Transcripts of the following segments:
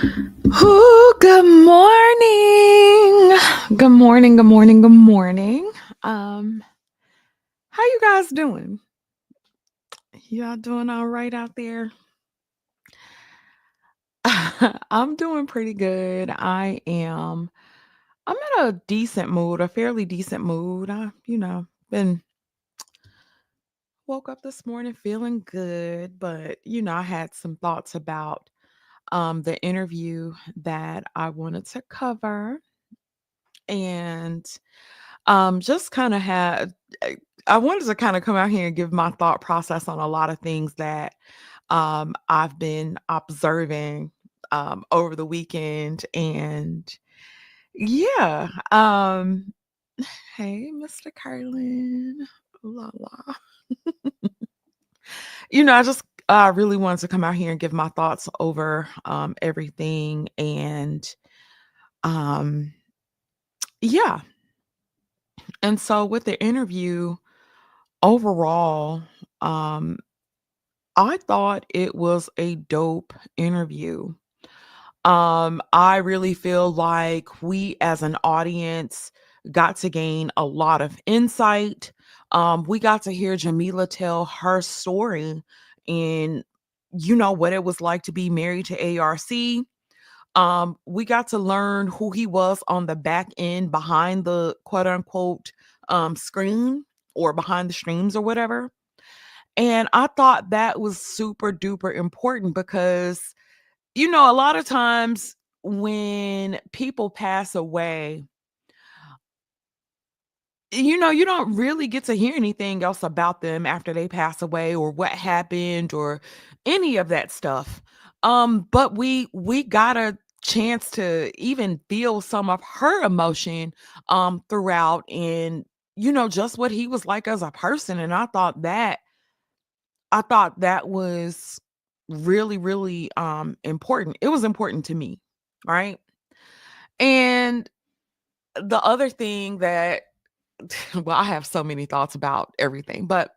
Ooh, good morning. Good morning, good morning, good morning. Um, how you guys doing? Y'all doing all right out there? I'm doing pretty good. I'm in a decent mood, a fairly decent mood. Been woke up this morning feeling good, but I had some thoughts about the interview that I wanted to cover and just kind of had I wanted to kind of come out here and give my thought process on a lot of things that I've been observing over the weekend. And yeah, hey, Mr. Carlin. La la. I just really wanted to come out here and give my thoughts over everything. And um, yeah. And so with the interview overall, um, I thought it was a dope interview. I really feel like we as an audience got to gain a lot of insight. We got to hear Jameelah tell her story and what it was like to be married to ARC. We got to learn who he was on the back end behind the quote unquote screen or behind the streams or whatever. And I thought that was super duper important because, a lot of times when people pass away, you don't really get to hear anything else about them after they pass away or what happened or any of that stuff. But we got a chance to even feel some of her emotion throughout and just what he was like as a person. And I thought that was really, really important. It was important to me, right? And the other thing that well, I have so many thoughts about everything, but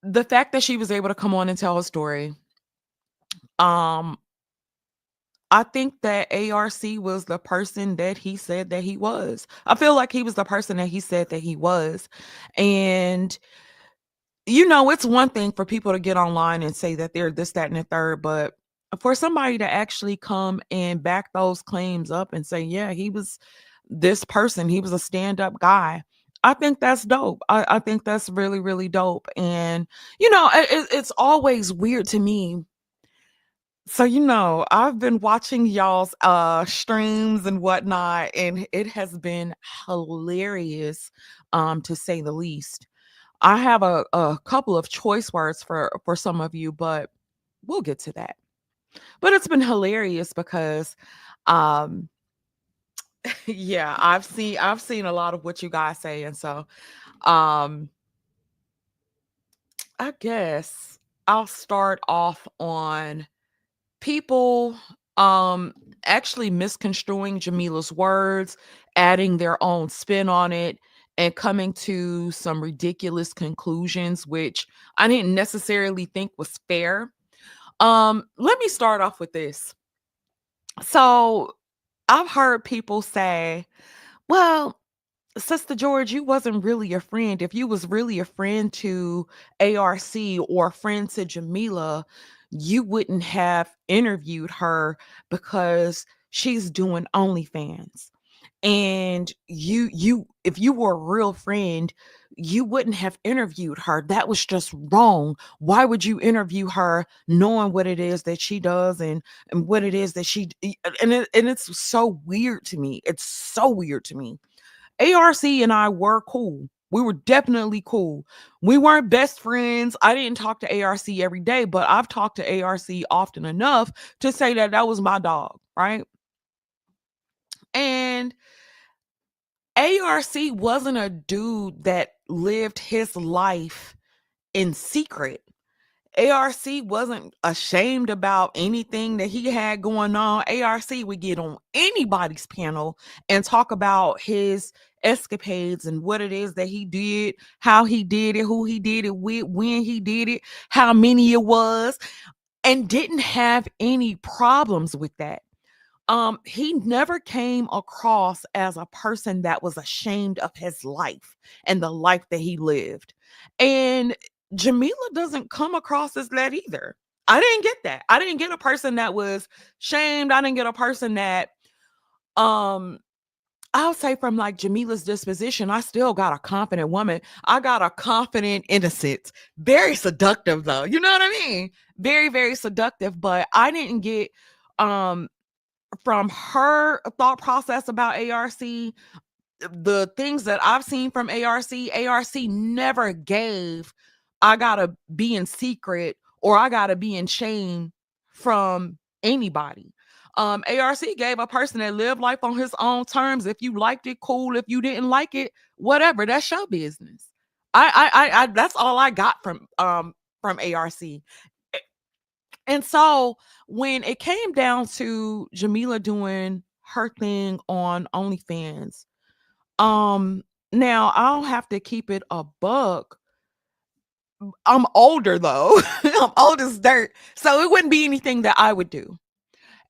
the fact that she was able to come on and tell her story, um, I think that ARC was the person that he said that he was. I feel like he was the person that he said that he was. And it's one thing for people to get online and say that they're this, that, and the third, but for somebody to actually come and back those claims up and say, yeah, he was this person, he was a stand-up guy. I think that's dope. I think that's really, really dope. And it's always weird to me. So I've been watching y'all's streams and whatnot, and it has been hilarious, to say the least. I have a couple of choice words for some of you, but we'll get to that. But it's been hilarious because um yeah, I've seen a lot of what you guys say. And so um I guess I'll start off on people actually misconstruing Jameelah's words, adding their own spin on it, and coming to some ridiculous conclusions, which I didn't necessarily think was fair. Let me start off with this. So I've heard people say, well, Sister George, you wasn't really a friend. If you was really a friend to ARC or a friend to Jameelah, you wouldn't have interviewed her because she's doing OnlyFans. And you if you were a real friend, you wouldn't have interviewed her. That was just wrong. Why would you interview her knowing what it is that she does and what it is that and it's so weird to me. It's so weird to me. ARC and I were cool. We were definitely cool. We weren't best friends. I didn't talk to ARC every day, but I've talked to ARC often enough to say that that was my dog, right? And ARC wasn't a dude that lived his life in secret. ARC wasn't ashamed about anything that he had going on. ARC would get on anybody's panel and talk about his escapades and what it is that he did, how he did it, who he did it with, when he did it, how many it was. and didn't have any problems with that. He never came across as a person that was ashamed of his life and the life that he lived. And Jameelah doesn't come across as that either. I didn't get that. I didn't get a person that was shamed. I didn't get a person that um I'll say from like Jameelah's disposition, I still got a confident woman. I got a confident innocent. Very seductive though. You know what I mean? Very, very seductive. But I didn't get um from her thought process about ARC, the things that I've seen from ARC never gave I gotta be in secret or I gotta be in shame from anybody. ARC gave a person that lived life on his own terms. If you liked it, cool. If you didn't like it, whatever. That's your business. I that's all I got from ARC. And so when it came down to Jameelah doing her thing on OnlyFans, um, now I'll have to keep it a buck. I'm older though. I'm old as dirt. So it wouldn't be anything that I would do.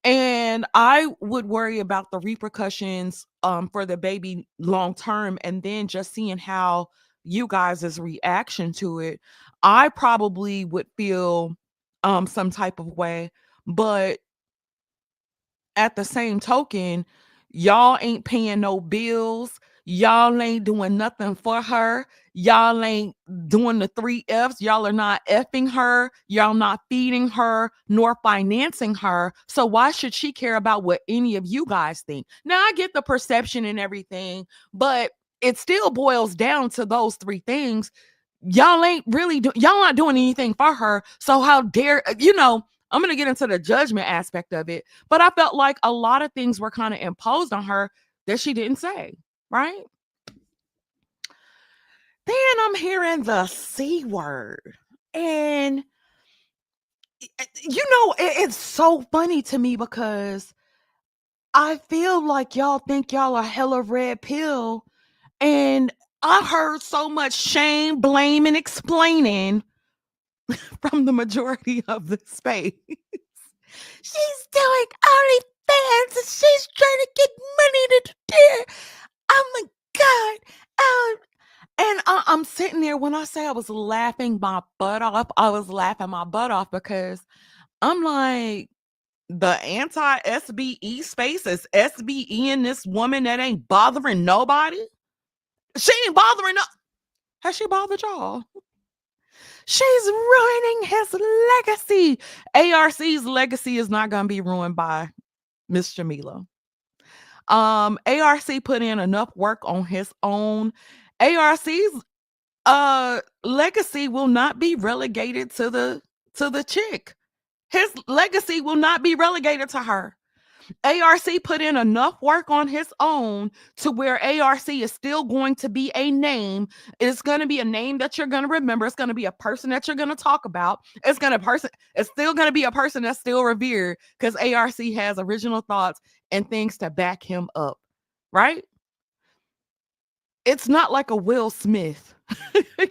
And I would worry about the repercussions for the baby long term and then just seeing how you guys' reaction to it. I probably would feel some type of way, but at the same token, y'all ain't paying no bills. Y'all ain't doing nothing for her. Y'all ain't doing the three F's. Y'all are not effing her. Y'all not feeding her nor financing her. So why should she care about what any of you guys think? Now I get the perception and everything, but it still boils down to those three things. Y'all ain't really y'all not doing anything for her. So how dare I'm going to get into the judgment aspect of it, but I felt like a lot of things were kind of imposed on her that she didn't say, right? Then I'm hearing the C word. And, it's so funny to me because I feel like y'all think y'all are hella red pill. And I heard so much shame, blame, and explaining from the majority of the space. She's doing OnlyFans and she's trying to get money to do it. Oh my God. And I'm sitting there when I say I was laughing my butt off, I was laughing my butt off because I'm like, the anti SBE space is SBE in this woman that ain't bothering nobody. She ain't bothering no. Has she bothered y'all? She's ruining his legacy. ARC's legacy is not going to be ruined by Miss Jameelah. ARC put in enough work on his own. ARC's legacy will not be relegated to the chick. His legacy will not be relegated to her. ARC put in enough work on his own to where ARC is still going to be a name. It's going to be a name that you're going to remember. It's going to be a person that you're going to talk about. It's still going to be a person that's still revered because ARC has original thoughts and things to back him up, right? It's not like a Will Smith.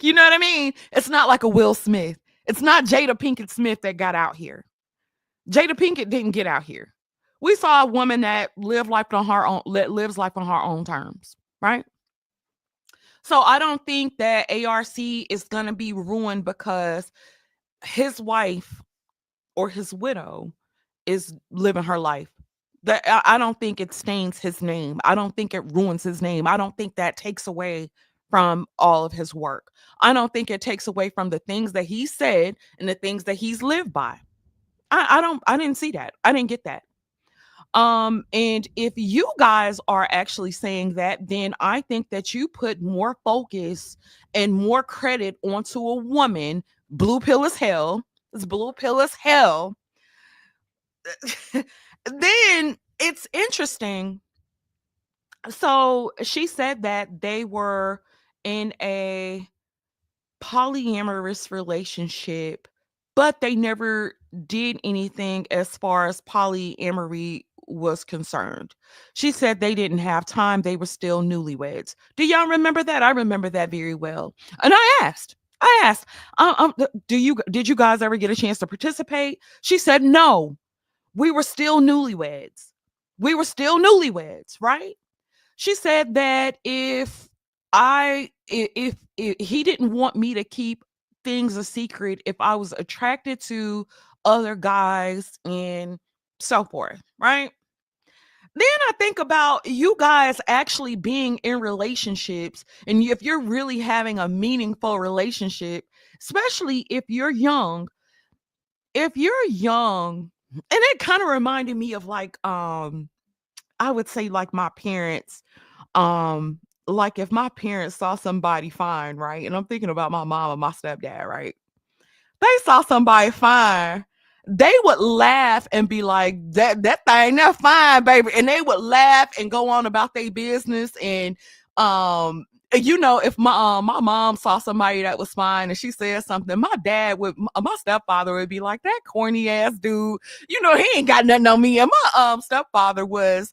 You know what I mean? It's not like a Will Smith. It's not Jada Pinkett Smith that got out here. Jada Pinkett didn't get out here. We saw a woman that lives life on her own terms, right? So I don't think that ARC is gonna be ruined because his wife or his widow is living her life. That I don't think it stains his name. I don't think it ruins his name. I don't think that takes away from all of his work. I don't think it takes away from the things that he said and the things that he's lived by. I didn't see that. I didn't get that. And if you guys are actually saying that, then I think that you put more focus and more credit onto a woman, blue pill as hell. It's blue pill as hell. Then it's interesting. So she said that they were in a polyamorous relationship, but they never did anything as far as polyamory was concerned. She said they didn't have time. They were still newlyweds. Do y'all remember that? I remember that very well. And I asked. I asked, did you guys ever get a chance to participate? She said, no, we were still newlyweds. We were still newlyweds, right? She said that if he didn't want me to keep things a secret, if I was attracted to other guys and so forth, right? Then I think about you guys actually being in relationships, and if you're really having a meaningful relationship, especially if you're young, and it kind of reminded me of like I would say like my parents. Like if my parents saw somebody fine, right? And I'm thinking about my mom and my stepdad, right? They saw somebody fine, they would laugh and be like, that thing, that's fine, baby. And they would laugh and go on about their business. And if my mom saw somebody that was fine and she said something, my stepfather would be like, that corny ass dude, he ain't got nothing on me. And my stepfather was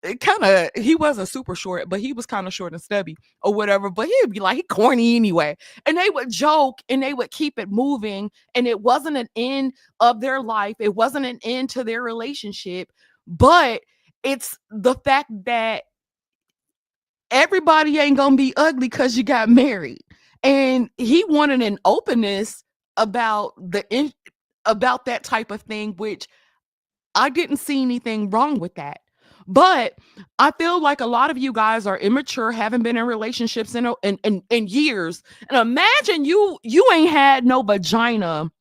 he wasn't super short, but he was kind of short and stubby or whatever. But he'd be like, he corny anyway. And they would joke and they would keep it moving. And it wasn't an end of their life. It wasn't an end to their relationship. But it's the fact that everybody ain't gonna be ugly because you got married. And he wanted an openness about about that type of thing, which I didn't see anything wrong with that. But I feel like a lot of you guys are immature, haven't been in relationships in years. And imagine you ain't had no vagina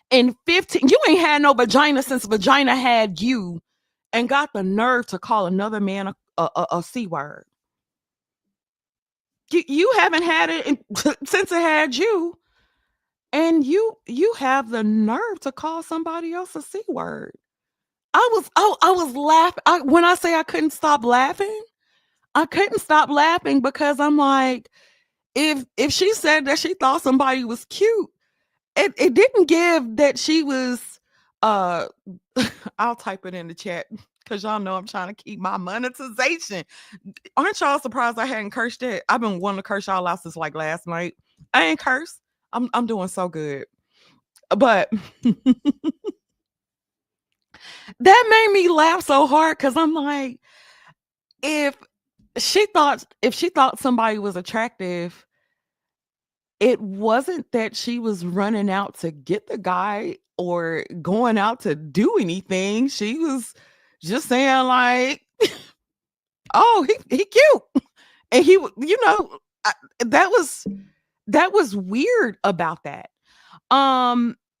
in 15, you ain't had no vagina since vagina had you, and got the nerve to call another man a C word. You haven't had it since it had you, and you have the nerve to call somebody else a C word. I was laughing. When I say I couldn't stop laughing, I couldn't stop laughing because I'm like, if she said that she thought somebody was cute, it didn't give that she was uh I'll type it in the chat because y'all know I'm trying to keep my monetization. Aren't y'all surprised I hadn't cursed yet? I've been wanting to curse y'all out since like last night. I ain't cursed. I'm doing so good. But that made me laugh so hard because I'm like, if if she thought somebody was attractive, it wasn't that she was running out to get the guy or going out to do anything. She was just saying like, "Oh, he cute," and I, that was that was weird about that.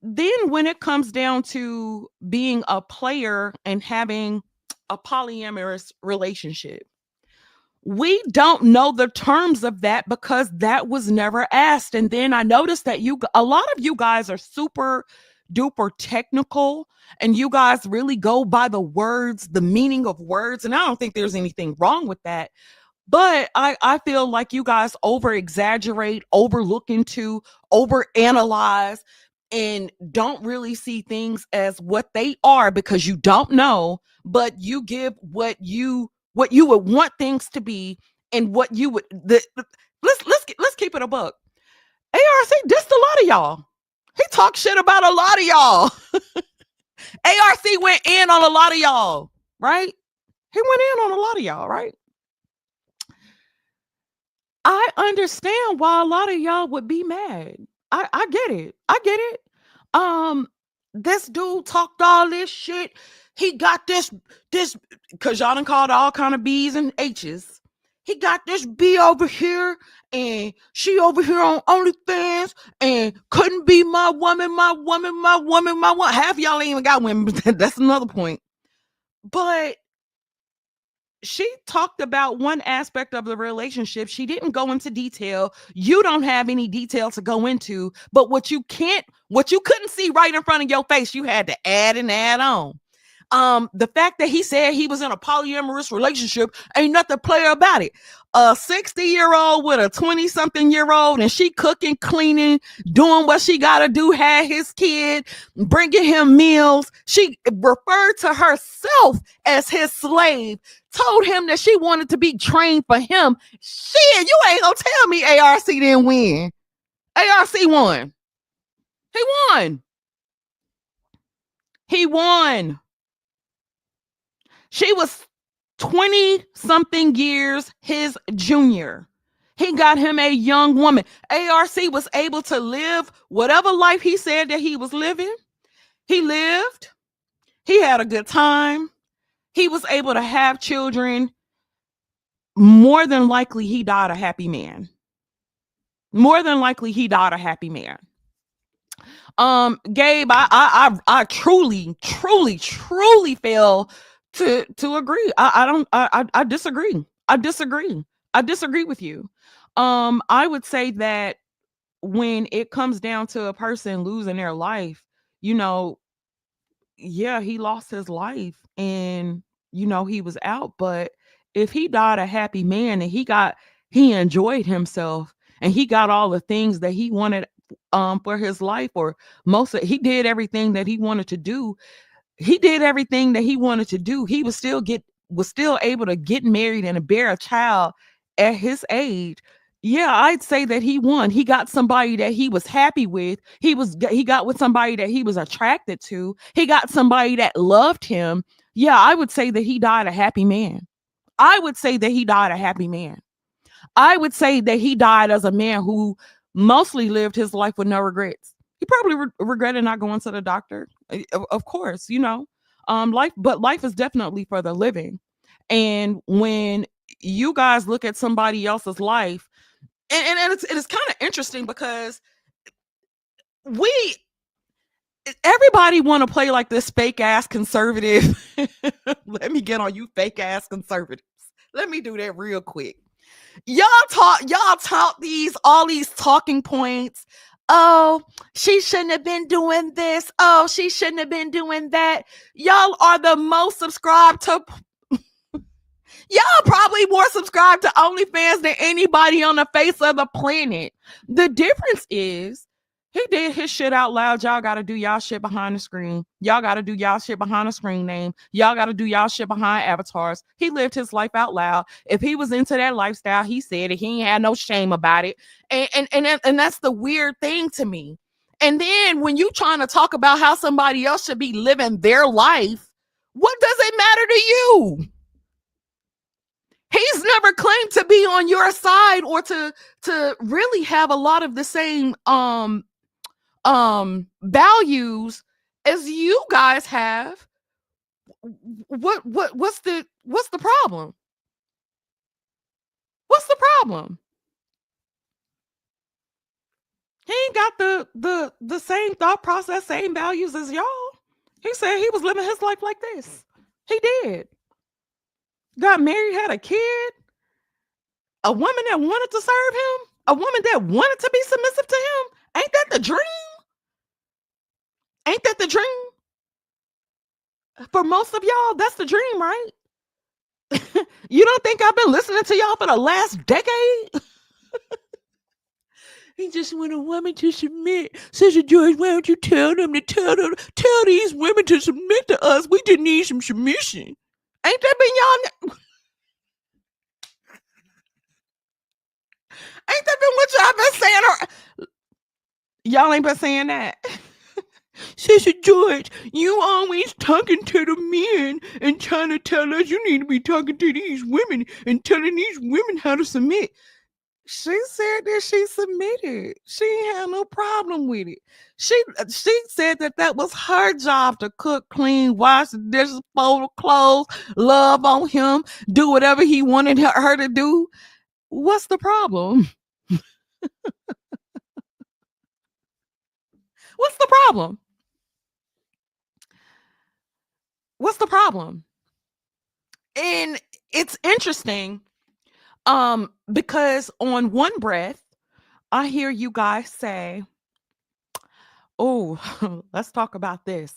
Then when it comes down to being a player and having a polyamorous relationship, we don't know the terms of that because that was never asked. And then I noticed that a lot of you guys are super duper technical, and you guys really go by the words, the meaning of words. And I don't think there's anything wrong with that. But I feel like you guys over exaggerate, overlook into, over analyze, and don't really see things as what they are because you don't know, but you give what you would want things to be, and what you would let's keep it a buck. ARC dissed a lot of y'all. He talked shit about a lot of y'all. ARC went in on a lot of y'all, right? He went in on a lot of y'all, right? I understand why a lot of y'all would be mad. I get it. I get it. Um, this dude talked all this shit. He got this because y'all done called all kind of B's and H's. He got this B over here, and she over here on OnlyFans, and couldn't be my woman, my woman, my woman, my woman. Half y'all ain't even got women. That's another point. But she talked about one aspect of the relationship. She didn't go into detail. You don't have any detail to go into, but what you couldn't see right in front of your face, you had to add and add on. The fact that he said he was in a polyamorous relationship ain't nothing player about it. A 60-year-old with a 20-something-year-old, and she cooking, cleaning, doing what she got to do, had his kid, bringing him meals. She referred to herself as his slave, told him that she wanted to be trained for him. Shit, you ain't gonna tell me ARC didn't win. ARC won. He won. He won. She was 20 something years his junior. He got him a young woman. ARC was able to live whatever life he said that he was living. He lived. He had a good time. He was able to have children. More than likely, he died a happy man. More than likely, he died a happy man. Gabe, I truly fail to agree. I disagree. I disagree with you. I would say that when it comes down to a person losing their life, you know, yeah, he lost his life and he was out, but if he died a happy man and he enjoyed himself and he got all the things that he wanted for his life, or he did everything that he wanted to do. He did everything that he wanted to do. He was still able to get married and bear a child at his age. Yeah, I'd say that he won. He got somebody that he was happy with. He got with somebody that he was attracted to. He got somebody that loved him. Yeah, I would say that he died a happy man. I would say that he died a happy man. I would say that he died as a man who mostly lived his life with no regrets. He probably regretted not going to the doctor. Of course, life is definitely for the living. And when you guys look at somebody else's life, and it's kind of interesting because we everybody want to play like this fake ass conservative. Let me get on you fake ass conservatives. Let me do that real quick. Y'all taught all these talking points. Oh, she shouldn't have been doing this. Oh, she shouldn't have been doing that. Y'all are the most subscribed to. Y'all probably more subscribed to OnlyFans than anybody on the face of the planet. The difference is he did his shit out loud. Y'all got to do y'all shit behind the screen. Y'all got to do y'all shit behind a screen name. Y'all got to do y'all shit behind avatars. He lived his life out loud. If he was into that lifestyle, he said it. He ain't had no shame about it. And that's the weird thing to me. And then when you trying to talk about how somebody else should be living their life, what does it matter to you? He's never claimed to be on your side or to really have a lot of the same values as you guys have. What's the problem? What's the problem? He ain't got the same thought process, same values as y'all. He said he was living his life like this. He did. Got married, had a kid, a woman that wanted to serve him, a woman that wanted to be submissive to him. Ain't that the dream? Ain't that the dream? For most of y'all, that's the dream, right? You don't think I've been listening to y'all for the last decade? He just want a woman to submit. Sister George, why don't you tell these women to submit to us? We just need some submission. Ain't that been y'all? Ain't that been what y'all been saying? Y'all ain't been saying that. Sister George, you always talking to the men and trying to tell us you need to be talking to these women and telling these women how to submit. She said that she submitted. She ain't had no problem with it. She said that was her job to cook, clean, wash the dishes, fold the clothes, love on him, do whatever he wanted her to do. What's the problem? What's the problem? What's the problem? And it's interesting because on one breath, I hear you guys say, Oh, let's talk about this.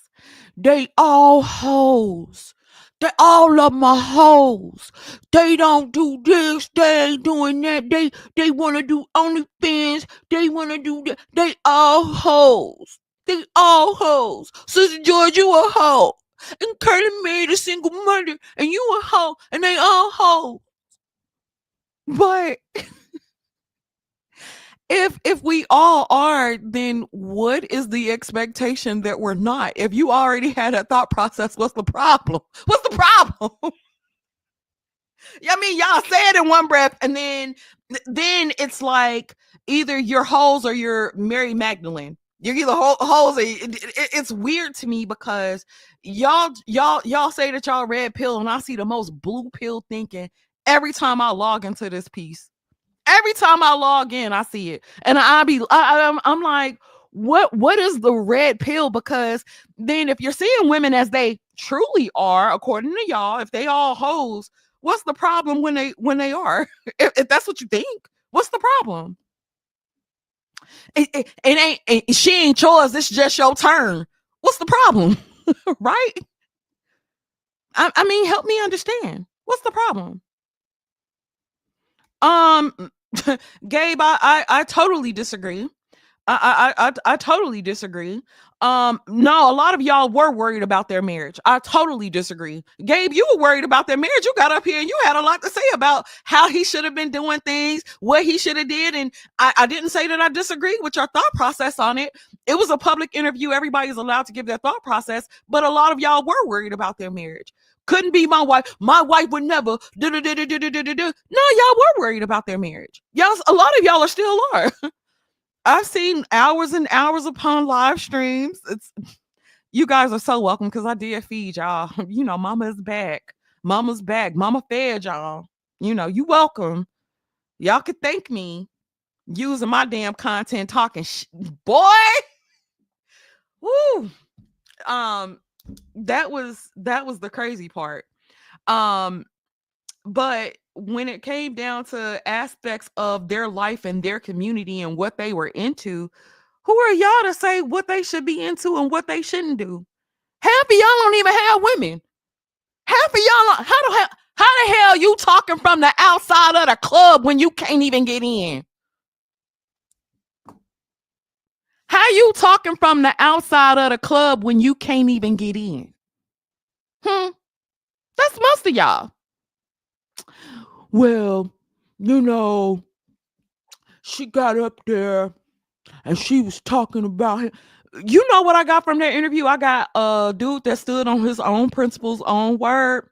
They all hoes. They all of my hoes. They don't do this. They ain't doing that. They want to do OnlyFans. They want to do that. They all hoes. They all hoes. Sister George, you a hoe. And Curly married a single mother, and you a hoe, and they all hoes. But if we all are, then what is the expectation that we're not? If you already had a thought process, what's the problem? What's the problem? I mean, y'all say it in one breath, and then it's like either you're hoes or you're Mary Magdalene. You're either hoes. Or, it's weird to me because y'all say that y'all red pill, and I see the most blue pill thinking every time I log into this piece. Every time I log in, I see it, and I'm like, what is the red pill? Because then if you're seeing women as they truly are, according to y'all, if they all hoes, what's the problem when they are? If that's what you think, what's the problem? It ain't she ain't yours. It's just your turn. What's the problem? Right? I mean, help me understand. What's the problem? Um, Gabe, I totally disagree. I totally disagree. No, a lot of y'all were worried about their marriage. I totally disagree. Gabe, you were worried about their marriage. You got up here and you had a lot to say about how he should have been doing things, what he should have did. And I didn't say that I disagree with your thought process on it. It was a public interview. Everybody's allowed to give their thought process, but a lot of y'all were worried about their marriage. Couldn't be my wife. My wife would never. No, y'all were worried about their marriage. Y'all, a lot of y'all are still are. I've seen hours and hours upon live streams. It's you guys are so welcome because I did feed y'all. You know, Mama is back. Mama's back. Mama fed y'all. You know, you welcome. Y'all could thank me using my damn content talking boy. Woo. Um, that was the crazy part. Um, but when it came down to aspects of their life and their community and what they were into, who are y'all to say what they should be into and what they shouldn't do? Half of y'all don't even have women. Half of y'all don't, how the hell you talking from the outside of the club when you can't even get in? How you talking from the outside of the club when you can't even get in? Hmm. That's most of y'all. Well, you know, she got up there and she was talking about him. You know what I got from that interview? I got a dude that stood on his own principles, own word.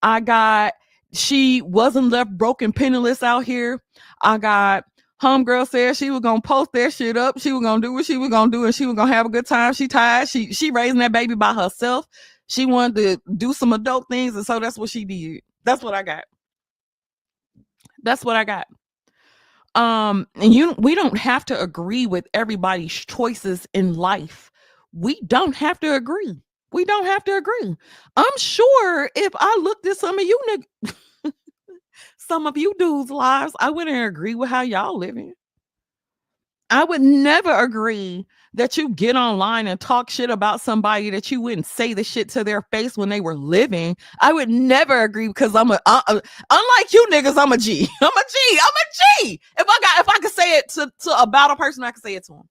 I got she wasn't left broken, penniless out here. I got homegirl said she was gonna post that shit up. She was gonna do what she was gonna do, and she was gonna have a good time. She tired. She raising that baby by herself. She wanted to do some adult things, and so that's what she did. That's what I got. That's what I got. And we don't have to agree with everybody's choices in life. We don't have to agree. We don't have to agree. I'm sure if I looked at some of you dudes' lives, I wouldn't agree with how y'all living. I would never agree that you get online and talk shit about somebody that you wouldn't say the shit to their face when they were living. I would never agree because unlike you niggas, I'm a G. I'm a G. I'm a G. If I could say it to about a person, I could say it to them.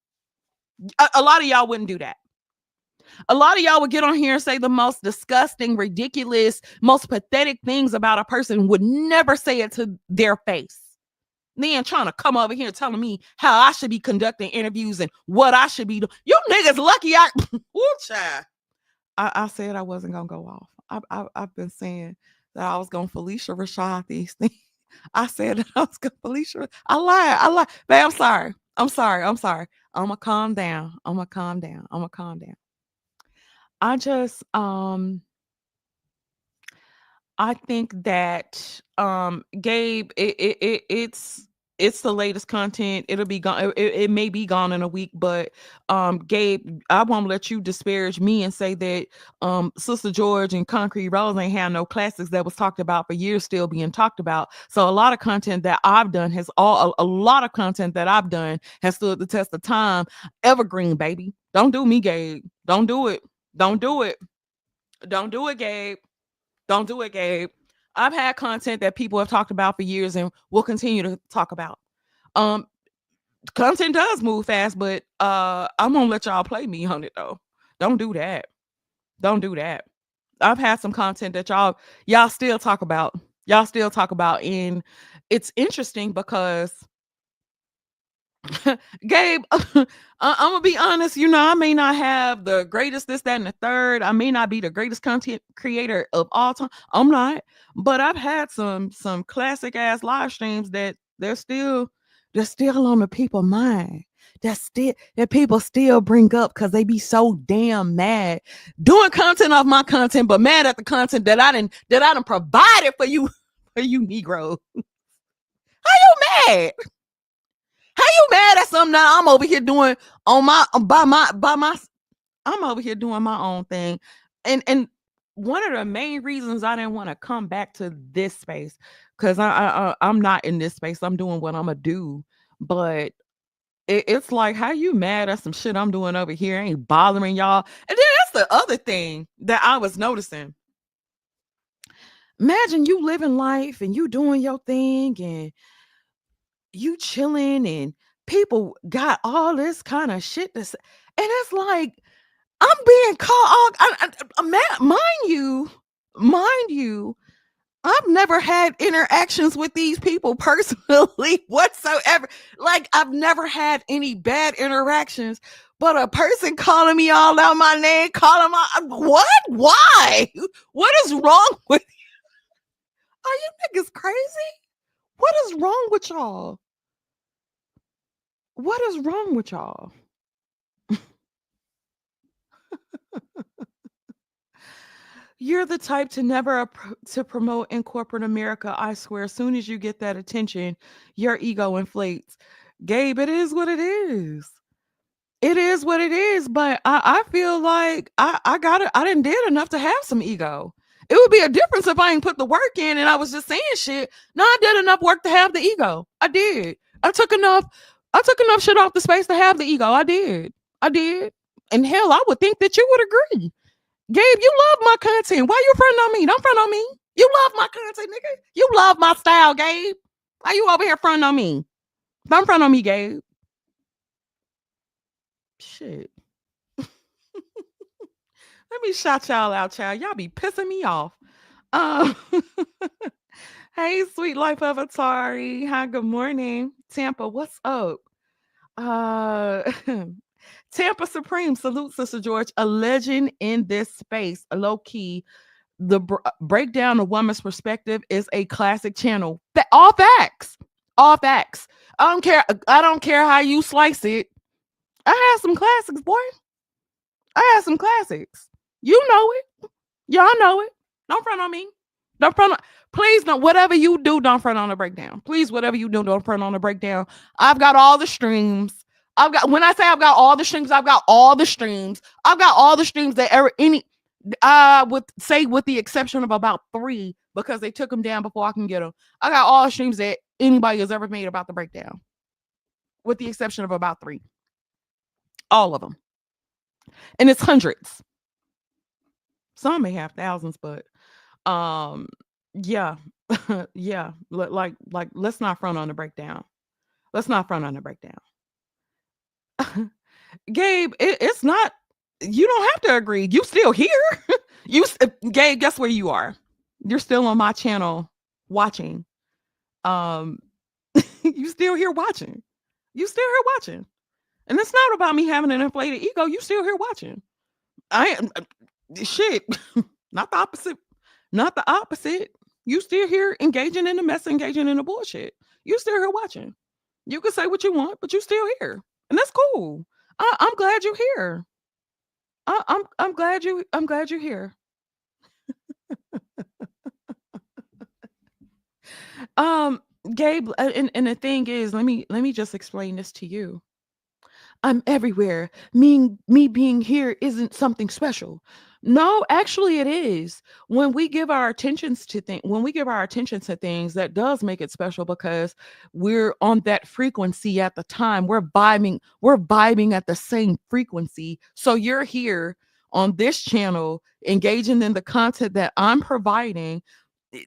A lot of y'all wouldn't do that. A lot of y'all would get on here and say the most disgusting, ridiculous, most pathetic things about a person, would never say it to their face. Then trying to come over here telling me how I should be conducting interviews and what I should be doing. You niggas lucky child. I said I wasn't gonna go off. I've been saying that I was gonna Felicia Rashad these things. I said that I was gonna Felicia. I lied. I lied. Babe, I'm sorry. I'm sorry. I'm sorry. I'm gonna calm down. I'm gonna calm down. I'm gonna calm down. I just I think that Gabe, it's it's the latest content. It'll be gone. It may be gone in a week, but Gabe, I won't let you disparage me and say that Sister George and Concrete Rose ain't had no classics that was talked about for years still being talked about. So a lot of content that I've done has a lot of content that I've done has stood the test of time. Evergreen, baby. Don't do me, Gabe. Don't do it. Don't do it. Don't do it, Gabe. Don't do it, Gabe. I've had content that people have talked about for years and will continue to talk about. Um, Content does move fast, but I'm gonna let y'all play me on it though. Don't do that. Don't do that. I've had some content that y'all still talk about. Y'all still talk about, and it's interesting because Gabe, I'm gonna be honest. You know, I may not have the greatest this, that, and the third. I may not be the greatest content creator of all time. I'm not, but I've had some classic ass live streams that they're still on the people mind. That people still bring up because they be so damn mad doing content off my content, but mad at the content that I didn't provided for you for you Negro. How you mad? How you mad at something that I'm over here doing on my by my I'm over here doing my own thing. And one of the main reasons I didn't want to come back to this space, because I'm not in this space. I'm doing what I'm gonna do. But it's like, how you mad at some shit I'm doing over here ain't bothering y'all? And then that's the other thing that I was noticing. Imagine you living life and you doing your thing and you chilling and people got all this kind of shit to say. And it's like, I'm being called. Mind you, I've never had interactions with these people personally whatsoever. Like, I've never had any bad interactions, but a person calling me all out my name, calling my what? Why? What is wrong with? Are you niggas crazy? What is wrong with y'all? What is wrong with y'all? You're the type to never to promote in corporate America. I swear, as soon as you get that attention, your ego inflates. Gabe, it is what it is. It is what it is. But I feel like I got it. I didn't did enough to have some ego. It would be a difference if I ain't put the work in and I was just saying shit. No, I did enough work to have the ego. I did. I took enough. I took enough shit off the space to have the ego. I did. I did. And hell, I would think that you would agree. Gabe, you love my content. Why you fronting on me? Don't front on me. You love my content, nigga. You love my style, Gabe. Why you over here fronting on me? Don't front on me, Gabe. Shit. Let me shout y'all out, child. Y'all be pissing me off. Um, hey, sweet life of Atari. Hi, good morning. Tampa, what's up? Uh Tampa Supreme, salute, Sister George, a legend in this space, a low key. The breakdown of woman's perspective is a classic channel. All facts, all facts. I don't care. I don't care how you slice it. I had some classics, boy. I had some classics. You know it. Y'all know it. Don't front on me. Don't front on. Please don't. Whatever you do, don't front on the breakdown. Please, whatever you do, don't front on the breakdown. I've got all the streams. I've got. When I say I've got all the streams, I've got all the streams. I've got all the streams that ever any. I would say, with the exception of about 3, because they took them down before I can get them. I got all the streams that anybody has ever made about the breakdown, with the exception of about 3. All of them, and it's hundreds. Some may have thousands, but um, yeah, yeah. Like, let's not front on the breakdown. Let's not front on the breakdown. Gabe, it's not. You don't have to agree. You still here. Gabe, guess where you are? You're still on my channel watching. Um, you still here watching. You still here watching. And it's not about me having an inflated ego. You still here watching. I am shit. Not the opposite. Not the opposite. You still here engaging in the mess, engaging in the bullshit. You still here watching. You can say what you want, but you still here. And that's cool. I'm glad you're here. I'm glad you're here. Um Gabe, and the thing is, let me just explain this to you. I'm everywhere. Me being here isn't something special. No, actually it is. When we give our attention to things, that does make it special because we're on that frequency at the time. We're vibing at the same frequency. So you're here on this channel engaging in the content that I'm providing. I-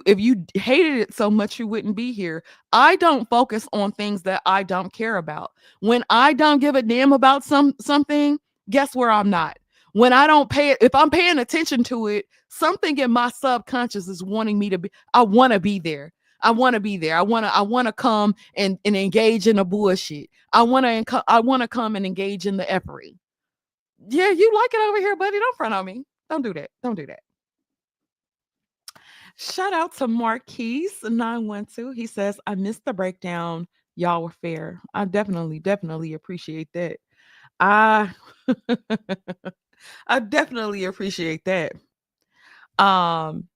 if you hated it so much, you wouldn't be here. I don't focus on things that I don't care about. When I don't give a damn about something, guess where I'm not. When I don't pay it, if I'm paying attention to it, something in my subconscious is wanting me to be. I want to be there. I want to be there. I want to come and engage in the bullshit. I want to come and engage in the effery. Yeah, you like it over here, buddy. Don't front on me. Don't do that. Don't do that. Shout out to Marquise 912. He says, I missed the breakdown. Y'all were fair. I definitely appreciate that. I I definitely appreciate that. Um,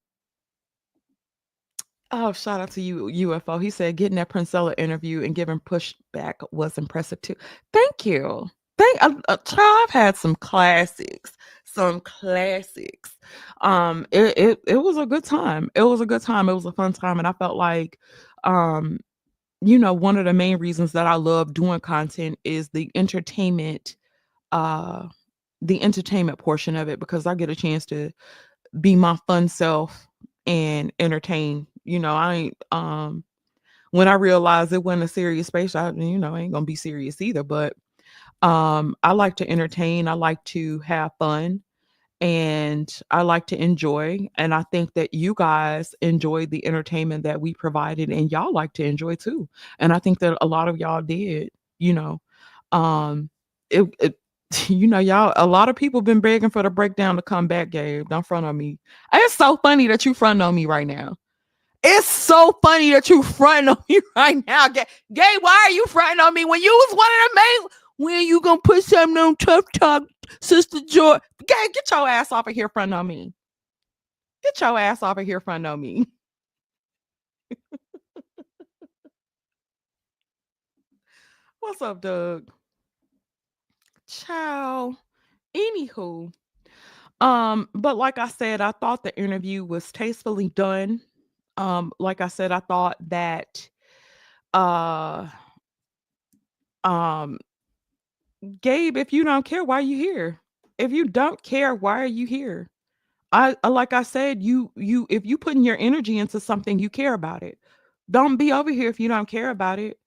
oh, shout out to you, UFO. He said getting that Princella interview and giving pushback was impressive too. Thank you. Child, I've had some classics, some classics. It was a good time. It was a good time. It was a fun time, and I felt like, um, one of the main reasons that I love doing content is uh, the entertainment portion of it because I get a chance to be my fun self and entertain. I ain't when I realized it wasn't a serious space, I ain't gonna be serious either. But I like to entertain, I like to have fun, and I like to enjoy. And I think that you guys enjoyed the entertainment that we provided, and y'all like to enjoy too. And I think that a lot of y'all did, you know. Um it y'all, a lot of people been begging for the breakdown to come back, Gabe. Don't front on me. It's so funny that you front on me right now. It's so funny that you fronting on me right now. Gay, why are you fronting on me when you was one of the main? When you gonna put something on Tough Talk, Sister Joy? Gay, get your ass off of here fronting on me. Get your ass off of here fronting on me. What's up, Doug? Ciao. Anywho, but like I said, I thought the interview was tastefully done. Like I said, I thought that uh um Gabe, if you don't care, why are you here? If you don't care, why are you here? Like I said, you if you putting your energy into something, you care about it. Don't be over here if you don't care about it.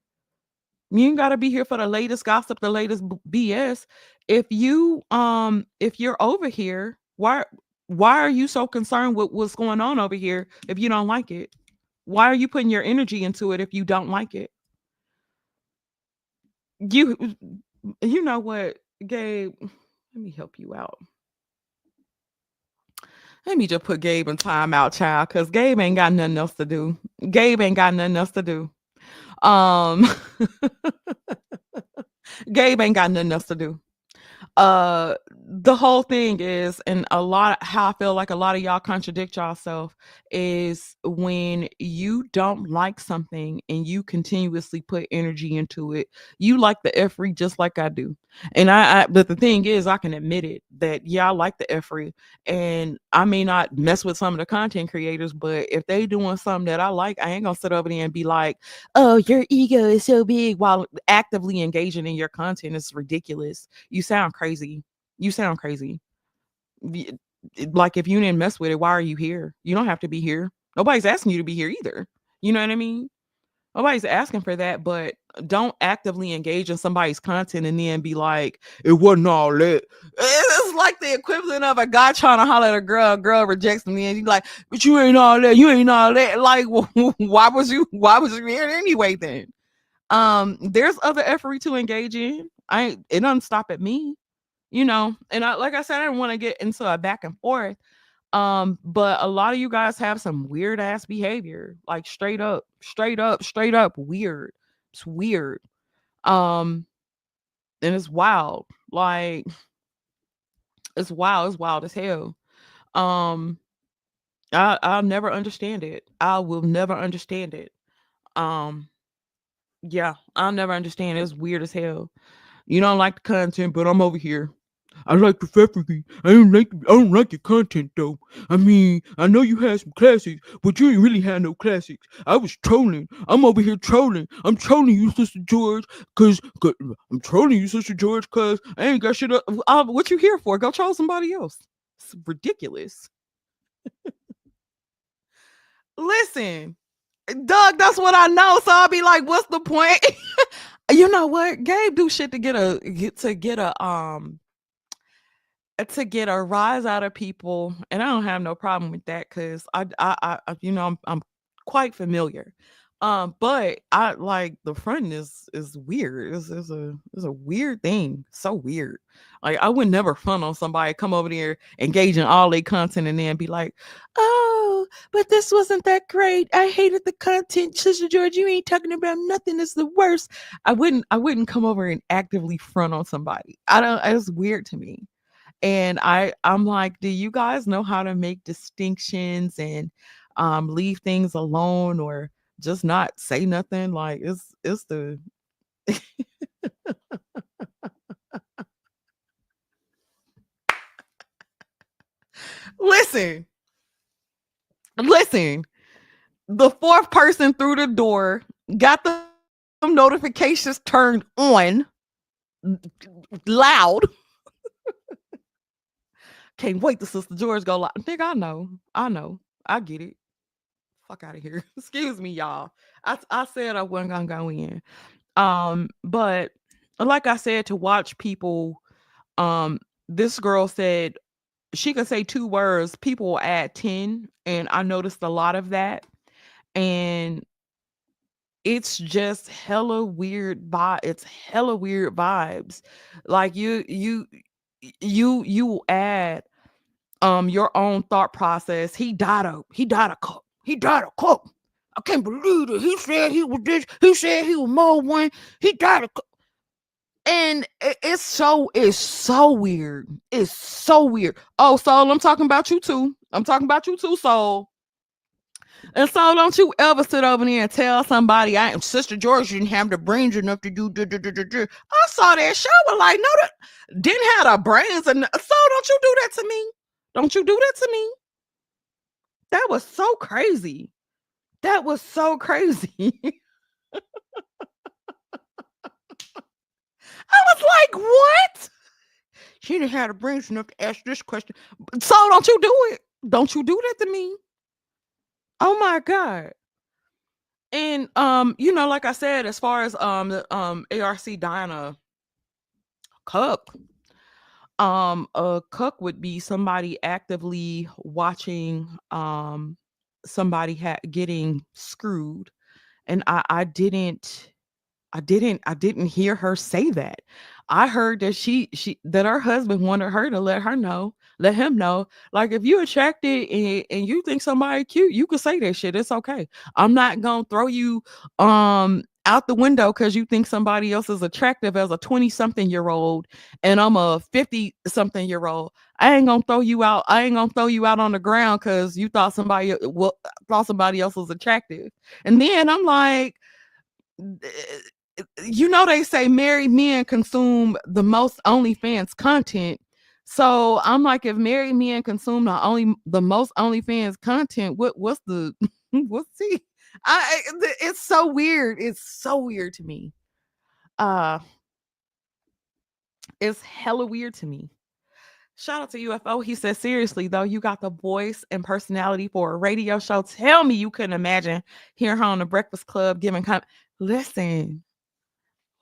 You ain't got to be here for the latest gossip, the latest BS. If you're over here, why are you so concerned with what's going on over here if you don't like it? Why are you putting your energy into it if you don't like it? You you know what, Gabe? Let me help you out. Let me just put Gabe in timeout, child, because Gabe ain't got nothing else to do. Gabe ain't got nothing else to do. Um, Gabe ain't got nothing else to do. The whole thing is, and a lot how I feel like a lot of y'all contradict yourself is when you don't like something and you continuously put energy into it. You like the effery just like I do. And but the thing is, I can admit it that yeah, I like the effery, and I may not mess with some of the content creators, but if they doing something that I like, I ain't gonna sit over there and be like, oh, your ego is so big while actively engaging in your content. Is ridiculous. You sound crazy. You sound crazy. Y- Like if you didn't mess with it, why are you here? You don't have to be here. Nobody's asking you to be here either. You know what I mean? Nobody's asking for that, but don't actively engage in somebody's content and then be like, it wasn't all that. It's like the equivalent of a guy trying to holler at a girl rejects him, and he's like, but you ain't all that, you ain't all that. Like, why was you here anyway then? There's other efforts to engage in. It doesn't stop at me, and like I said, I didn't want to get into a back and forth. But a lot of you guys have some weird ass behavior, like straight up weird. It's weird. Um, and it's wild. Like it's wild. It's wild as hell. Um, I'll never understand it. I will never understand it. Um, yeah, I'll never understand. It's weird as hell. You don't like the content, but I'm over here. I like the faculty. I don't like your content though. I mean, I know you had some classics, but you ain't really had no classics. I was trolling. I'm over here trolling. I'm trolling you, Sister George, cause I'm trolling you, Sister George, cause I ain't got shit up. What you here for? Go troll somebody else. It's ridiculous. Listen, Doug, that's what I know. So I'll be like, what's the point? You know what? Gabe do shit to get a rise out of people, and I don't have no problem with that because I'm quite familiar. But I like the front is weird. It's a weird thing. So weird. Like I would never front on somebody, come over there, engage in all their content, and then be like, "Oh, but this wasn't that great. I hated the content, Sister George. You ain't talking about nothing. It's the worst." I wouldn't come over and actively front on somebody. I don't. It's weird to me. And I'm like, do you guys know how to make distinctions and leave things alone or just not say nothing? Like it's the listen, listen. The fourth person through the door got the notifications turned on loud. Can't wait to Sister George go like, nigga, I know, I get it. Fuck out of here. Excuse me, y'all. I said I wasn't gonna go in. But like I said, to watch people, this girl said she could say two words, people will add 10. And I noticed a lot of that. And it's just hella weird it's hella weird vibes. Like you will add your own thought process. He died a cook. I can't believe it. He said he was this. He said he was more one. He died a cook. And it's so weird. It's so weird. Oh, Soul, I'm talking about you too. I'm talking about you too, Soul. And so don't you ever sit over there and tell somebody I am Sister George didn't have the brains enough to do. I saw that show was like, no, that didn't have the brains enough. So don't you do that to me. Don't you do that to me. That was so crazy. That was so crazy. I was like, what? She didn't have the brains enough to ask this question. So don't you do it. Don't you do that to me. Oh my God. And like I said, as far as the ARC Diana Cook, a cook would be somebody actively watching somebody getting screwed. And I didn't hear her say that. I heard that she that her husband wanted her to let him know, like if you're attracted and you think somebody cute, you could say that shit. It's okay. I'm not gonna throw you out the window because you think somebody else is attractive as a 20 something year old and I'm a 50 something year old. I ain't gonna throw you out. I ain't gonna throw you out on the ground because you thought somebody else was attractive. And then I'm like, they say married men consume the most OnlyFans content. So I'm like, if married men consume the most OnlyFans content, what's the what's the it's so weird. It's so weird to me. Uh it's hella weird to me. Shout out to UFO. He said, seriously, though, you got the voice and personality for a radio show. Tell me you couldn't imagine hearing her on the Breakfast Club giving listen,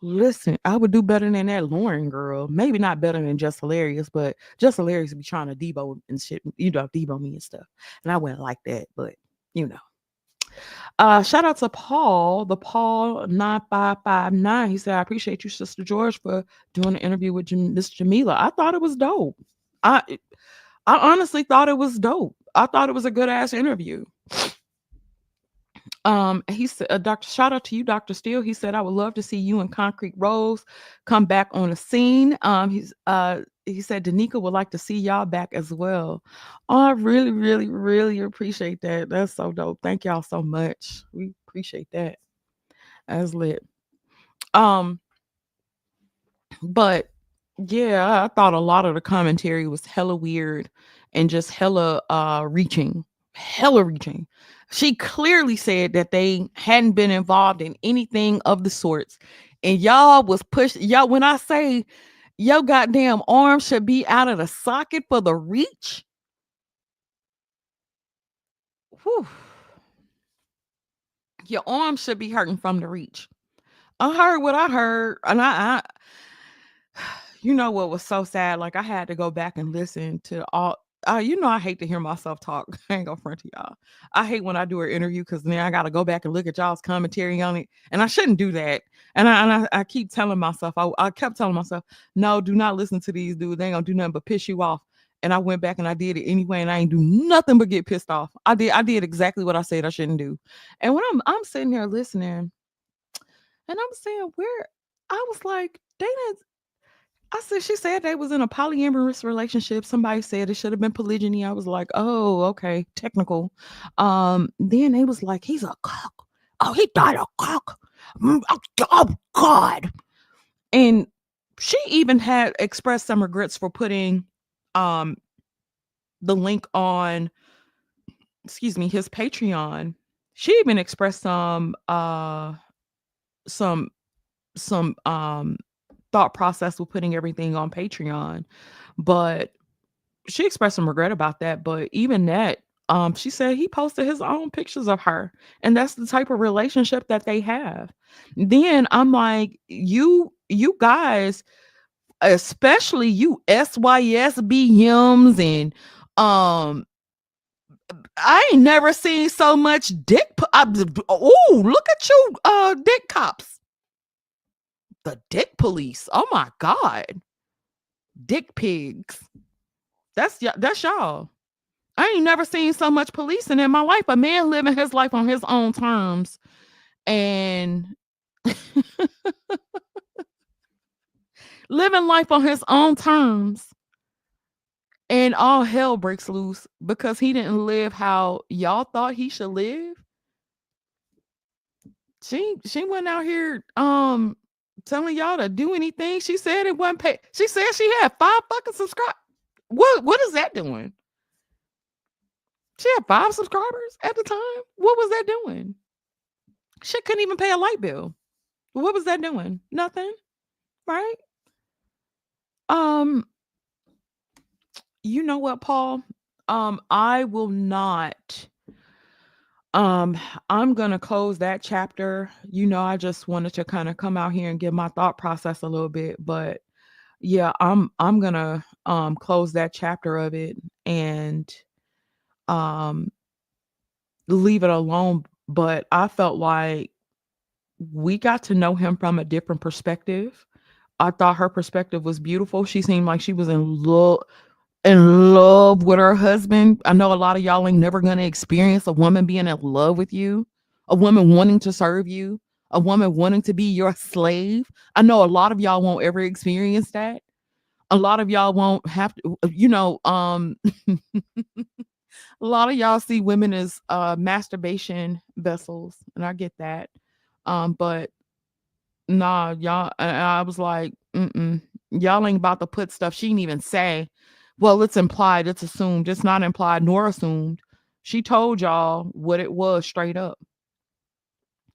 Listen, I would do better than that Lauren girl. Maybe not better than Just Hilarious, but Just Hilarious be trying to Debo and shit, Debo me and stuff. And I wouldn't like that, but you know. Shout out to Paul, the Paul 9559. He said, I appreciate you, Sister George, for doing an interview with Miss Jameelah. I thought it was dope. I I honestly thought it was dope. I thought it was a good ass interview. He said, Dr. Shout out to you, Dr. Steele. He said, I would love to see you and Concrete Rose come back on the scene. He said Danica would like to see y'all back as well. Oh, I really, really, really appreciate that. That's so dope. Thank y'all so much. We appreciate that. That's lit. Um, but yeah, I thought a lot of the commentary was hella weird and just hella reaching. Hella reaching. She clearly said that they hadn't been involved in anything of the sorts. And y'all was pushed. Y'all, when I say your goddamn arm should be out of the socket for the reach, whew, your arm should be hurting from the reach. I heard what I heard, and you know what was so sad? Like I had to go back and listen to all. You know, I hate to hear myself talk. I ain't gonna front to y'all. I hate when I do an interview because then I got to go back and look at y'all's commentary on it, and I shouldn't do that. And I keep telling myself, I kept telling myself, no, do not listen to these dudes. They ain't gonna do nothing but piss you off. And I went back and I did it anyway, and I ain't do nothing but get pissed off. I did exactly what I said I shouldn't do. And when I'm sitting there listening, and I'm saying, where I was like, they didn't. I said, she said they was in a polyamorous relationship. Somebody said it should have been polygyny. I was like, oh, okay, technical. Then they was like, he's a cock. Oh, he died a cock. Oh God. And she even had expressed some regrets for putting um the link on, excuse me, his Patreon. She even expressed some some thought process with putting everything on Patreon. But she expressed some regret about that. But even that, she said he posted his own pictures of her. And that's the type of relationship that they have. Then I'm like, you guys, especially you SYSBMs and I ain't never seen so much dick. Oh, look at you, dick cops, the dick police. Oh my god, dick pigs. That's y'all. I ain't never seen so much policing in my life. A man living his life on his own terms and living life on his own terms, and all hell breaks loose because he didn't live how y'all thought he should live. She went out here telling y'all to do anything. She said it wasn't pay. She said she had 5 fucking subscribers. What is that doing? She had 5 subscribers at the time. What was that doing? She couldn't even pay a light bill. What was that doing? Nothing, right? Um, you know what, Paul? I will not. Um, I'm gonna close that chapter. You know, I just wanted to kind of come out here and give my thought process a little bit, but yeah, I'm gonna close that chapter of it and um leave it alone. But I felt like we got to know him from a different perspective. I thought her perspective was beautiful. She seemed like she was in love with her husband. I know a lot of y'all ain't never gonna experience a woman being in love with you, a woman wanting to serve you, a woman wanting to be your slave. I know a lot of y'all won't ever experience that. A lot of y'all won't have to, a lot of y'all see women as masturbation vessels, and I get that. But nah, y'all, I was like, mm-mm. Y'all ain't about to put stuff she didn't even say. Well, it's implied, it's assumed. It's not implied nor assumed. She told y'all what it was straight up.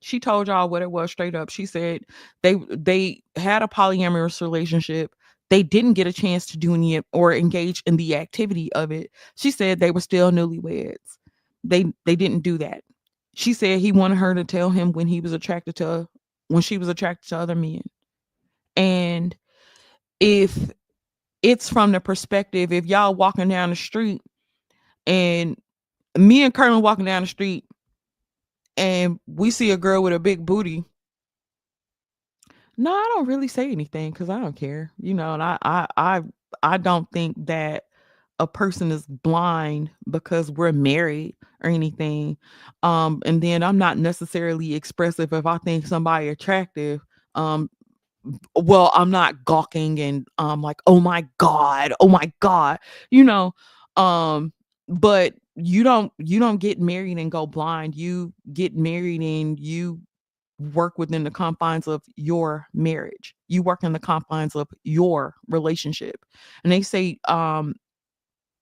She told y'all what it was straight up. She said they had a polyamorous relationship. They didn't get a chance to do any or engage in the activity of it. She said they were still newlyweds. They didn't do that. She said he wanted her to tell him when she was attracted to other men. And if it's from the perspective, if y'all walking down the street and me and Colonel walking down the street and we see a girl with a big booty, no, I don't really say anything because I don't care, and I don't think that a person is blind because we're married or anything. And then I'm not necessarily expressive if I think somebody attractive. Um, well, I'm not gawking and like, oh my god, you know. But you don't get married and go blind. You get married and you work within the confines of your marriage. You work in the confines of your relationship. And they say,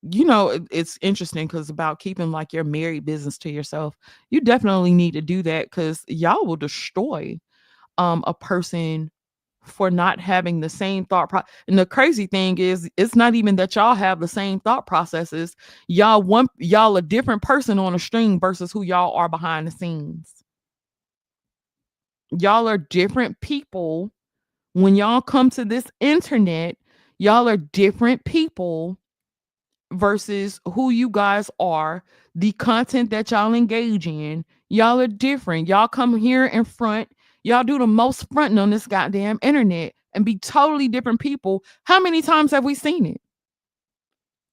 it's interesting because about keeping like your married business to yourself, you definitely need to do that because y'all will destroy a person for not having the same and the crazy thing is it's not even that y'all have the same thought processes. Y'all a different person on a string versus who y'all are behind the scenes. Y'all are different people. When y'all come to this internet, y'all are different people versus who you guys are, the content that y'all engage in. Y'all are different. Y'all come here in front. Y'all do the most fronting on this goddamn internet and be totally different people. How many times have we seen it?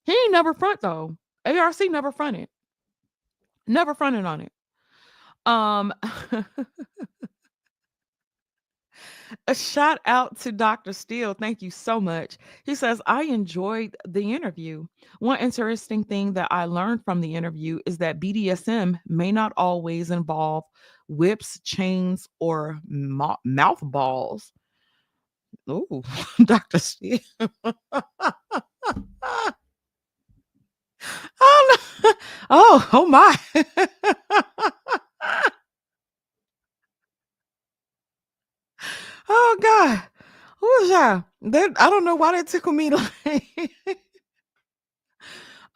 He ain't never front though. ARC never fronted. Never fronted on it. Um A shout out to Dr. Steele. Thank you so much. He says, I enjoyed the interview. One interesting thing that I learned from the interview is that BDSM may not always involve whips, chains, or mouth balls. Oh, Dr. Steele. Oh, no. Oh my. Oh, God. Who's that? I don't know why that tickled me like.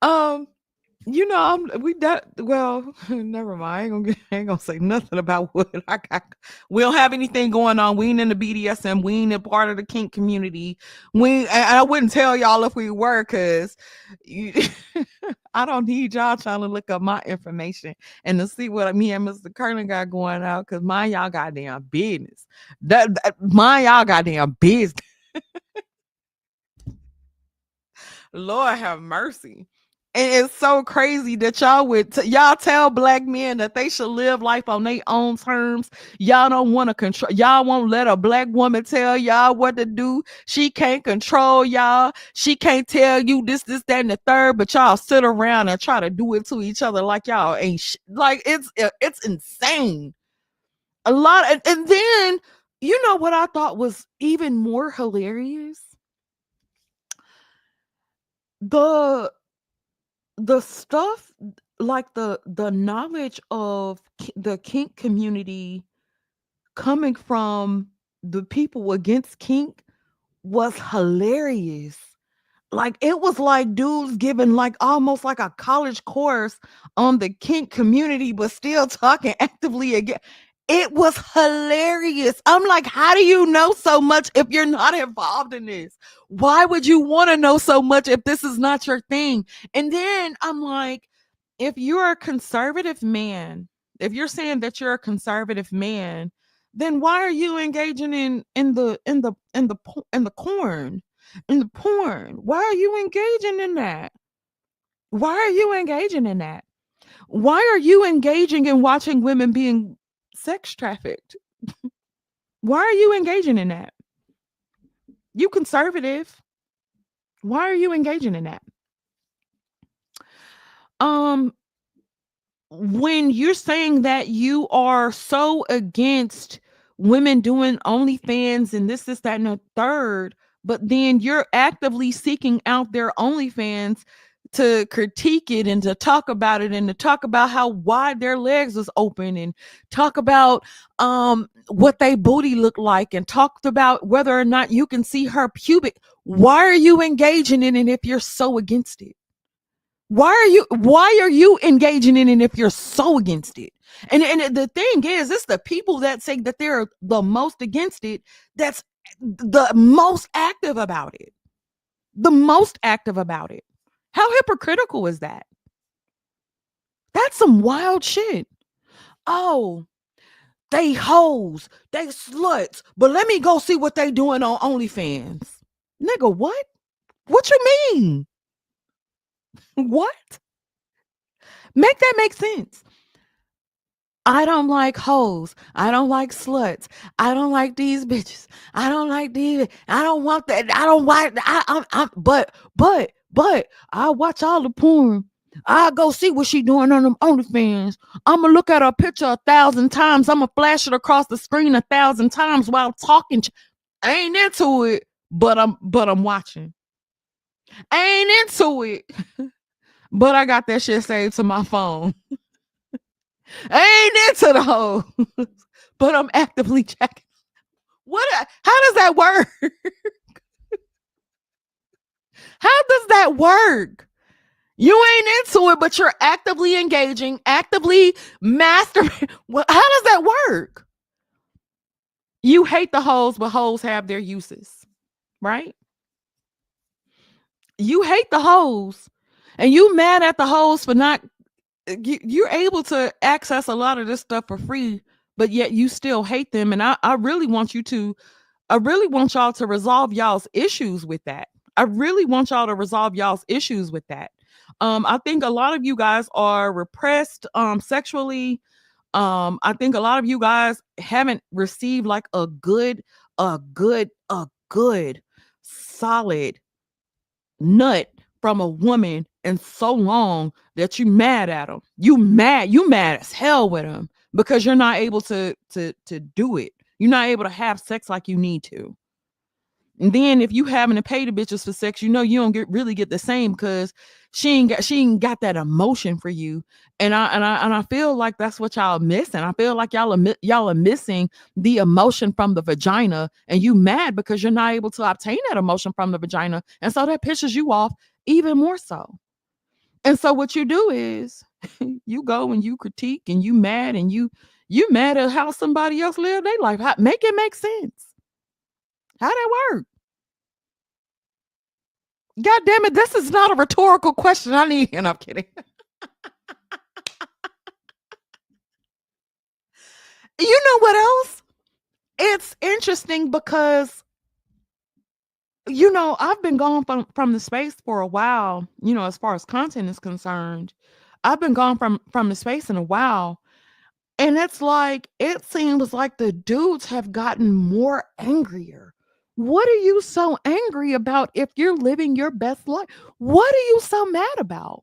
um, we that well, never mind. I ain't gonna say nothing about what I got. We don't have anything going on. We ain't in the BDSM. We ain't a part of the kink community. I wouldn't tell y'all if we were, cause I don't need y'all trying to look up my information and to see what me and Mr. Kernan got going out. Cause mind y'all goddamn business. Mind y'all goddamn business. Lord have mercy. And it's so crazy that y'all tell black men that they should live life on their own terms. Y'all don't want to control. Y'all won't let a black woman tell y'all what to do. She can't control y'all. She can't tell you this, that, and the third. But y'all sit around and try to do it to each other like y'all ain't like it's insane. A lot, and then you know what I thought was even more hilarious. The stuff like the knowledge of the kink community coming from the people against kink was hilarious. Like it was like dudes giving like almost like a college course on the kink community, but still talking actively again. It was hilarious. I'm like, how do you know so much if you're not involved in this? Why would you want to know so much if this is not your thing? And then I'm like, if you're a conservative man, if you're saying that you're a conservative man, then why are you engaging in the corn? In the porn. Why are you engaging in that? Why are you engaging in that? Why are you engaging in watching women being sex trafficked? Why are you engaging in that? You conservative. Why are you engaging in that? Um, when you're saying that you are so against women doing OnlyFans and this, that, and the third, but then you're actively seeking out their OnlyFans to critique it and to talk about it and to talk about how wide their legs was open and talk about what they booty looked like and talked about whether or not you can see her pubic. Why are you engaging in it if you're so against it? Why are you engaging in it if you're so against it? And the thing is, it's the people that say that they're the most against it that's the most active about it. The most active about it. How hypocritical is that? That's some wild shit. Oh, they hoes, they sluts, but let me go see what they doing on OnlyFans. Nigga, what? What you mean? What? Make that make sense. I don't like hoes. I don't like sluts. I don't like these bitches. I don't like these. I don't want that. I don't like. But I watch all the porn. I go see what she doing on them OnlyFans. I'ma look at her picture 1,000 times. I'ma flash it across the screen 1,000 times while talking. I ain't into it, but I'm watching. I ain't into it, but I got that shit saved to my phone. I ain't into the whole, but I'm actively checking. How does that work? How does that work? You ain't into it, but you're actively engaging, actively masturbating. How does that work? You hate the hoes, but hoes have their uses, right? You hate the hoes, and you mad at the hoes for not. You're able to access a lot of this stuff for free, but yet you still hate them. And I really want you to I really want y'all to resolve y'all's issues with that. I really want y'all to resolve y'all's issues with that. I think a lot of you guys are repressed sexually. I think a lot of you guys haven't received like a good solid nut from a woman in so long that you mad at them. You mad as hell with them because you're not able to do it. You're not able to have sex like you need to. And then if you having to pay the bitches for sex, you don't really get the same because she ain't got that emotion for you. And I feel like that's what y'all missing. I feel like y'all are missing the emotion from the vagina, and you mad because you're not able to obtain that emotion from the vagina, and so that pisses you off even more so. And so what you do is you go and you critique and you mad at how somebody else live their life. Make it make sense. How that work? God damn it, this is not a rhetorical question. I need, and I'm kidding. You know what else? It's interesting because I've been gone from the space for a while, as far as content is concerned. I've been gone from the space in a while. And it's like it seems like the dudes have gotten more angrier. What are you so angry about if you're living your best life? What are you so mad about?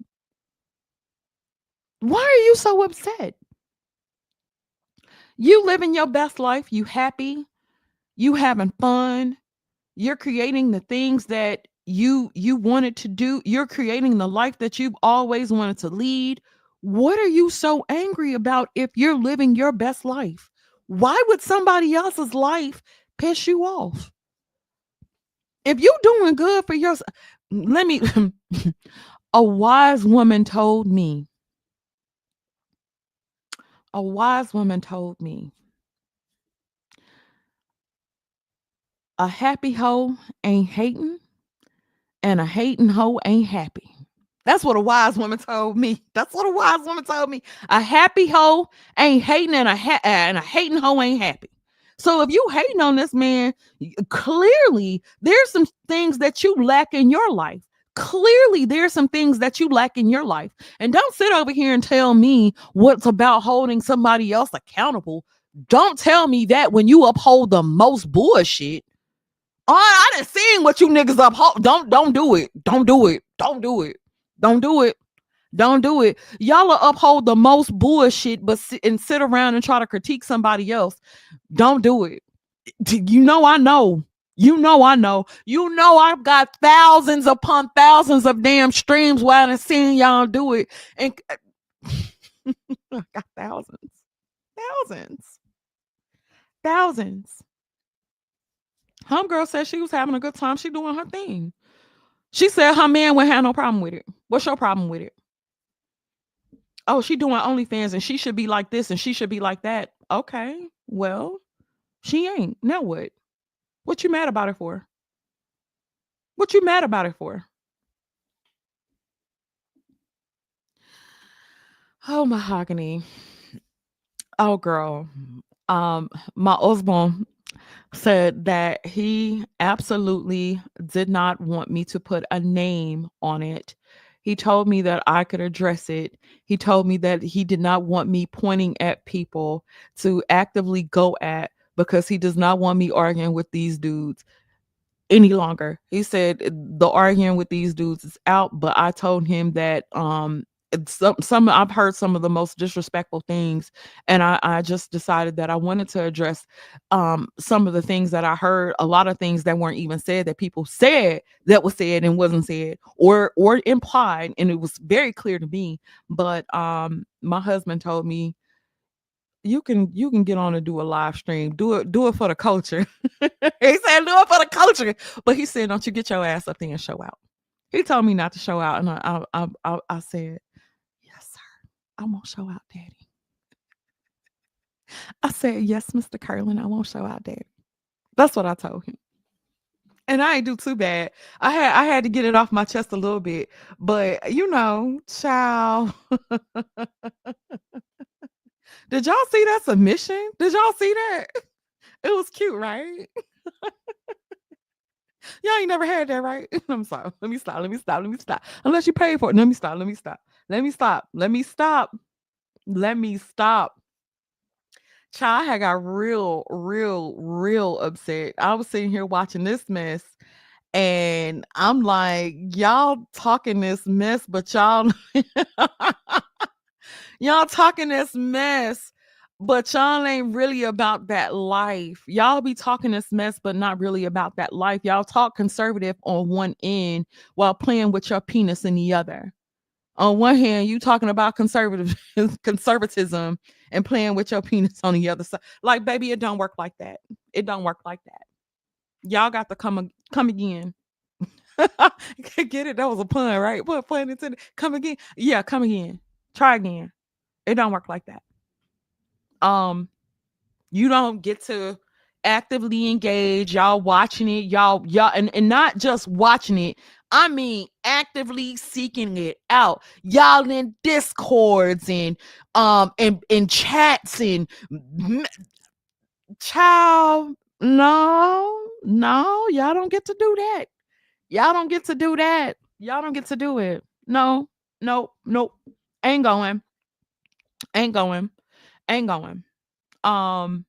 Why are you so upset? You living your best life, you happy, you having fun, you're creating the things that you wanted to do, you're creating the life that you've always wanted to lead. What are you so angry about if you're living your best life? Why would somebody else's life piss you off? If you're doing good for yourself, let me a wise woman told me, a wise woman told me, a happy hoe ain't hating and a hating hoe ain't happy. That's what a wise woman told me. That's what a wise woman told me. A happy hoe ain't hating and a hating hoe ain't happy. So if you hating on this man, clearly there's some things that you lack in your life. Clearly there's some things that you lack in your life. And don't sit over here and tell me what's about holding somebody else accountable. Don't tell me that when you uphold the most bullshit. Oh, I done seen what you niggas uphold. Don't do it. Don't do it. Don't do it. Don't do it. Don't do it. Y'all will uphold the most bullshit, but sit around and try to critique somebody else. Don't do it. I know. I know. I've got thousands upon thousands of damn streams where I done seen y'all do it. And I got thousands. Thousands. Thousands. Homegirl said she was having a good time. She doing her thing. She said her man wouldn't have no problem with it. What's your problem with it? Oh, she doing OnlyFans and she should be like this and she should be like that. Okay, well, she ain't. Now what? What you mad about it for? What you mad about it for? Oh, mahogany. Oh, girl. My husband said that he absolutely did not want me to put a name on it. He told me that I could address it. He told me that he did not want me pointing at people to actively go at because he does not want me arguing with these dudes any longer. He said the arguing with these dudes is out, but I told him that some I've heard some of the most disrespectful things, and I just decided that I wanted to address some of the things that I heard, a lot of things that weren't even said that people said that was said and wasn't said or implied, and it was very clear to me. But my husband told me you can get on and do a live stream. Do it for the culture. He said do it for the culture. But he said, don't you get your ass up there and show out. He told me not to show out, and I said, yes, sir. I won't show out, Daddy. I said, yes, Mr. Curlin, I won't show out, Daddy. That's what I told him. And I ain't do too bad. I had to get it off my chest a little bit. But child, did y'all see that submission? Did y'all see that? It was cute, right? Y'all ain't never had that, right? I'm sorry. Let me stop. Let me stop. Let me stop. Unless you paid for it. Let me stop. Let me stop. Let me stop. Let me stop. Let me stop. Child, I had got real, real, real upset. I was sitting here watching this mess, and I'm like, y'all talking this mess, but y'all talking this mess, but y'all ain't really about that life. Y'all be talking this mess, but not really about that life. Y'all talk conservative on one end while playing with your penis in the other. On one hand, you talking about conservatism and playing with your penis on the other side. Like, baby, it don't work like that. It don't work like that. Y'all got to come again. Get it? That was a pun, right? What pun intended? Come again? Yeah, come again. Try again. It don't work like that. Um, you don't get to actively engage. Y'all watching it, y'all, and not just watching it. I mean, actively seeking it out. Y'all in discords and chats and child. No, y'all don't get to do that. Y'all don't get to do that. Y'all don't get to do it. No, no, nope. Ain't going. Ain't going. Ain't going. Um,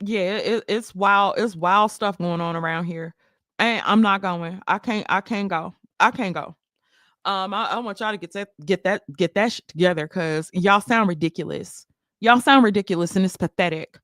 yeah, it's wild. It's wild stuff going on around here. And I'm not going. I can't go. I can't go. I want y'all to get that shit together because y'all sound ridiculous. Y'all sound ridiculous and it's pathetic.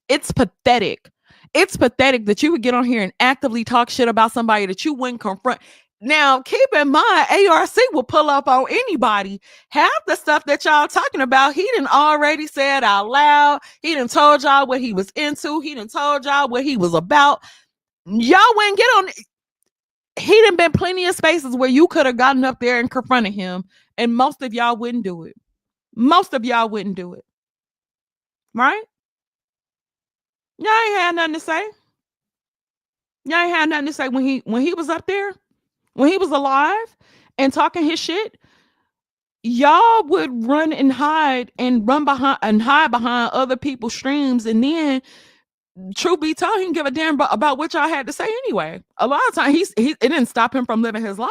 It's pathetic. It's pathetic that you would get on here and actively talk shit about somebody that you wouldn't confront. Now, keep in mind, ARC will pull up on anybody. Half the stuff that y'all talking about, he done already said out loud. He done told y'all what he was into. He done told y'all what he was about. Y'all wouldn't get on. He done been plenty of spaces where you could have gotten up there and confronted him, and most of y'all wouldn't do it. Most of y'all wouldn't do it. Right? Y'all ain't had nothing to say. Y'all ain't had nothing to say when he was up there, when he was alive and talking his shit. Y'all would run and hide and run behind and hide behind other people's streams, and then truth be told, he didn't give a damn about what y'all had to say anyway. A lot of times it didn't stop him from living his life,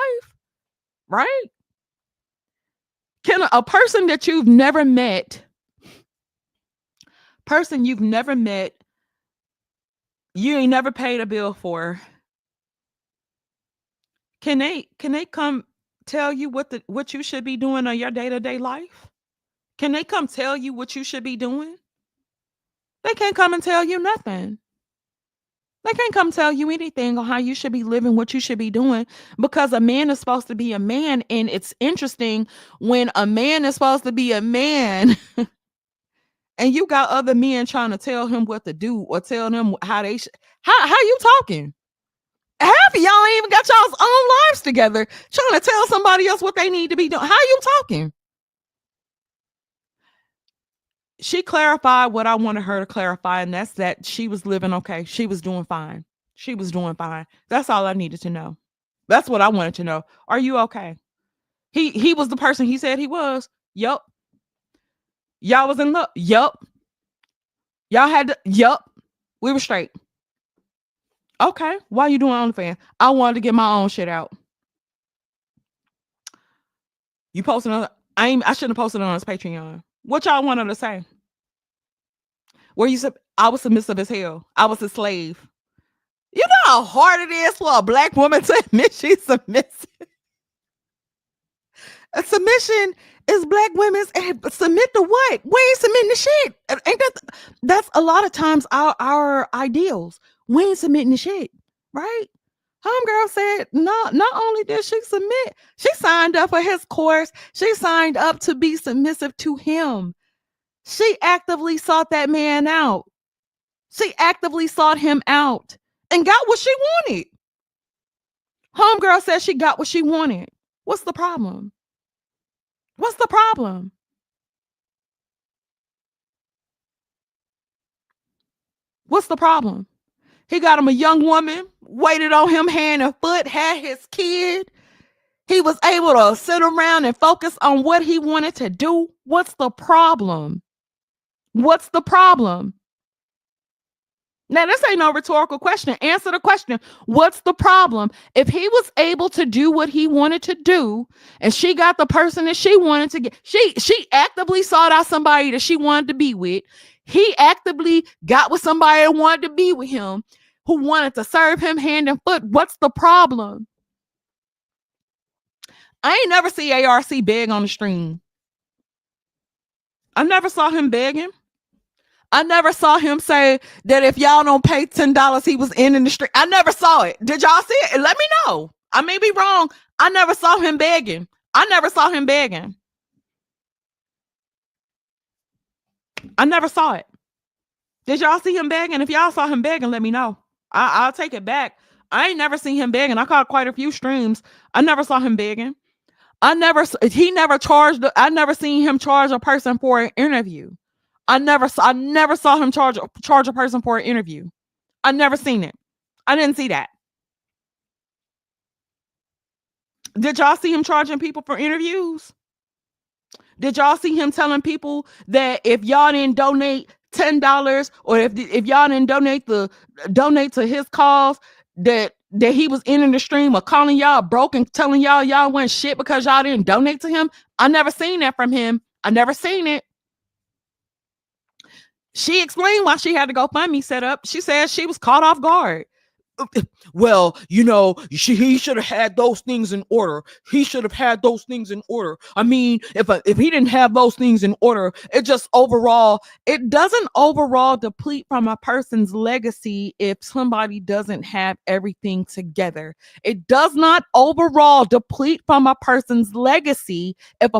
right? Can a person that you've never met, you ain't never paid a bill for, can they come tell you what you should be doing on your day-to-day life? Can they come tell you what you should be doing? They can't come and tell you nothing. They can't come tell you anything on how you should be living, what you should be doing, because a man is supposed to be a man. And it's interesting when a man is supposed to be a man and you got other men trying to tell him what to do or tell them how they should. How you talking? Half of y'all ain't even got y'all's own lives together, trying to tell somebody else what they need to be doing. How you talking? She clarified what I wanted her to clarify, and that's that she was living okay. She was doing fine. She was doing fine. That's all I needed to know. That's what I wanted to know. Are you okay? He was the person he said he was. Yup. Y'all was in love. Yup. Y'all had to. Yup. We were straight. Okay. Why you doing OnlyFans? I wanted to get my own shit out. You posted on. I shouldn't have posted it on his Patreon. What y'all wanted to say? Where you said I was submissive as hell. I was a slave. You know how hard it is for a black woman to admit she's submissive. Submission is black women's submit to what? We ain't submitting to shit. Ain't that's a lot of times our ideals. We ain't submitting to shit, right? Homegirl said, no, not only did she submit, she signed up for his course. She signed up to be submissive to him. She actively sought that man out. She actively sought him out and got what she wanted. Homegirl said she got what she wanted. What's the problem? What's the problem? What's the problem? He got him a young woman, waited on him hand and foot, had his kid. He was able to sit around and focus on what he wanted to do. What's the problem? What's the problem? Now, this ain't no rhetorical question. Answer the question. What's the problem? If he was able to do what he wanted to do, and she got the person that she wanted to get, she actively sought out somebody that she wanted to be with. He actively got with somebody that wanted to be with him, who wanted to serve him hand and foot. What's the problem? I ain't never see ARC beg on the stream. I never saw him begging. I never saw him say that if y'all don't pay $10, he was in the street. I never saw it. Did y'all see it? Let me know. I may be wrong. I never saw him begging. I never saw him begging. I never saw it. Did y'all see him begging? If y'all saw him begging, let me know. I'll take it back. I ain't never seen him begging. I caught quite a few streams. I never saw him begging. He never charged. I never seen him charge a person for an interview. I never saw him charge a person for an interview. I never seen it. I didn't see that. Did y'all see him charging people for interviews? Did y'all see him telling people that if y'all didn't donate $10 or if y'all didn't donate to his cause, that he was in the stream or calling y'all broke and telling y'all went shit because y'all didn't donate to him? I never seen that from him. I never seen it. She explained why she had to GoFundMe set up. She said she was caught off guard. Well, he should have had those things in order. He should have had those things in order. I mean, if he didn't have those things in order, it doesn't overall deplete from a person's legacy if somebody doesn't have everything together. It does not overall deplete from a person's legacy if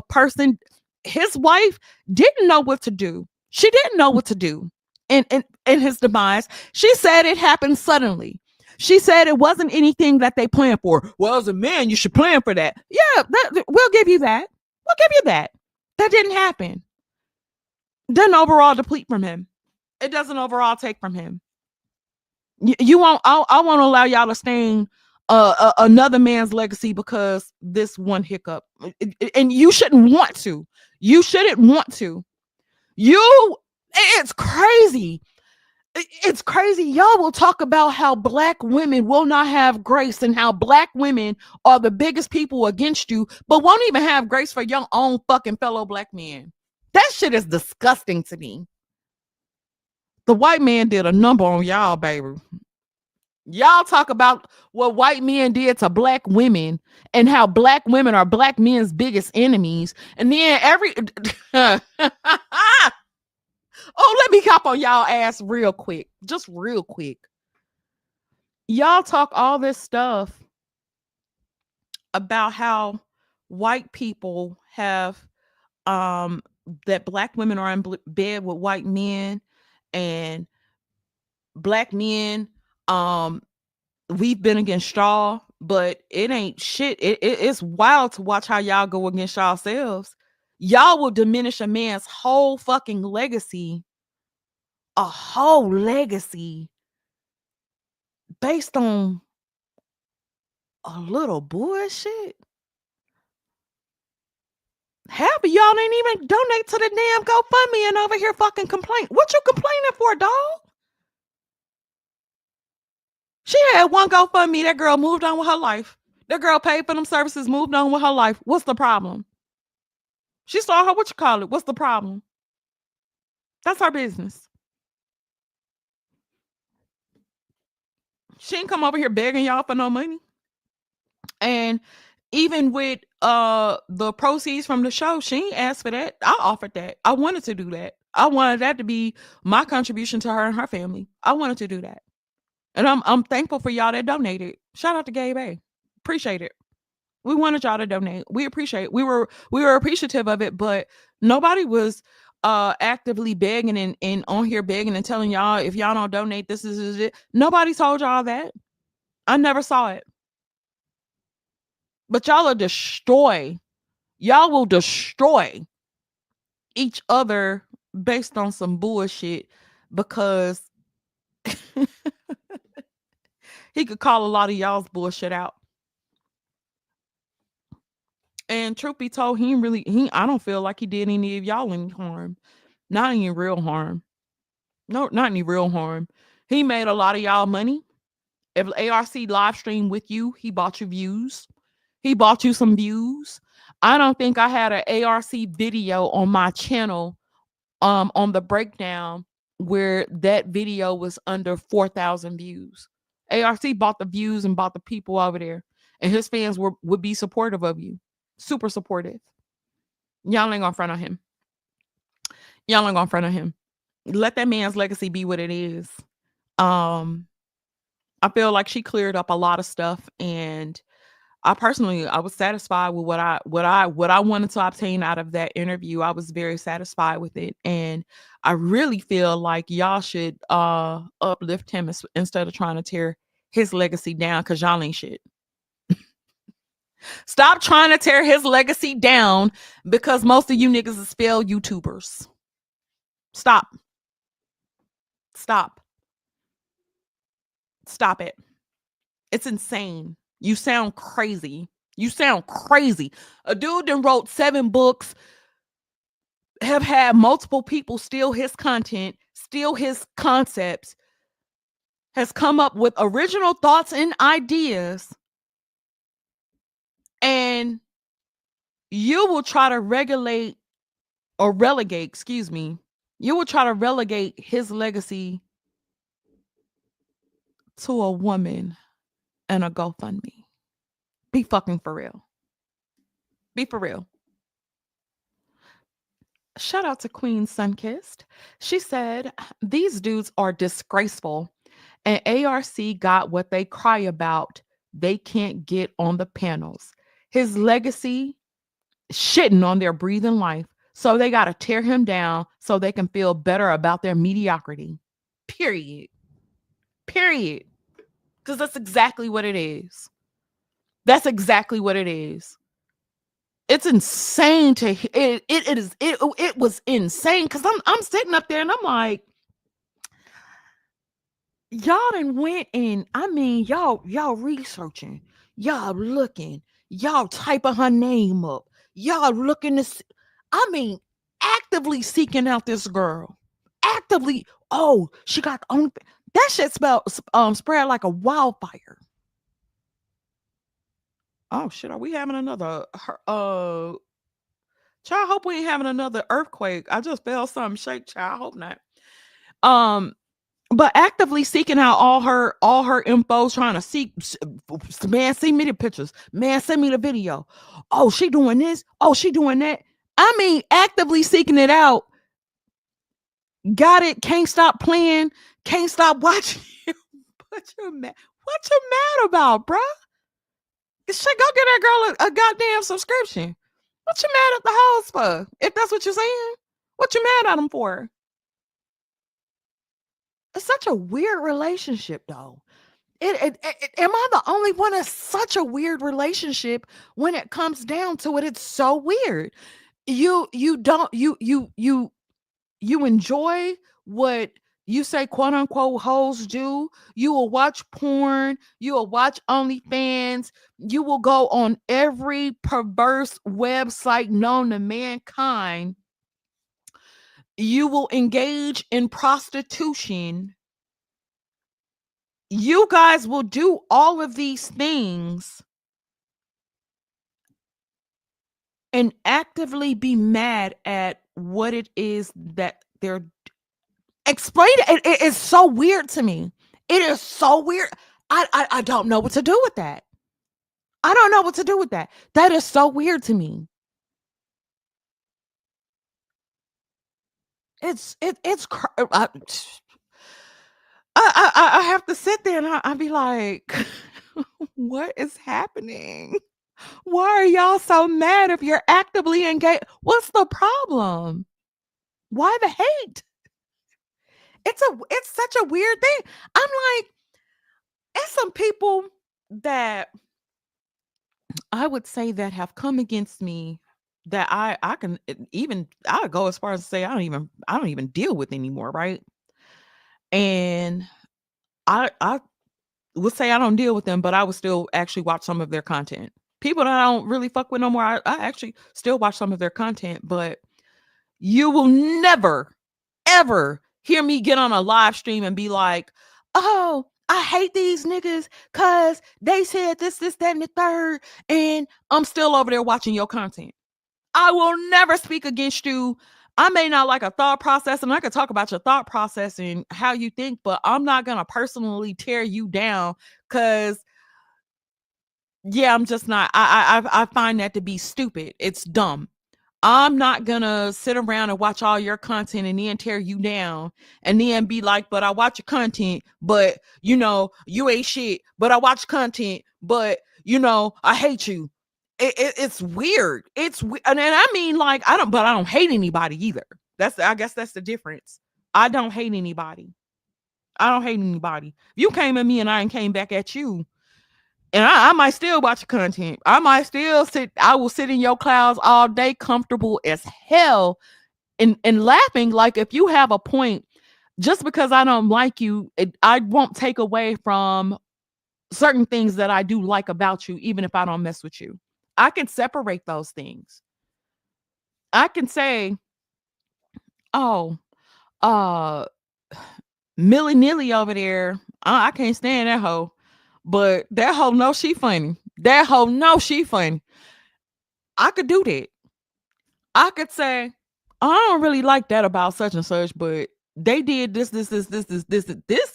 his wife didn't know what to do. She didn't know what to do in his demise. She said it happened suddenly. She said it wasn't anything that they planned for. Well, as a man, you should plan for that. Yeah, we'll give you that. We'll give you that. That didn't happen. Doesn't overall deplete from him. It doesn't overall take from him. You won't. I won't allow y'all to stain another man's legacy because this one hiccup. And you shouldn't want to. You shouldn't want to. It's crazy. It's crazy. Y'all will talk about how black women will not have grace and how black women are the biggest people against you, but won't even have grace for your own fucking fellow black men. That shit is disgusting to me. The white man did a number on y'all, baby. Y'all talk about what white men did to black women and how black women are black men's biggest enemies. And then oh, let me hop on y'all ass real quick. Just real quick. Y'all talk all this stuff about how white people have that black women are in bed with white men and black men we've been against y'all, but it ain't shit. It's wild to watch how y'all go against yourselves. Y'all will diminish a man's whole fucking legacy, a whole legacy based on a little bullshit. Half of y'all ain't even donate to the damn GoFundMe and over here fucking complain. What you complaining for, dog? She had one GoFundMe. That girl moved on with her life. That girl paid for them services, moved on with her life. What's the problem? She saw her, what you call it? What's the problem? That's her business. She ain't come over here begging y'all for no money. And even with the proceeds from the show. She ain't asked for that. I offered that. I wanted to do that. I wanted that to be my contribution to her and her family. I wanted to do that. And I'm thankful for y'all that donated. Shout out to Gabe A. Appreciate it. We wanted y'all to donate. We appreciate it. We were appreciative of it, but nobody was actively begging and on here begging and telling y'all if y'all don't donate, this is it. Nobody told y'all that. I never saw it. But y'all will destroy each other based on some bullshit because he could call a lot of y'all's bullshit out. And truth be told, I don't feel like he did any of y'all any harm. Not any real harm. No, not any real harm. He made a lot of y'all money. If ARC live stream with you, he bought you views. He bought you some views. I don't think I had an ARC video on my channel on the breakdown where that video was under 4,000 views. ARC bought the views and bought the people over there. And his fans would be supportive of you. Super supportive. Y'all ain't gonna front on him. Y'all ain't gonna front on him. Let that man's legacy be what it is. I feel like she cleared up a lot of stuff, and I was satisfied with what I wanted to obtain out of that interview. I was very satisfied with it, and I really feel like y'all should uplift him instead of trying to tear his legacy down, because y'all ain't shit. Stop trying to tear his legacy down because most of you niggas is failed YouTubers. Stop. Stop. Stop it. It's insane. You sound crazy. You sound crazy. A dude that wrote 7 books, have had multiple people steal his content, steal his concepts, has come up with original thoughts and ideas, and you will try to relegate, you will try to relegate his legacy to a woman and a GoFundMe. Be fucking for real. Be for real. Shout out to Queen Sunkissed. She said, these dudes are disgraceful, and ARC got what they cry about. They can't get on the panels. His legacy, shitting on their breathing life. So they got to tear him down so they can feel better about their mediocrity. Period. Period. Because that's exactly what it is. That's exactly what it is. It's insane to it was insane because I'm sitting up there and I'm like, y'all done went and y'all researching, y'all looking, y'all typing her name up, y'all looking to actively seeking out this girl. Actively, oh, she got the only that shit spread like a wildfire. Oh shit, are we having another child? I hope we ain't having another earthquake. I just felt something shake, child. I hope not. But actively seeking out all her info, trying to seek, man, send me the pictures, man, send me the video. Oh, she doing this. Oh, she doing that. Actively seeking it out. Got it. Can't stop playing. Can't stop watching. What you mad about, bruh? Shit, go get that girl a goddamn subscription. What you mad at the hoes for? If that's what you're saying, what you mad at them for? It's such a weird relationship, though. Am I the only one that's such a weird relationship when it comes down to it? It's so weird. You enjoy what you say, quote unquote, hoes do. You will watch porn. You will watch OnlyFans. You will go on every perverse website known to mankind. You will engage in prostitution. You guys will do all of these things and actively be mad at what it is that they're explain it. It is so weird to me. It is so weird. I don't know what to do with that. I don't know what to do with that. That is so weird to me. I have to sit there and I be like, what is happening? Why are y'all so mad if you're actively engaged? What's the problem? Why the hate? It's such a weird thing. I'm like, it's some people that I would say that have come against me that I can even I would go as far as to say I don't even deal with anymore, right? And I would say I don't deal with them, but I would still actually watch some of their content. People that I don't really fuck with no more, I actually still watch some of their content, but you will never, ever hear me get on a live stream and be like, oh, I hate these niggas because they said this, that, and the third, and I'm still over there watching your content. I will never speak against you. I may not like a thought process, and I could talk about your thought process and how you think, but I'm not gonna personally tear you down because yeah, I'm just not. I find that to be stupid. It's dumb. I'm not gonna sit around and watch all your content and then tear you down and then be like, but I watch your content, but you ain't shit. But I watch content, but I hate you. It's weird. And I mean, like, but I don't hate anybody either. I guess that's the difference. I don't hate anybody. I don't hate anybody. If you came at me and I ain't came back at you, and I might still watch your content. I will sit in your clouds all day, comfortable as hell, and laughing. Like, if you have a point, just because I don't like you, I won't take away from certain things that I do like about you, even if I don't mess with you. I can separate those things. I can say, oh, uh, Millie Nilly over there, I can't stand that hoe. But that hoe knows she funny. That hoe knows she funny. I could do that. I could say, I don't really like that about such and such, but they did this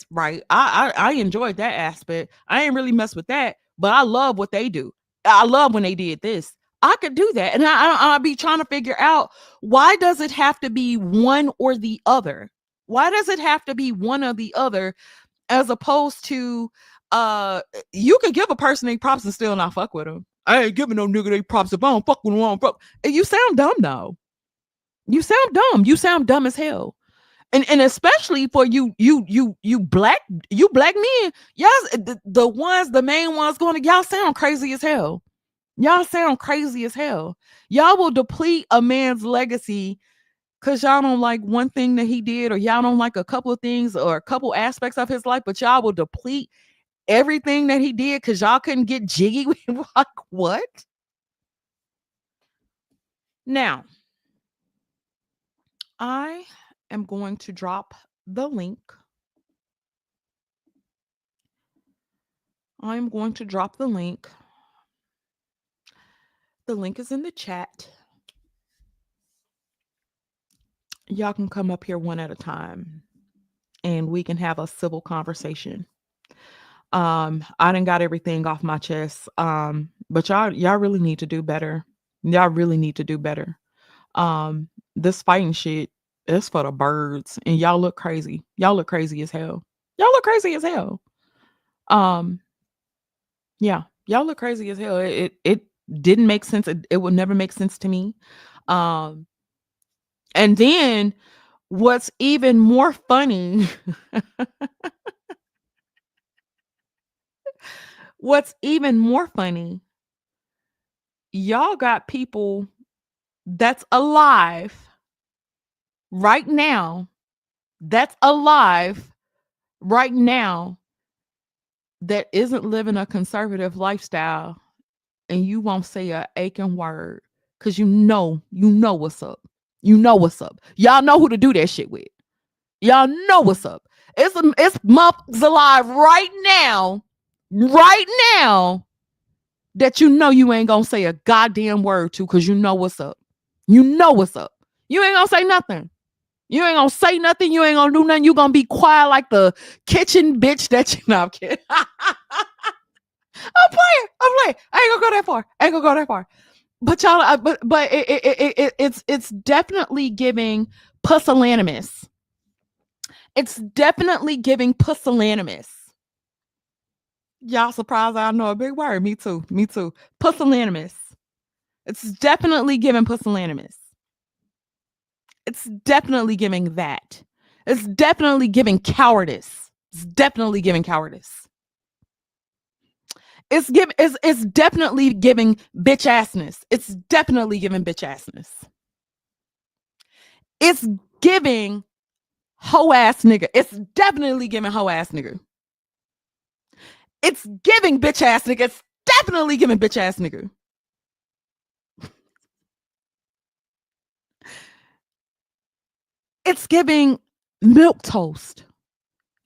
right. I enjoyed that aspect. I ain't really mess with that, but I love what they do. I love when they did this. I could do that, and I'll be trying to figure out, why does it have to be one or the other? Why does it have to be one or the other, as opposed to you could give a person their props and still not fuck with them. I ain't giving no nigga they props if I don't fuck with them. I don't fuck. You sound dumb though. You sound dumb. You sound dumb as hell. And especially for you black men, y'all the main ones going to, y'all sound crazy as hell. Y'all sound crazy as hell. Y'all will deplete a man's legacy because y'all don't like one thing that he did, or y'all don't like a couple of things or a couple aspects of his life, but y'all will deplete everything that he did because y'all couldn't get jiggy with him. Like, what? Now, I am going to drop the link. I'm going to drop the link. The link is in the chat. Y'all can come up here one at a time and we can have a civil conversation. I done got everything off my chest. But y'all really need to do better. Y'all really need to do better. This fighting shit is for the birds, and y'all look crazy. Y'all look crazy as hell. Y'all look crazy as hell. Um, yeah, y'all look crazy as hell. It didn't make sense. It would never make sense to me. Um, and then what's even more funny, what's even more funny, y'all got people that's alive right now, that's alive right now, that isn't living a conservative lifestyle, and you won't say a aching word because you know what's up. You know what's up. Y'all know who to do that shit with. Y'all know what's up. It's motherfuckers alive right now, that you ain't gonna say a goddamn word to because you know what's up. You know what's up. You ain't gonna say nothing. You ain't gonna say nothing. You ain't gonna do nothing. You gonna be quiet like the kitchen bitch that you know. I'm kidding. I'm playing. I'm playing. I ain't gonna go that far. I ain't gonna go that far. But y'all, but it's definitely giving pusillanimous. It's definitely giving pusillanimous. Y'all surprised I know a big word. Me too. Me too. Pusillanimous. It's definitely giving pusillanimous. It's definitely giving that. It's definitely giving cowardice. It's definitely giving cowardice. It's definitely giving bitch assness. It's definitely giving bitch assness. It's giving hoe ass nigga. It's definitely giving hoe ass nigga. It's giving bitch ass nigga. It's definitely giving bitch ass nigga. It's giving milk toast.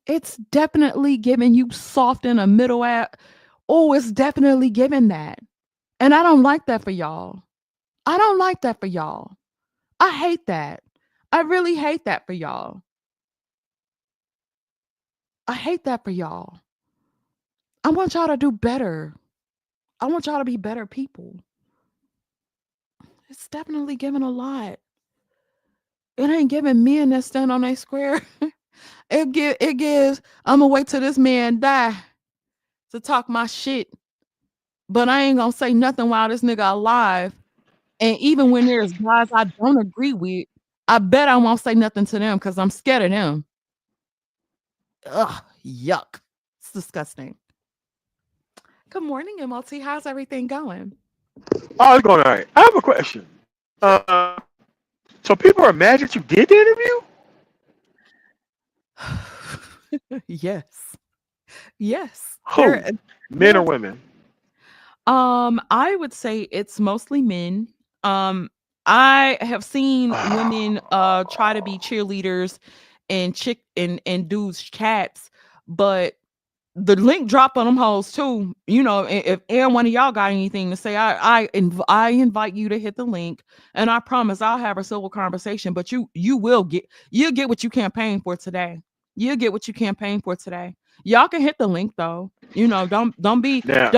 It's definitely giving you soft in a middle at. Oh, it's definitely giving that. And I don't like that for y'all. I don't like that for y'all. I hate that. I really hate that for y'all. I hate that for y'all. I want y'all to do better. I want y'all to be better people. It's definitely giving a lot. It ain't giving men that stand on a square. It gives, I'm gonna wait till this man die to talk my shit. But I ain't gonna say nothing while this nigga alive. And even when there's guys I don't agree with, I bet I won't say nothing to them because I'm scared of them. Ugh, yuck. It's disgusting. Good morning, MLT. How's everything going? Oh, it's going all right. I have a question. So people are mad that you did the interview? Yes. Yes. Who? Men or Yes. women? I would say it's mostly men. Um, I have seen women try to be cheerleaders and and dudes chats, but the link drop on them hoes too. You know, if and one of y'all got anything to say, I invite you to hit the link, and I promise I'll have a civil conversation. But you'll get what you campaign for today. You'll get what you campaign for today. Y'all can hit the link though. You know, Now,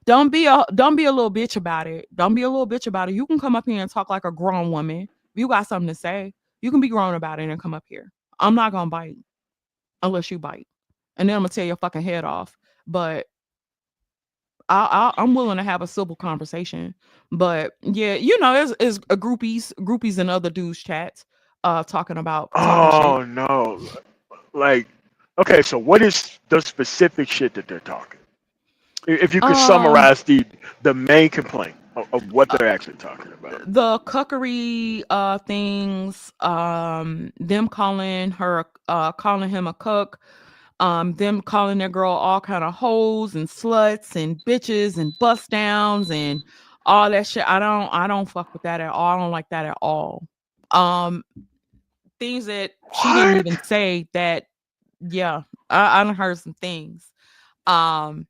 don't be a little bitch about it. Don't be a little bitch about it. You can come up here and talk like a grown woman. If you got something to say, you can be grown about it and come up here. I'm not gonna bite unless you bite, and then I'm gonna tear your fucking head off. But I'm willing to have a civil conversation. But yeah, you know, it's a groupies and other dudes chats, talking shit. oh no. Like, okay, so what is the specific shit that they're talking? If you could Um, summarize the main complaint of what they're actually talking about. the cuckery things, them calling him a cuck, them calling their girl all kind of hoes and sluts and bitches and bust downs and all that shit. I don't fuck with that at all. I don't like that at all. Um, things that she didn't even What? say that, yeah, I done heard some things. Um,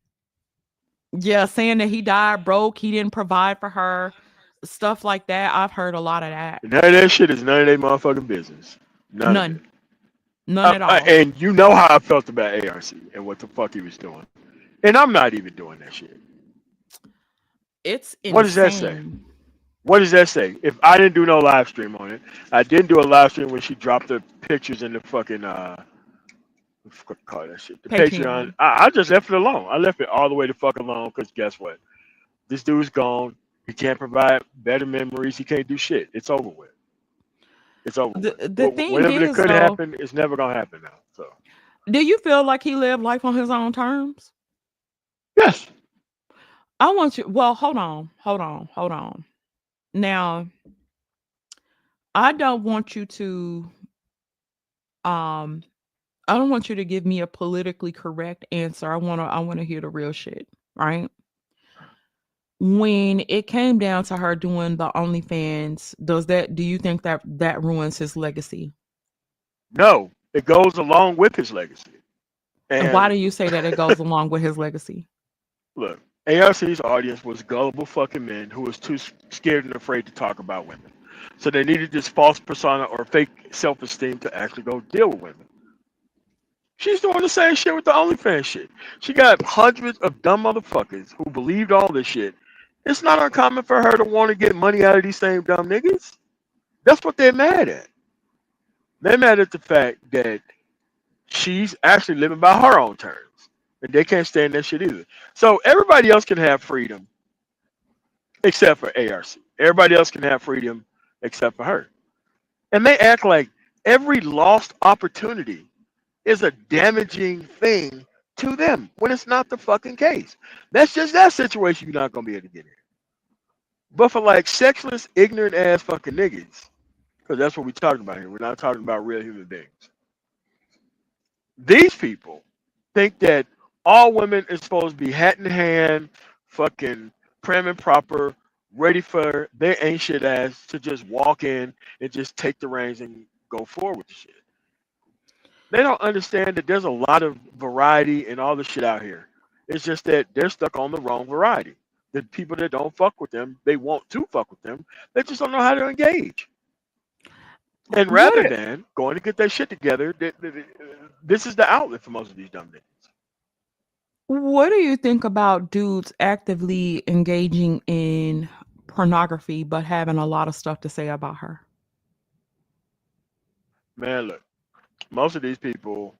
yeah, saying that he died broke, he didn't provide for her, stuff like that. I've heard a lot of that. None of that shit is none of their motherfucking business. None of it. None. None at all. And you know how I felt about ARC and what the fuck he was doing. And I'm not even doing that shit. It's What does that say? insane. What does that say? If I didn't do no live stream on it, I didn't do a live stream when she dropped the pictures in the fucking what you call that shit, the Patreon. Patreon. I just left it alone. I left it all the way the fuck alone because guess what? This dude's gone. He can't provide better memories. He can't do shit. It's over with. It's over with. The thing Whatever that is could though, happen, it's never gonna happen now. So do you feel like he lived life on his own terms? yes. I want you, well, hold on. Now, I don't want you to um I don't want you to give me a politically correct answer. I want to hear the real shit, right? When it came down to her doing the OnlyFans, do you think that that ruins his legacy? No, it goes along with his legacy. And why And do you say that it goes along with his legacy? look, ARC's audience was gullible fucking men who was too scared and afraid to talk about women. So they needed this false persona or fake self-esteem to actually go deal with women. She's doing the same shit with the OnlyFans shit. She got hundreds of dumb motherfuckers who believed all this shit. It's not uncommon for her to want to get money out of these same dumb niggas. That's what they're mad at. They're mad at the fact that she's actually living by her own terms. And they can't stand that shit either. So everybody else can have freedom except for ARC. Everybody else can have freedom except for her. And they act like every lost opportunity is a damaging thing to them when it's not the fucking case. That's just that situation you're not gonna be able to get in. But for like sexless, ignorant ass fucking niggas, because that's what we're talking about here. We're not talking about real human beings. These people think that all women is supposed to be hat in hand, fucking prim and proper, ready for their ancient ass to just walk in and just take the reins and go forward with the shit. They don't understand that there's a lot of variety and all the shit out here. It's just that they're stuck on the wrong variety. The people that don't fuck with them, they want to fuck with them. They just don't know how to engage. And rather What than going to get their shit together, this is the outlet for most of these dumb niggas. what do you think about dudes actively engaging in pornography but having a lot of stuff to say about her? Man, look, most of these people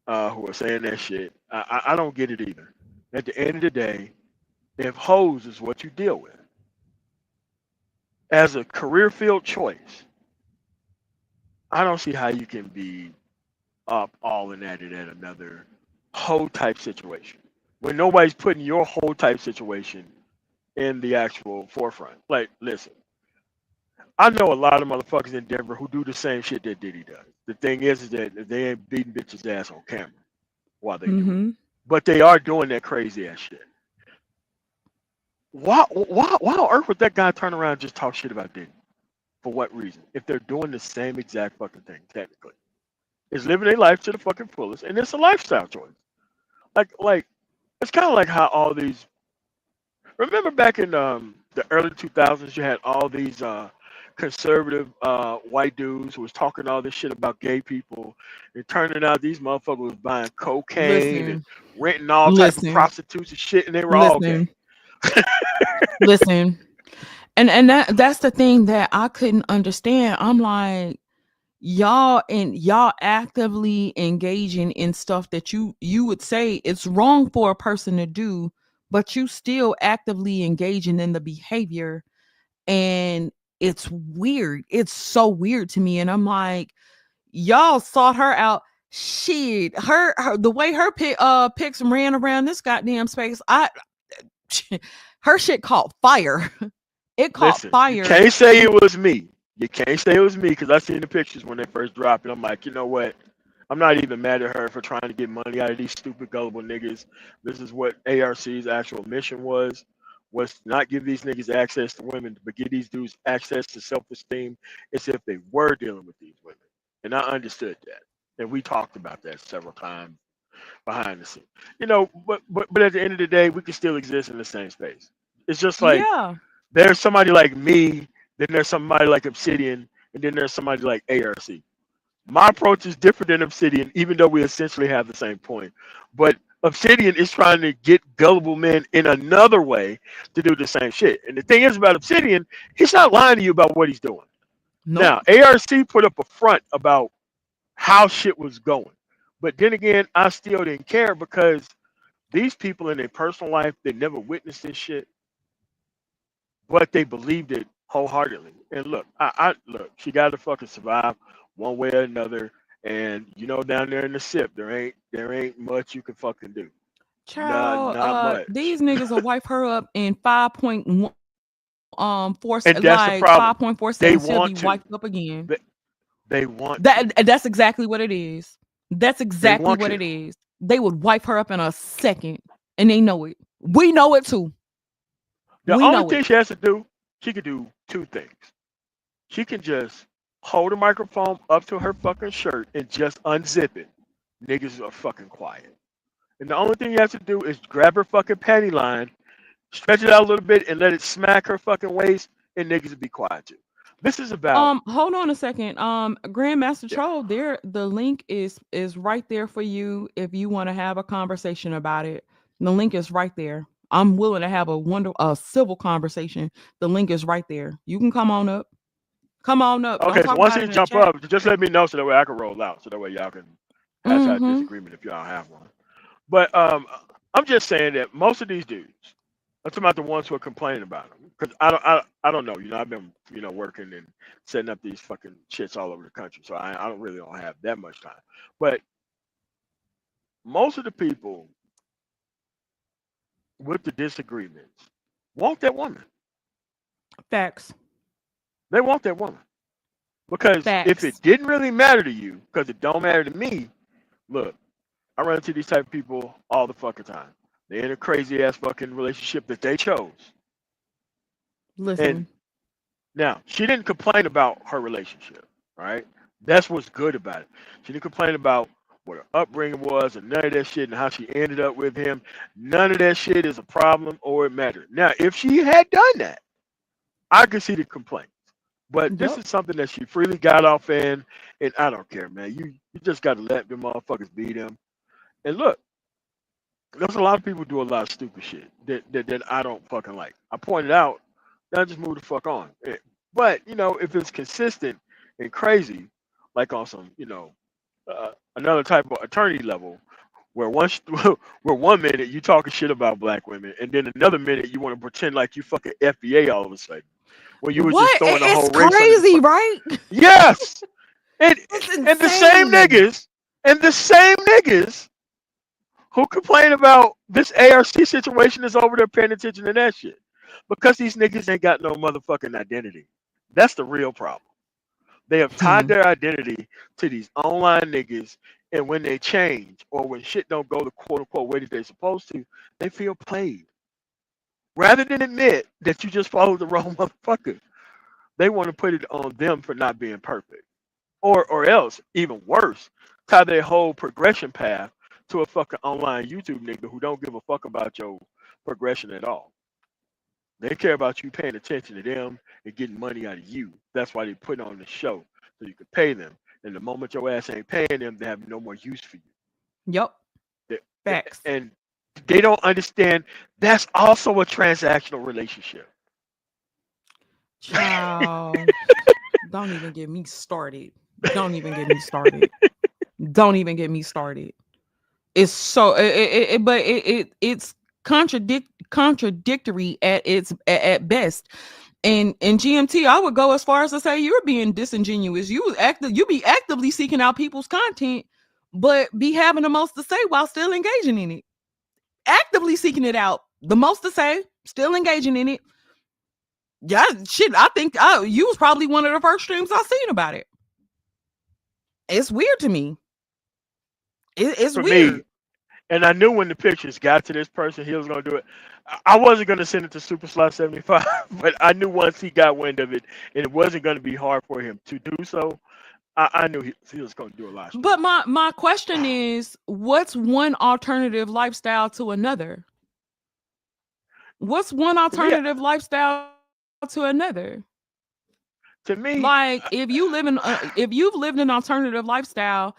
who are saying that shit, I don't get it either. At the end of the day, if hoes is what you deal with as a career field choice, I don't see how you can be up all in at it at another hoe type situation when nobody's putting your whole type situation in the actual forefront. Like, listen, I know a lot of motherfuckers in Denver who do the same shit that Diddy does. The thing is that they ain't beating bitches ass on camera while they do it, Mhm. but they are doing that crazy ass shit. Why on earth would that guy turn around and just talk shit about Diddy? For what reason? If they're doing the same exact fucking thing, technically, is living their life to the fucking fullest, and it's a lifestyle choice. Like it's kind of like how all these. Remember back in the early 2000s, you had all these conservative white dudes who was talking all this shit about gay people, and turning out these motherfuckers was buying cocaine and Listen, renting all type of listen, prostitutes and shit, and they were all gay. listen, listen. And that's the thing that I couldn't understand. I'm like, y'all actively engaging in stuff that you would say it's wrong for a person to do, but you still actively engaging in the behavior, and it's weird. It's so weird to me, and I'm like, y'all sought her out. Shit, her the way her pics ran around this goddamn space, I her shit caught fire. It caught Listen, you fire. can't say it was me. You can't say it was me because I seen the pictures when they first dropped, and I'm like, you know what? I'm not even mad at her for trying to get money out of these stupid gullible niggas. This is what ARC's actual mission was to not give these niggas access to women, but give these dudes access to self-esteem as if they were dealing with these women. And I understood that. And we talked about that several times behind the scenes. But at the end of the day, we can still exist in the same space. It's just like Yeah. there's somebody like me, then there's somebody like Obsidian, and then there's somebody like ARC. My approach is different than Obsidian, even though we essentially have the same point. But Obsidian is trying to get gullible men in another way to do the same shit. And the thing is about Obsidian, he's not lying to you about what he's doing. Now, Nope. ARC put up a front about how shit was going. But then again, I still didn't care because these people in their personal life, they never witnessed this shit, but they believed it wholeheartedly. And look, I look, she got to fucking survive one way or another. And down there in the SIP, there ain't much you can fucking do. Child, Not much. these niggas will wipe her up in 5.1 4 And that's the like problem. 5.4 They seconds. She'll want be to. wiped up again. They, they want to. That's exactly what it is. That's They exactly want what it to. is. They would wipe her up in a second, and they know it. We know it too. The We only know thing it. she has to do, she could do two things. She can just hold a microphone up to her fucking shirt and just unzip it. Niggas are fucking quiet. And the only thing you have to do is grab her fucking panty line, stretch it out a little bit, and let it smack her fucking waist, and niggas will be quiet too. This is about Hold on a second. Grandmaster yeah. Troll, there the link is right there for you if you want to have a conversation about it. The link is right there. I'm willing to have a civil conversation. The link is right there. You can come on up. Come on up. Don't Okay, so talk once about he it in the jump chat. up, just let me know so that way I can roll out, so that way y'all can hash out a Mm-hmm. disagreement if y'all have one. But I'm just saying that most of these dudes, I'm talking about the ones who are complaining about them, because I don't know. You know, I've been working and setting up these fucking shits all over the country, so I don't really don't have that much time. But most of the people with the disagreements want that woman. Facts. They want that woman because if Facts. it didn't really matter to you, because it don't matter to me. Look, I run into these type of people all the fucking time. They're in a crazy ass fucking relationship that they chose. And Listen. now she didn't complain about her relationship, right? That's what's good about it. She didn't complain about what her upbringing was and none of that shit and how she ended up with him. None of that shit is a problem or it mattered. Now, if she had done that, I could see the complaint. But this Yep. is something that she freely got off in, and I don't care, man. You just gotta let them motherfuckers be them. And look, there's a lot of people do a lot of stupid shit that I don't fucking like. I pointed out, now just move the fuck on. But if it's consistent and crazy, like on some, another type of attorney level, where one where one minute you talking shit about black women, and then another minute you want to pretend like you fucking FBA all of a sudden, when you were just What? throwing the It's whole race under the crazy, bus. right? Yes, and It's and the same insane. niggas, and the same niggas who complain about this ARC situation is over there paying attention to that shit. Because these niggas ain't got no motherfucking identity. That's the real problem. They have tied Hmm. their identity to these online niggas, and when they change or when shit don't go the quote unquote way that they're supposed to, they feel played. Rather than admit that you just followed the wrong motherfucker, they want to put it on them for not being perfect. Or else, even worse, tie their whole progression path to a fucking online YouTube nigga who don't give a fuck about your progression at all. They care about you paying attention to them and getting money out of you. That's why they put on the show so you can pay them. And the moment your ass ain't paying them, they have no more use for you. Yep. They- Facts. And they don't understand that's also a transactional relationship. Child. Don't even get me started. Don't even get me started. Don't even get me started. It's so but it's contradictory at at best. And in GMT, I would go as far as to say you're being disingenuous. You be actively seeking out people's content, but be having the most to say while still engaging in it. Actively seeking it out, the most to say, still engaging in it. Yeah, shit. I think you was probably one of the first streams I seen about it. It's weird to me. It's For me, weird. and I knew when the pictures got to this person, he was gonna do it. I wasn't gonna send it to Super Slot 75, but I knew once he got wind of it, and it wasn't gonna be hard for him to do so. I knew he was gonna do a live stream But on my question is, what's one alternative lifestyle to another? What's one it. To me, alternative lifestyle to another? to Like me, if you've lived an alternative lifestyle,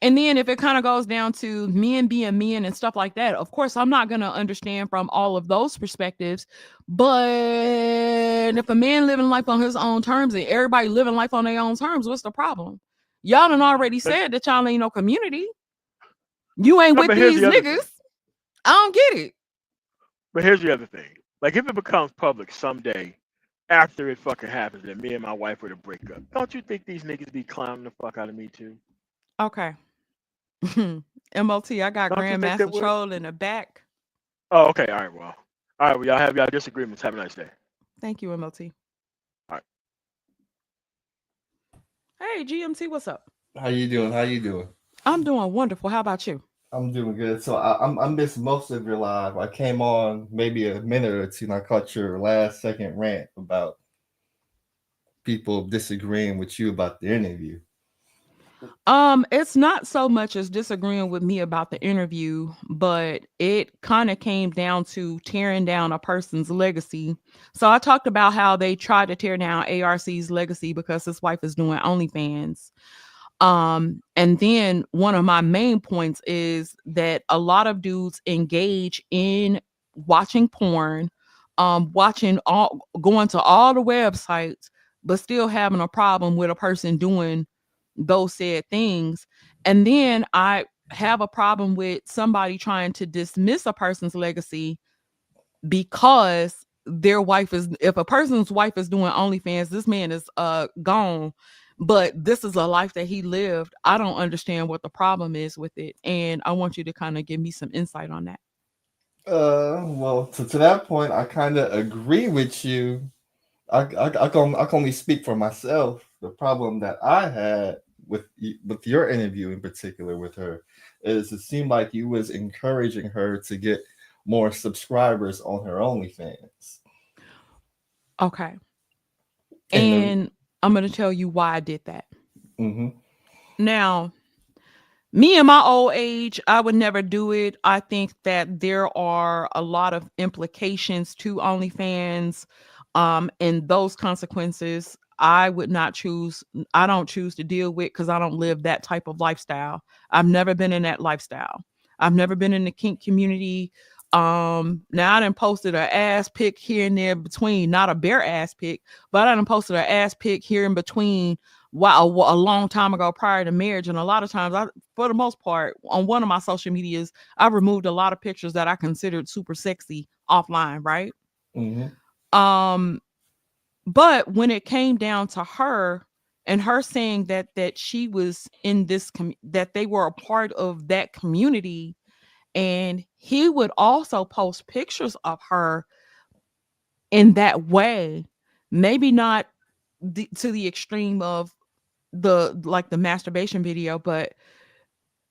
and then if it kind of goes down to men being men and stuff like that, of course I'm not gonna understand from all of those perspectives. But if a man living life on his own terms and everybody living life on their own terms, what's the problem? Y'all done already but said that y'all ain't no community. You ain't no, with but here's these the other thing. niggas. I don't get it. But here's the other thing. Like if it becomes public someday, after it fucking happens, that me and my wife were to break up, don't you think these niggas be clowning the fuck out of me too? Okay. MOT, I got Don't you think they Grandmaster would? Troll in the back. Oh, okay. All right. Well, all right. Well, y'all have y'all disagreements. Have a nice day. Thank you, MOT. All right. Hey, GMT, what's up? How you doing? How you doing? I'm doing wonderful. How about you? I'm doing good. So I missed most of your live. I came on maybe a minute or two, and I caught your last second rant about people disagreeing with you about the interview. It's not so much as disagreeing with me about the interview, but it kind of came down to tearing down a person's legacy. So I talked about how they tried to tear down ARC's legacy because his wife is doing OnlyFans. And then one of my main points is that a lot of dudes engage in watching porn, watching all going to all the websites, but still having a problem with a person doing those said things. And then I have a problem with somebody trying to dismiss a person's legacy because their wife is if a person's wife is doing OnlyFans, this man is gone. But this is a life that he lived. I don't understand what the problem is with it. And I want you to kind of give me some insight on that. Well, to that point, I kind of agree with you. I can only speak for myself. The problem that I had with your interview in particular with her is it seemed like you was encouraging her to get more subscribers on her OnlyFans. Okay. And the And I'm going to tell you why I did that. mm-hmm, Now, me in my old age, I would never do it. I think that there are a lot of implications to OnlyFans, and those consequences I would not choose. I don't choose to deal with because I don't live that type of lifestyle. I've never been in that lifestyle. I've never been in the kink community. Now I done posted an ass pic here and there between, not a bare ass pic, but I done posted an ass pic here in between wow a long time ago prior to marriage. And a lot of times I for the most part on one of my social medias I removed a lot of pictures that I considered super sexy offline, right? mm-hmm, um but when it came down to her and her saying that she was in this that they were a part of that community, and he would also post pictures of her in that way, maybe not to the extreme of the like the masturbation video, but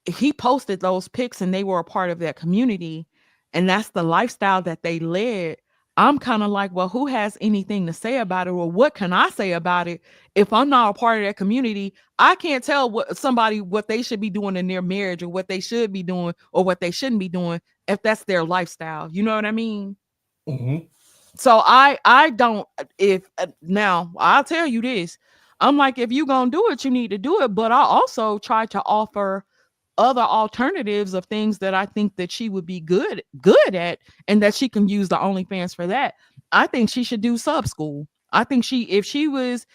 he posted those pics and they were a part of that community, and that's the lifestyle that they led. I'm kind of like, well, who has anything to say about it, or what can I say about it if I'm not a part of that community? I can't tell what somebody what they should be doing in their marriage or what they should be doing or what they shouldn't be doing if that's their lifestyle. You know what I mean? mm-hmm. So I don't if now I'll tell you this. I'm like, if you gonna do it, you need to do it. But I also try to offer other alternatives of things that I think that she would be good at, and that she can use the OnlyFans for that. I think she should do sub school. I think if she was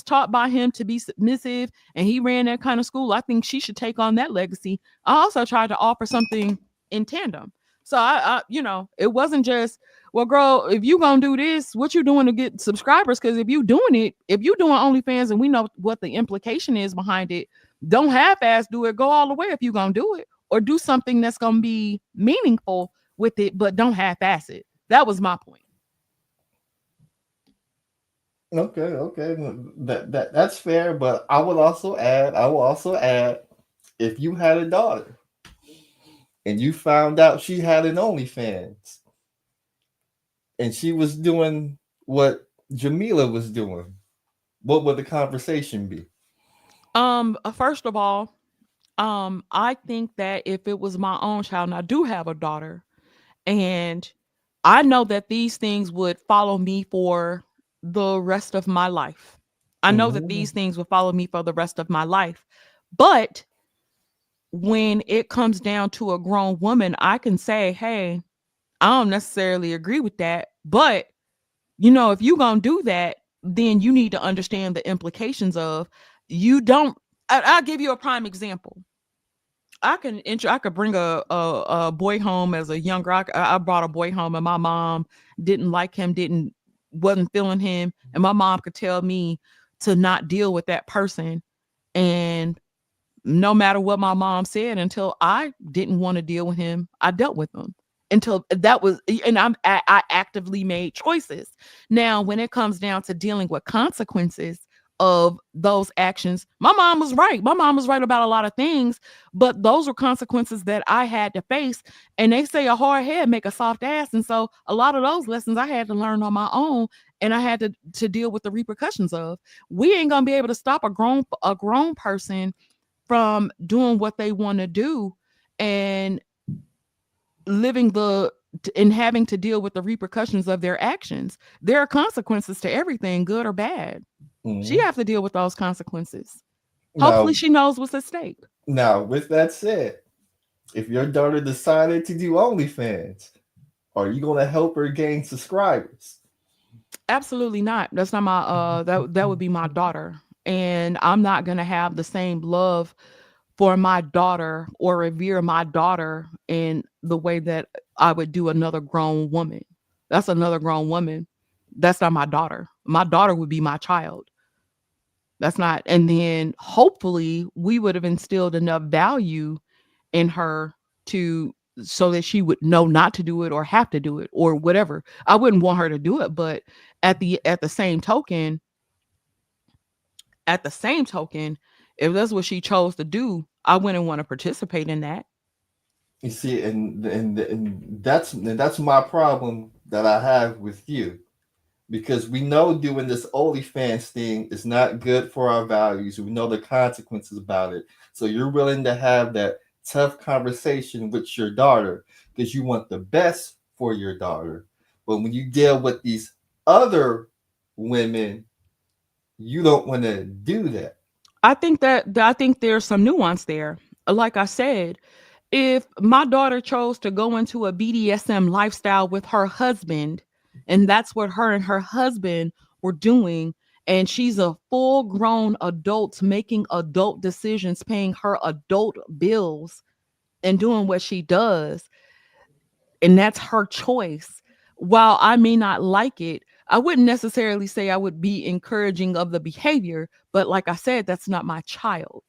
taught by him to be submissive and he ran that kind of school, I think she should take on that legacy. I also tried to offer something in tandem. So it wasn't just, well, girl, if you gonna do this, what you doing to get subscribers? Because if you doing OnlyFans and we know what the implication is behind it, don't half-ass do it. Go all the way if you gonna do it, or do something that's gonna be meaningful with it, but don't half-ass it. That was my point. Okay, okay, that's fair. But I will also add, if you had a daughter and you found out she had an OnlyFans and she was doing what Jameelah was doing, what would the conversation be? First of all, I think that if it was my own child, and I do have a daughter, and I know that these things would follow me for the rest of my life. I know that Mm-hmm. these things would follow me for the rest of my life. But when it comes down to a grown woman, I can say, hey, I don't necessarily agree with that. But, if you're going to do that, then you need to understand the implications of you don't. I'll give you a prime example. I could bring a boy home as a younger. I brought a boy home and my mom didn't like him, didn't wasn't feeling him, and my mom could tell me to not deal with that person. And no matter what my mom said, until I didn't want to deal with him, I dealt with him until that was, and I actively made choices. Now, when it comes down to dealing with consequences of those actions, my mom was right. My mom was right about a lot of things, but those were consequences that I had to face. And they say a hard head make a soft ass, and so a lot of those lessons I had to learn on my own, and I had to deal with the repercussions of. We ain't gonna be able to stop a grown person from doing what they want to do and living and having to deal with the repercussions of their actions. There are consequences to everything, good or bad. She Mhm. have to deal with those consequences. Hopefully Now, she knows what's at stake. with that said, if your daughter decided to do OnlyFans, are you gonna help her gain subscribers? Absolutely not. That's not my that would be my daughter. And I'm not going to have the same love for my daughter or revere my daughter in the way that I would do another grown woman. That's another grown woman. That's not my daughter. My daughter would be my child. That's not. And then hopefully we would have instilled enough value in her to so that she would know not to do it or have to do it or whatever. I wouldn't want her to do it, but at the same token, if that's what she chose to do, I wouldn't want to participate in that. You see, and that's my problem that I have with you, because we know doing this OnlyFans thing is not good for our values. We know the consequences about it. So you're willing to have that tough conversation with your daughter because you want the best for your daughter. But when you deal with these other women, you don't want to do that. I think there's some nuance there. Like I said, if my daughter chose to go into a BDSM lifestyle with her husband, and that's what her and her husband were doing, and she's a full grown adult making adult decisions, paying her adult bills, and doing what she does, and that's her choice. While I may not like it, I wouldn't necessarily say I would be encouraging of the behavior, but like I said, that's not my child.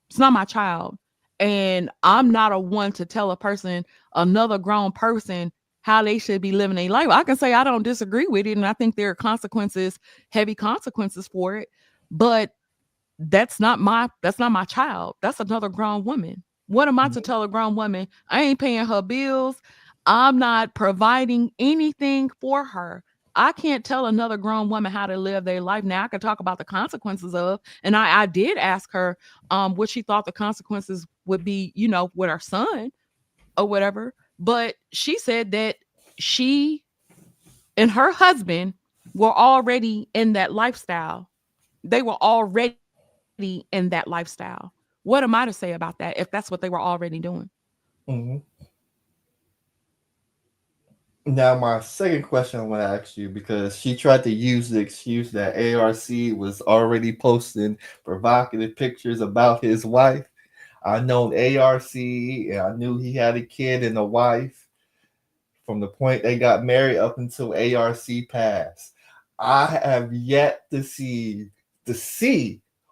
It's not my child. And I'm not a one to tell a person, another grown person, how they should be living their life. I can say I don't disagree with it, and I think there are consequences, heavy consequences for it. But that's not my child. That's another grown woman. What am I to tell a grown woman? I ain't paying her bills. I'm not providing anything for her. I can't tell another grown woman how to live their life. Now I can talk about the consequences of, and I did ask her what she thought the consequences would be, with her son or whatever. But she said that she and her husband were already in that lifestyle. They were already in that lifestyle. What am I to say about that if that's what they were already doing? Mhm. Now, my second question I want to ask you, because she tried to use the excuse that ARC was already posting provocative pictures about his wife. I know ARC, and I knew he had a kid and a wife from the point they got married up until ARC passed. I have yet to see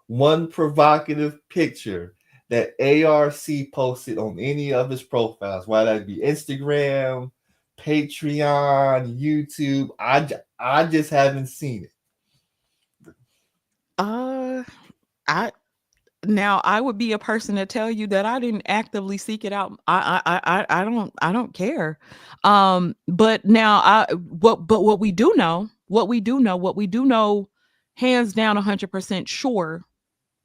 one provocative picture that ARC posted on any of his profiles, whether that be Instagram, Patreon, YouTube. I just haven't seen it. Uh, I Now I would be a person to tell you that I didn't actively seek it out. I don't care. But now what we do know, what we do know, hands down, 100% sure.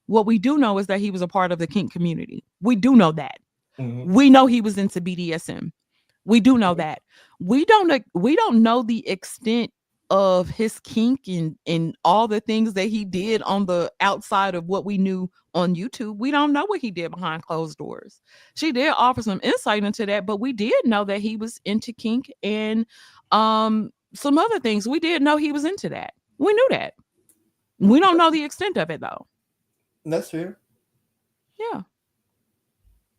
What we do know is that he was a part of the kink community. We do know that. Mm-hmm. We know he was into BDSM. We do know that. We don't know the extent of his kink and all the things that he did on the outside of what we knew on YouTube. We don't know what he did behind closed doors. She did offer some insight into that, but we did know that he was into kink and some other things. We did know he was into that. We knew that. We don't know the extent of it though. That's fair. Yeah.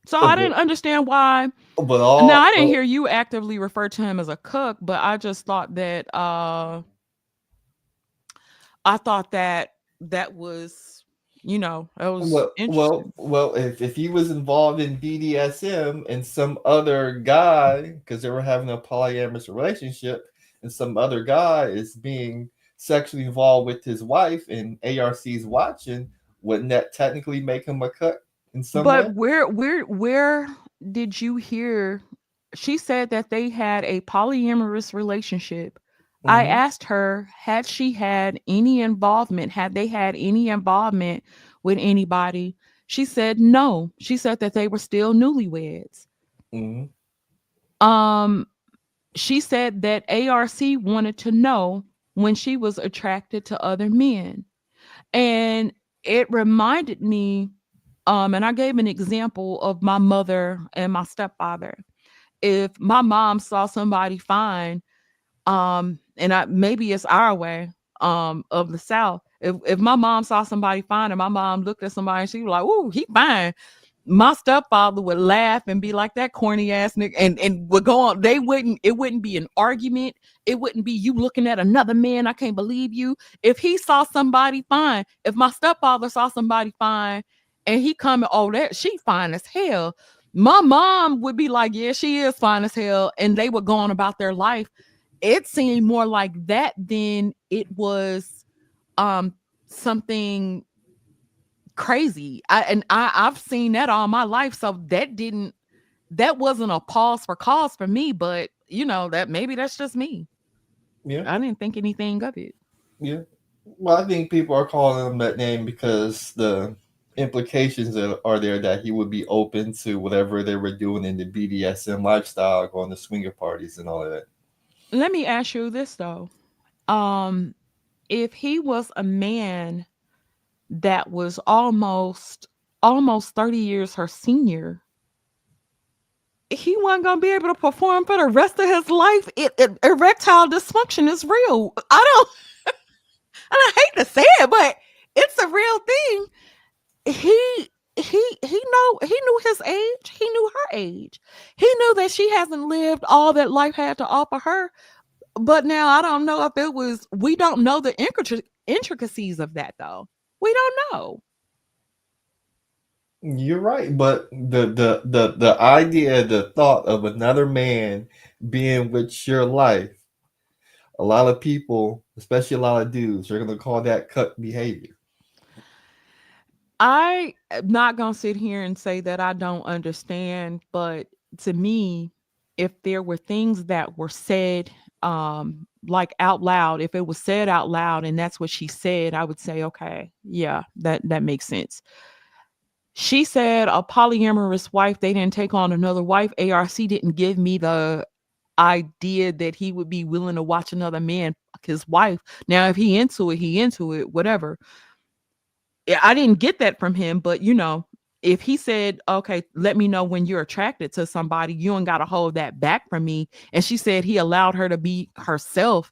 So Uh, I But, didn't understand why. but Now I all didn't hear you actively refer to him as a cook, but I just thought that I thought that that was, that was interesting. if he was involved in BDSM and some other guy, because they were having a polyamorous relationship, and some other guy is being sexually involved with his wife, and ARC's watching, wouldn't that technically make him a cut in some way? But where did you hear she said that they had a polyamorous relationship. I Mm-hmm. asked her, had she had any involvement, had they had any involvement with anybody? She said no. She said that they were still newlyweds. Mm-hmm. Um, she said that ARC wanted to know when she was attracted to other men. And it reminded me, and I gave an example of my mother and my stepfather. If my mom saw somebody fine, and I maybe it's our way of the South. If my mom saw somebody fine and my mom looked at somebody and she was like, "Ooh, he fine," my stepfather would laugh and be like, "That corny ass nigga," and would go on. They wouldn't. It wouldn't be an argument. It wouldn't be you looking at another man. I can't believe you. If he saw somebody fine, if my stepfather saw somebody fine, and he coming, oh, that she fine as hell. My mom would be like, "Yeah, she is fine as hell," and they would go on about their life. It seemed more like that than it was um something crazy. I've seen that all my life. So that wasn't a pause for cause for me, but that maybe that's just me. Yeah, I didn't think anything of it. yeah. Well, I think people are calling him that name because the implications are there that he would be open to whatever they were doing in the BDSM lifestyle, going to swinger parties and all of that. Let me ask you this though. Um if he was a man that was almost 30 years her senior, he wasn't gonna be able to perform for the rest of his life. Erectile dysfunction is real. I hate to say it, but it's a real thing. He knew his age. He knew her age. He knew that she hasn't lived all that life had to offer her. But now I don't know if it was. We don't know the intricacies of that though. We don't know. You're right, but the idea, the thought of another man being with your life, a lot of people, especially a lot of dudes, are gonna call that cut behavior. I am not gonna sit here and say that I don't understand, but to me, if there were things that were said, like out loud, if it was said out loud and that's what she said, I would say, okay, yeah, that makes sense. She said a polyamorous wife, they didn't take on another wife. ARC didn't give me the idea that he would be willing to watch another man fuck his wife. Now, if he into it, whatever. Yeah, I didn't get that from him, but if he said, "Okay, let me know when you're attracted to somebody, you ain't got to hold that back from me," and she said he allowed her to be herself.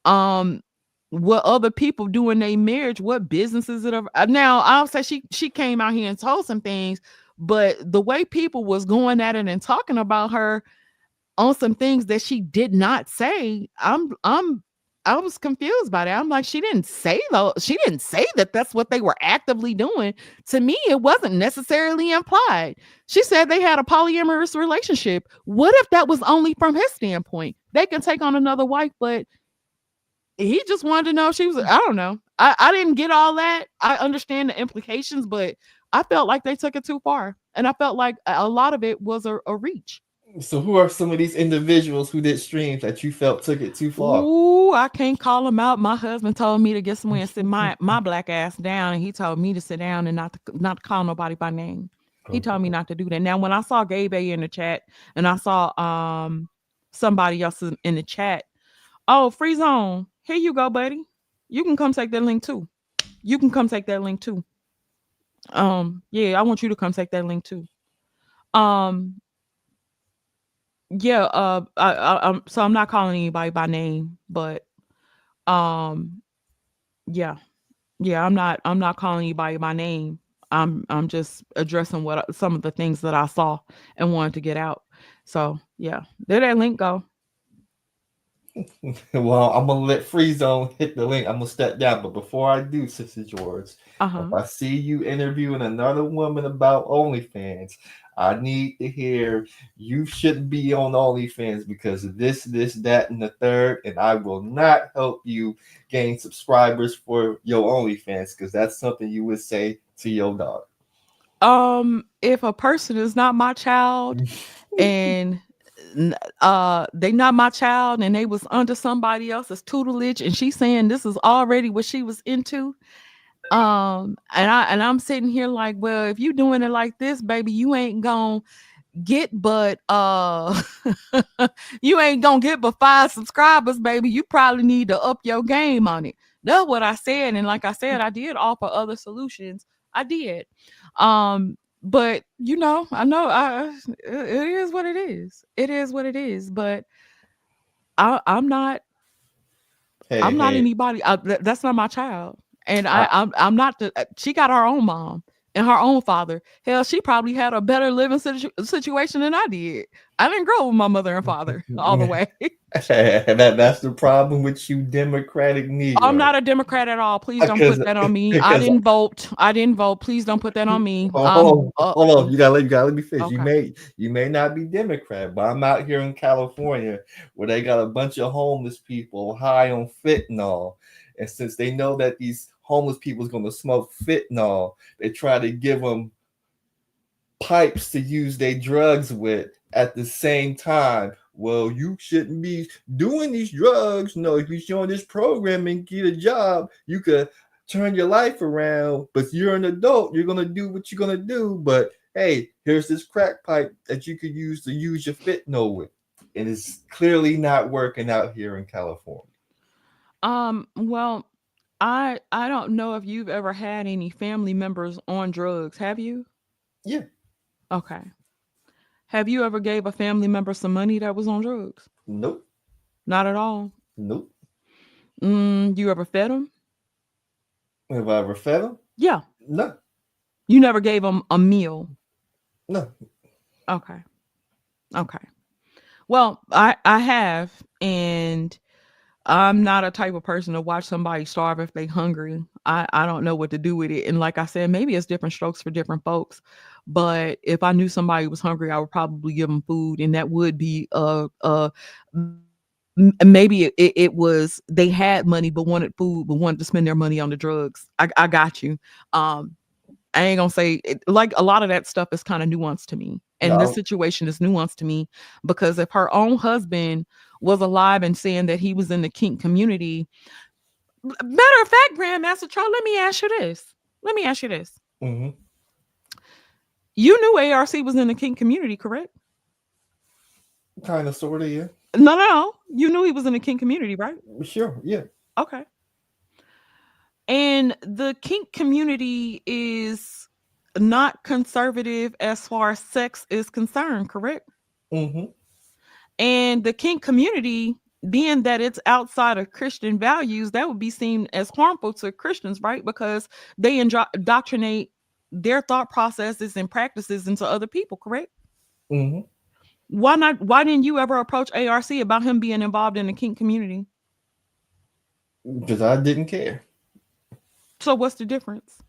Um, what other people do in their marriage? What businesses it? Now, I'll say she came out here and told some things, but the way people was going at it and talking about her on some things that she did not say, I was confused by that. I'm like, she didn't say though. She didn't say that that's what they were actively doing. To me, it wasn't necessarily implied. She said they had a polyamorous relationship. What if that was only from his standpoint? They can take on another wife, but he just wanted to know if she was. I don't know. I didn't get all that. I understand the implications, but I felt like they took it too far, and I felt like a lot of it was a reach. So, who are some of these individuals who did streams that you felt took it too far? Ooh, I can't call him out. My husband told me to get somewhere and sit my black ass down, and he told me to sit down and not to call nobody by name. He told me Okay. not to do that. Now, when I saw Gay Bay in the chat, and I saw somebody else in the chat, oh, free zone, here you go, buddy. You can come take that link too. You can come take that link too. Yeah, I want you to come take that link too. Um, yeah, so I'm not calling anybody by name, but um, yeah. Yeah, I'm not calling anybody by name. I'm just addressing some of the things that I saw and wanted to get out. So yeah, there that link go. Well, I'm gonna let Free Zone hit the link. I'm gonna step down, but before I do, Sister George, if Uh-huh. I see you interviewing another woman about OnlyFans, I need to hear you shouldn't be on OnlyFans because of this, that, and the third, and I will not help you gain subscribers for your OnlyFans because that's something you would say to your dog. If a person is not my child and they not my child and they was under somebody else's tutelage and she's saying this is already what she was into, And I'm sitting here like, well, if you doing it like this, baby, you ain't gonna get but you ain't gonna get but 5 subscribers, baby. You probably need to up your game on it. That's what I said. And like I said, I did offer other solutions. I did. But I know it is what it is. It is what it is. But I, I'm not Hey, I'm not hey, anybody. That's not my child, and I, I'm not the. She got her own mom and her own father. Hell, she probably had a better living situation than I did. I didn't grow up with my mother and father all the way. that's the problem with you Democratic I'm Negro. not a Democrat at all. Please don't Because put that on me. I because didn't vote. I didn't vote. Please don't put that on me. hold on, you gotta let me finish. Okay. You may not be Democrat, but I'm out here in California where they got a bunch of homeless people high on fentanyl, and since they know that these homeless people is gonna smoke fentanyl, they try to give them pipes to use their drugs with at the same time. Well, you shouldn't be doing these drugs. No, if you join this program and get a job, you could turn your life around. But you're an adult. You're gonna do what you're gonna do. But hey, here's this crack pipe that you could use your fentanyl with. And it's clearly not working out here in California. Well, I don't know if you've ever had any family members on drugs. Have you? Yeah. Okay. Have you ever gave a family member some money that was on drugs? Nope. Not at all. Nope. You ever fed them? Have I ever fed them? Yeah. No. You never gave them a meal. No. Okay. Okay. Well, I have, and I'm not a type of person to watch somebody starve if they hungry. I don't know what to do with it. And like I said, maybe it's different strokes for different folks. But if I knew somebody was hungry, I would probably give them food, and that would be maybe it was they had money but wanted food but wanted to spend their money on the drugs. I got you. Um, I ain't gonna say it, like a lot of that stuff is kind of nuanced to me. And this No. situation is nuanced to me because if her own husband was alive and saying that he was in the kink community, matter of fact, Grandmaster Charles, let me ask you this. Let me ask you this. Mm-hmm. You knew ARC was in the kink community, correct? Kind of, sort of, yeah. No, no, no. You knew he was in the kink community, right? Sure, yeah. Okay. And the kink community is not conservative as far as sex is concerned, correct? Mm-hmm. And the kink community, being that it's outside of Christian values, that would be seen as harmful to Christians, right? Because they indoctrinate their thought processes and practices into other people, correct? Mm-hmm. Why not? Why didn't you ever approach ARC about him being involved in the kink community? Because I didn't care. So what's the difference?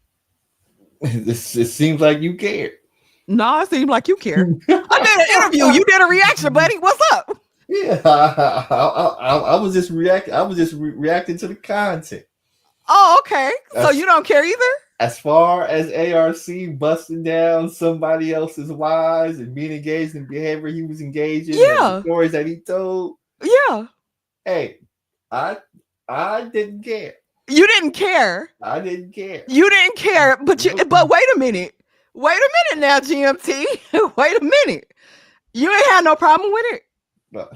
It seems like you cared. No, it seemed like you care. I did an interview. You did a reaction, buddy. What's up? Yeah, I was just reacting. I was just reacting to the content. Oh, okay. So As you don't care either? as far as ARC busting down somebody else's wives and being engaged in behavior he was engaged in, and the Yeah. stories that he told. Yeah. Hey, I I didn't care. You didn't care. I didn't care. You didn't care, but Nope. wait a minute. Wait a minute now, GMT. Wait a minute. You ain't had no problem with it. But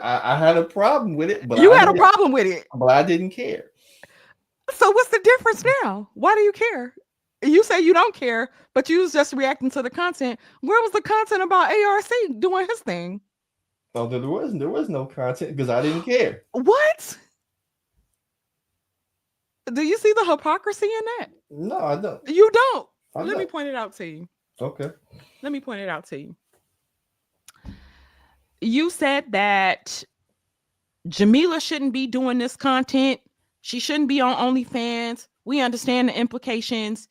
I had a problem with it, You had a problem with it. but I didn't care. So what's the difference now? Why do you care? You say you don't care, but you was just reacting to the content. Where was the content about ARC doing his thing? Oh, there was no content because I didn't care. What? Do you see the hypocrisy in that? No, I don't. You don't. I Let me don't. point it out to you. Okay. Let me point it out to you. You said that Jameelah shouldn't be doing this content. She shouldn't be on OnlyFans. We understand the implications.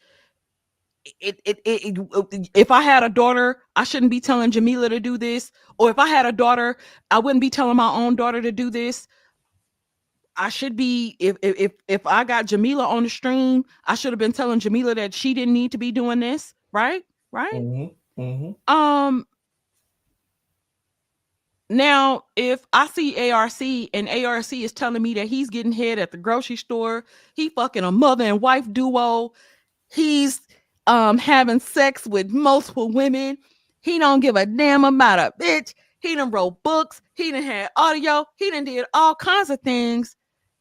If I had a daughter, I shouldn't be telling Jameelah to do this. Or if I had a daughter, I wouldn't be telling my own daughter to do this. I should be if I got Jameelah on the stream, I should have been telling Jameelah that she didn't need to be doing this, right? Right? Mm-hmm. Mm-hmm. Um, Now, if I see ARC and ARC is telling me that he's getting head at the grocery store, he fucking a mother and wife duo, he's having sex with multiple women, he don't give a damn about a bitch, he done wrote books, he done had audio, he done did all kinds of things,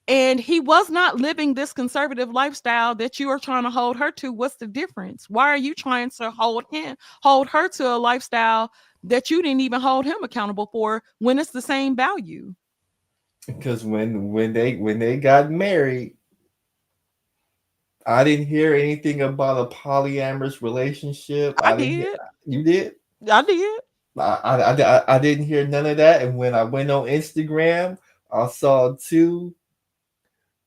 and he was not living this conservative lifestyle that you are trying to hold her to. What's the difference? Why are you trying to hold her to a lifestyle that you didn't even hold him accountable for when it's the same value? Because when they got married, I didn't hear anything about a polyamorous relationship. I I didn't hear. did. You did? I did. I didn't hear none of that. And when I went on Instagram, I saw two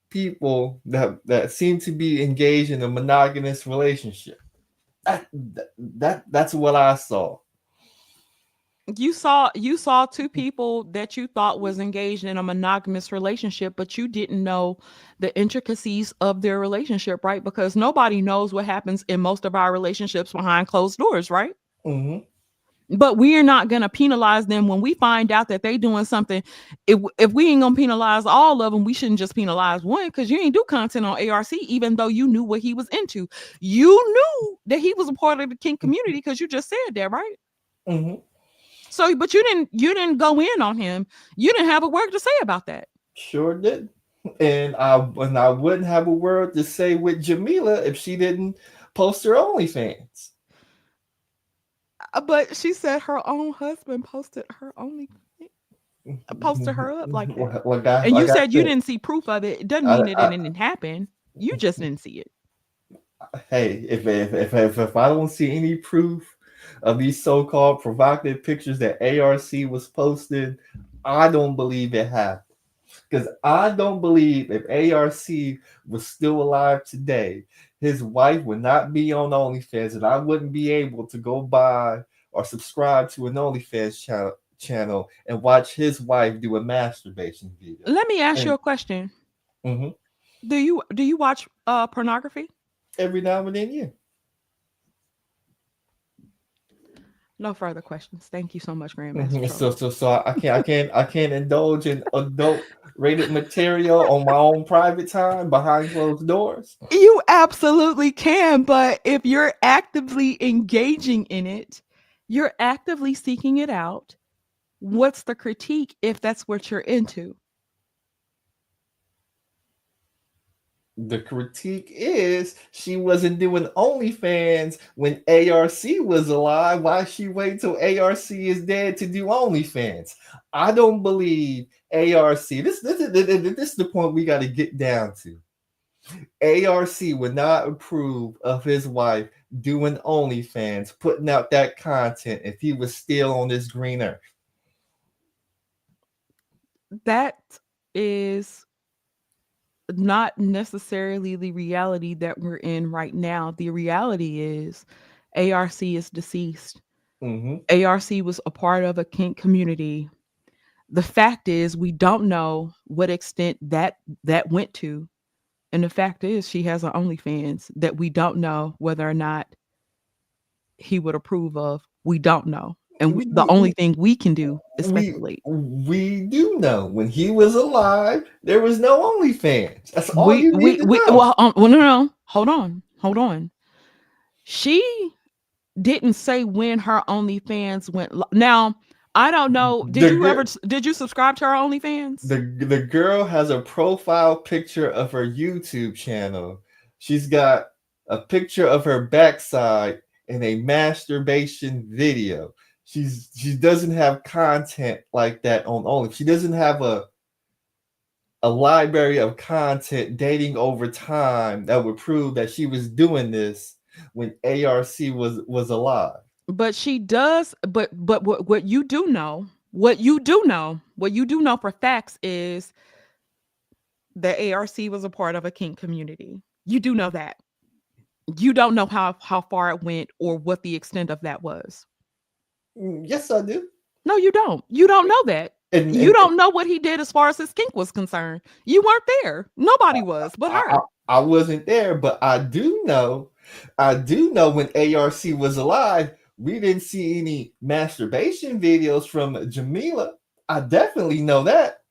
people that seemed to be engaged in a monogamous relationship. That's what I saw. You saw two people that you thought was engaged in a monogamous relationship, but you didn't know the intricacies of their relationship, right? Because nobody knows what happens in most of our relationships behind closed doors, right? Hmm. But we are not going to penalize them when we find out that they doing something. If we ain't going to penalize all of them, we shouldn't just penalize one, because you ain't do content on ARC even though you knew what he was into. You knew that he was a part of the kink community because you just said that, right? Hmm. So, but you didn't go in on him. You didn't have a word to say about that. Sure did. And I wouldn't have a word to say with Jameelah if she didn't post her OnlyFans. But she said her own husband posted her up like that. And you Like I said you said, didn't see proof of it. It doesn't I, mean that it I, didn't happen. You just didn't see it. hey, if I don't see any proof of these so-called provocative pictures that ARC was posting, I don't believe it happened. Because I don't believe if ARC was still alive today, his wife would not be on OnlyFans, and I wouldn't be able to go buy or subscribe to an OnlyFans channel and watch his wife do a masturbation video. Let me ask you And a question. mhm, Do you watch pornography? every now and then, yeah. No further questions. Thank you so much, Grandmaster Mhm. So Troll. so so I can't indulge in adult rated material on my own private time behind closed doors. You absolutely can, but if you're actively engaging in it, you're actively seeking it out. What's the critique if that's what you're into? The critique is she wasn't doing OnlyFans when ARC was alive. Why she wait till ARC is dead to do OnlyFans? I don't believe ARC. This is the point we got to get down to. ARC would not approve of his wife doing OnlyFans, putting out that content if he was still on this green earth. That is not necessarily the reality that we're in right now. The reality is ARC is deceased. Mm-hmm. ARC was a part of a kink community. The fact is we don't know what extent that went to. And the fact is she has an OnlyFans that we don't know whether or not he would approve of. We don't know. And We, the we, only thing we can do is we speculate. we do know when he was alive, there was no OnlyFans. That's all you need to know. Well, no, hold on. She didn't say when her OnlyFans went. Now, I don't know. The girl, Did you subscribe to her OnlyFans? the girl has a profile picture of her YouTube channel. She's got a picture of her backside in a masturbation video. She doesn't have content like that on Only. She doesn't have a library of content dating over time that would prove that she was doing this when ARC was alive. But she does. But what you do know, what you do know for facts is that ARC was a part of a kink community. You do know that. You don't know how far it went or what the extent of that was. Yes, I do. No, you don't. You don't know that. And, You and, don't know what he did as far as his kink was concerned. You weren't there. Nobody was but I, I her. I wasn't there, but I do know when ARC was alive, we didn't see any masturbation videos from Jameelah. I definitely know that.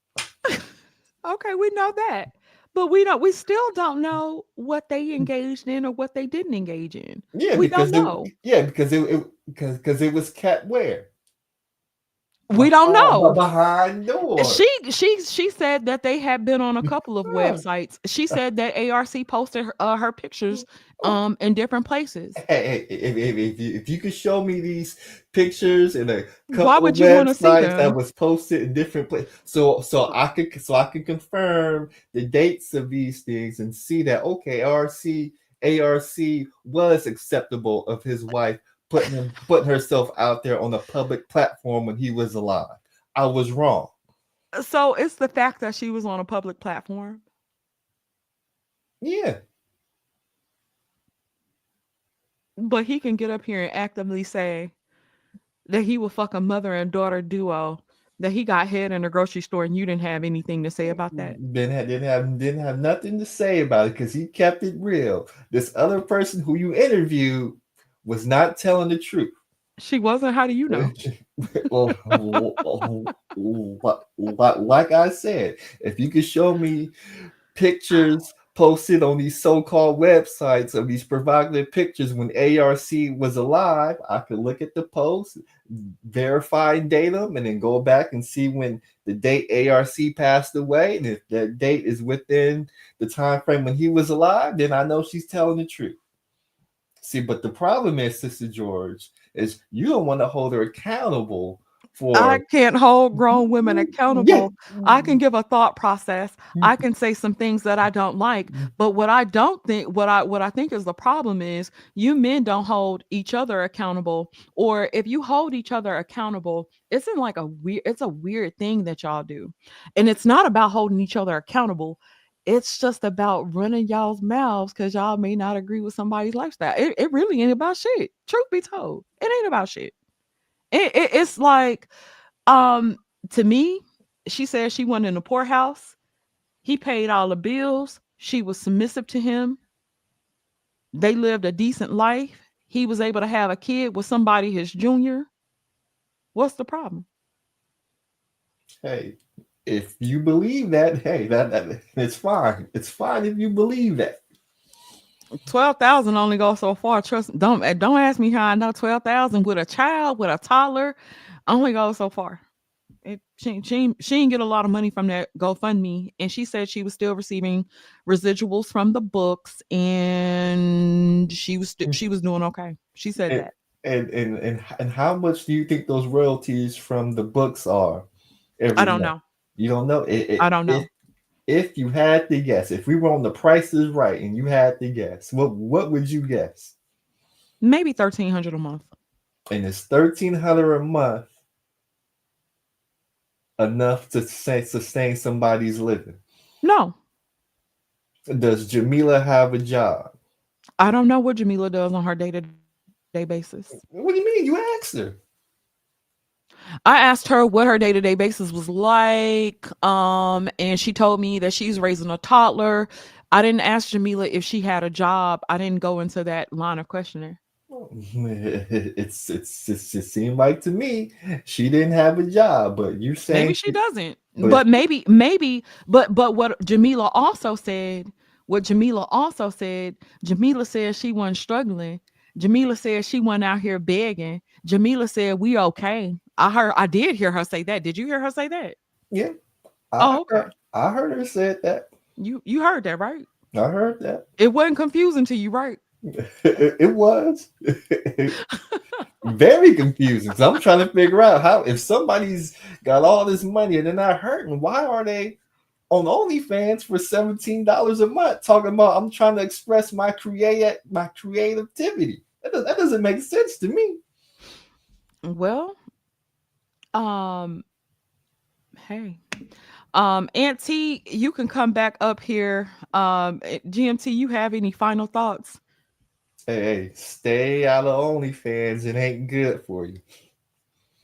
Okay, we know that. But we still don't know what they engaged in or what they didn't engage in. Yeah, We don't because it know. yeah, because it was kept where? We don't know. Behind doors. She said that they had been on a couple of Huh. websites. She said that ARC posted her pictures Oh, in different places. hey, if you could show me these pictures in a Why couple of would you want to see websites that them? was posted in different places, so I could confirm the dates of these things and see that okay, ARC was acceptable of his wife putting herself out there on a public platform when he was alive. I was wrong. So it's the fact that she was on a public platform, Yeah. but he can get up here and actively say that he will fuck a mother and daughter duo, that he got head in a grocery store and you didn't have anything to say about that. Didn't have nothing to say about it because he kept it real. This other person who you interviewed was not telling the truth. She wasn't. How do you know? well, like I said, if you could show me pictures posted on these so-called websites of these provocative pictures when ARC was alive, I could look at the posts, verify and date them, and then go back and see when the date ARC passed away. And if that date is within the time frame when he was alive, then I know she's telling the truth. See, but the problem is, Sister George, is you don't want to hold her accountable I for can't hold grown women yeah. accountable. I can give a thought process. I can say some things that I don't like, but what I don't think what I think is the problem is you men don't hold each other accountable, or if you hold each other accountable, it's a weird thing that y'all do. And it's not about holding each other accountable. It's just about running y'all's mouths cuz y'all may not agree with somebody's lifestyle. It really ain't about shit. Truth be told. It ain't about shit. It's like, um, to me, she said she went in the poorhouse. He paid all the bills. She was submissive to him. They lived a decent life. He was able to have a kid with somebody his junior. What's the problem? Hey, if you believe that, hey, that it's fine. It's fine if you believe that. 12,000 only goes so far. Trust don't ask me how I know 12,000 with a child, with a toddler, only goes so far. She didn't get a lot of money from that GoFundMe, and she said she was still receiving residuals from the books, and she was doing okay. She said And, that. and how much do you think those royalties from the books are I every don't month? know. You don't know. I don't know. If you had to guess, if we were on the prices right and you had to guess, what would you guess? Maybe 1,300 a month. And is 1,300 a month enough to sustain somebody's living? No, Does Jameelah have a job? I don't know what Jameelah does on her day-to-day basis. What do you mean? You asked her. I asked her what her day-to-day basis was like, and she told me that she's raising a toddler. I didn't ask Jameelah if she had a job. I didn't go into that line of questioning. It seemed like to me she didn't have a job, but you Maybe saying she doesn't. but But maybe, but what Jameelah also said, Jameelah said she wasn't struggling. Jameelah said she wasn't out here begging. Jameelah said we okay. I did hear her say that. Did you hear her say that? yeah, Oh, okay. I heard her said that. You heard that, right? I heard that. It wasn't confusing to you, right? It was very confusing. So I'm trying to figure out how if somebody's got all this money and they're not hurting, why are they on OnlyFans for $17 a month talking about I'm trying to express my creativity? That doesn't make sense to me. Well, um, hey. Auntie, you can come back up here. GMT, you have any final thoughts? Hey, stay out of OnlyFans. It ain't good for you.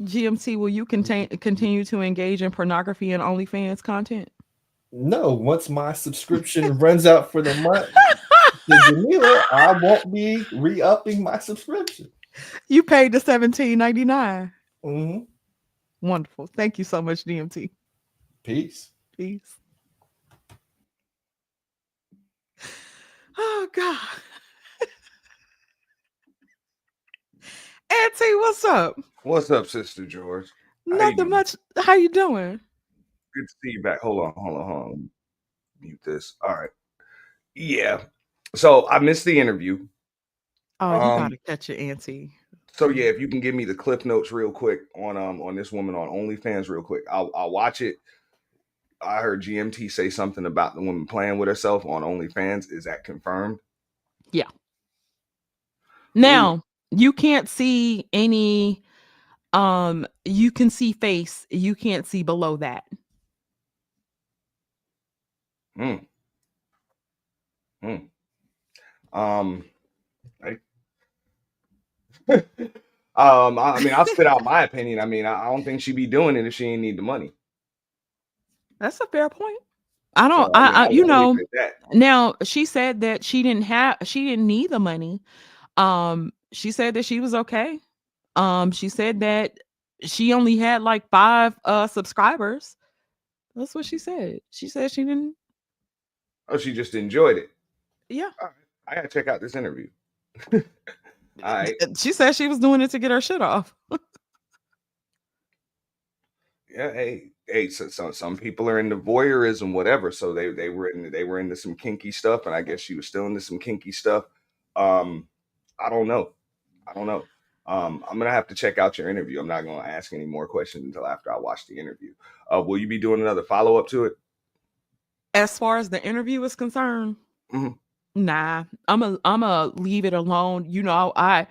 GMT, will you continue to engage in pornography and OnlyFans content? No, once my subscription runs out for the month to Jameelah, I won't be re-upping my subscription. You paid the 17.99. Mm-hmm. Wonderful. Thank you so much, DMT. Peace. Peace. Oh God. Auntie, what's up? What's up, Sister George? How you Nothing doing? much. How you doing? Good to see you back. Hold on. Mute this. All right. Yeah. So I missed the interview. Oh, you Um. gotta catch your auntie. So yeah, if you can give me the cliff notes real quick on this woman on OnlyFans real quick, I'll watch it. I heard GMT say something about the woman playing with herself on OnlyFans. Is that confirmed? Yeah. Ooh. Now you can't see any. You can see face. You can't see below that. Hmm. Hmm. Um. I, I mean, I'll spit out my opinion. I mean, I don't think she'd be doing it if she didn't need the money. That's a fair point. I So don't. I mean, You I'll leave know. it at that. Now she said that she didn't need the money. She said that she was okay. She said that she only had like 5 subscribers. That's what she said. She said she didn't. Oh, she just enjoyed it. Yeah. All right. I gotta check out this interview. All right. She said she was doing it to get her shit off. Yeah. Hey. So some people are into voyeurism, whatever. So they were into some kinky stuff, and I guess she was still into some kinky stuff. Um, I don't know. I don't know. I'm gonna have to check out your interview. I'm not gonna ask any more questions until after I watch the interview. Will you be doing another follow up to it? As far as the interview is concerned, Hmm. nah. I'm a leave it alone. You know, I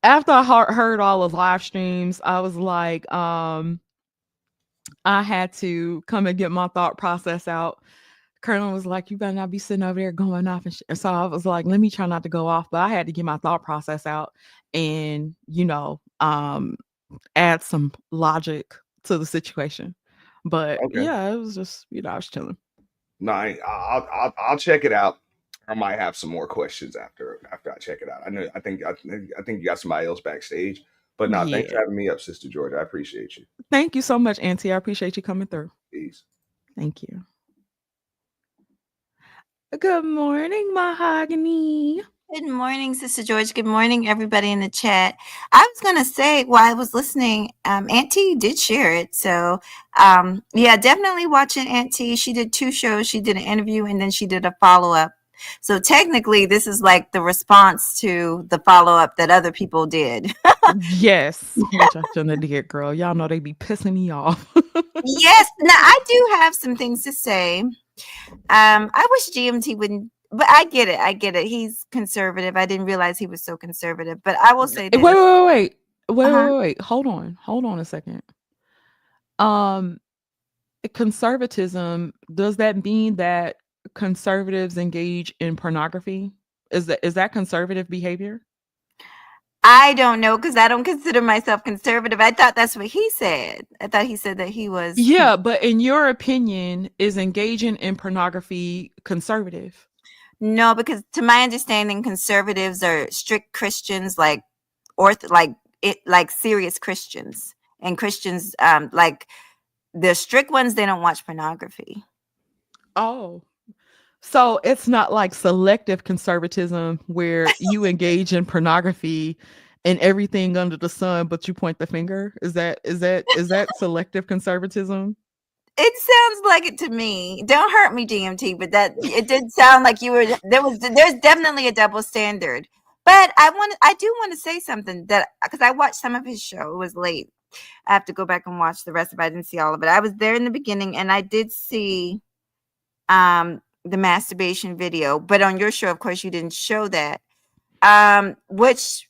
after I heard all the live streams, I was like, I had to come and get my thought process out. Colonel was like, "You better not be sitting over there going off," and so I was like, "Let me try not to go off," but I had to get my thought process out, and add some logic to the situation. But Okay. yeah, it was just I was chilling. No, I'll check it out. I might have some more questions after I check it out. I think you got somebody else backstage. But no, thanks Yeah. for having me up, Sister George. I appreciate you. Thank you so much, Auntie. I appreciate you coming through. Peace. Thank you. Good morning, Mahogany. Good morning, Sister George. Good morning, everybody in the chat. I was going to say while I was listening, Auntie did share it. So, yeah, definitely watching Auntie. She did 2 shows. She did an interview and then she did a follow up. So, technically, this is like the response to the follow up that other people did. Yes, which I shouldn't have did, girl. Y'all know they be pissing me off. Yes. Now, I do have some things to say. I wish GMT wouldn't, but I get it. I get it. He's conservative. I didn't realize he was so conservative. But I will say Wait, this. wait, wait, wait, wait, Uh-huh. wait, wait. Hold on a second. Um, Conservatism, does that mean that conservatives engage in pornography? Is that conservative behavior? I don't know because I don't consider myself conservative. I thought that's what he said. I thought he said that he was. Yeah, but in your opinion, is engaging in pornography conservative? No, because to my understanding, conservatives are strict Christians, like like serious Christians, and Christians like the strict ones. They don't watch pornography. Oh, so it's not like selective conservatism where you engage in pornography and everything under the sun, but you point the finger. Is that selective conservatism? It sounds like it to me. Don't hurt me, DMT, but that it did sound like you were there's definitely a double standard. But I do want to say something that because I watched some of his show. It was late. I have to go back and watch the rest of it. I didn't see all of it. I was there in the beginning and I did see the masturbation video, but on your show, of course, you didn't show that. Which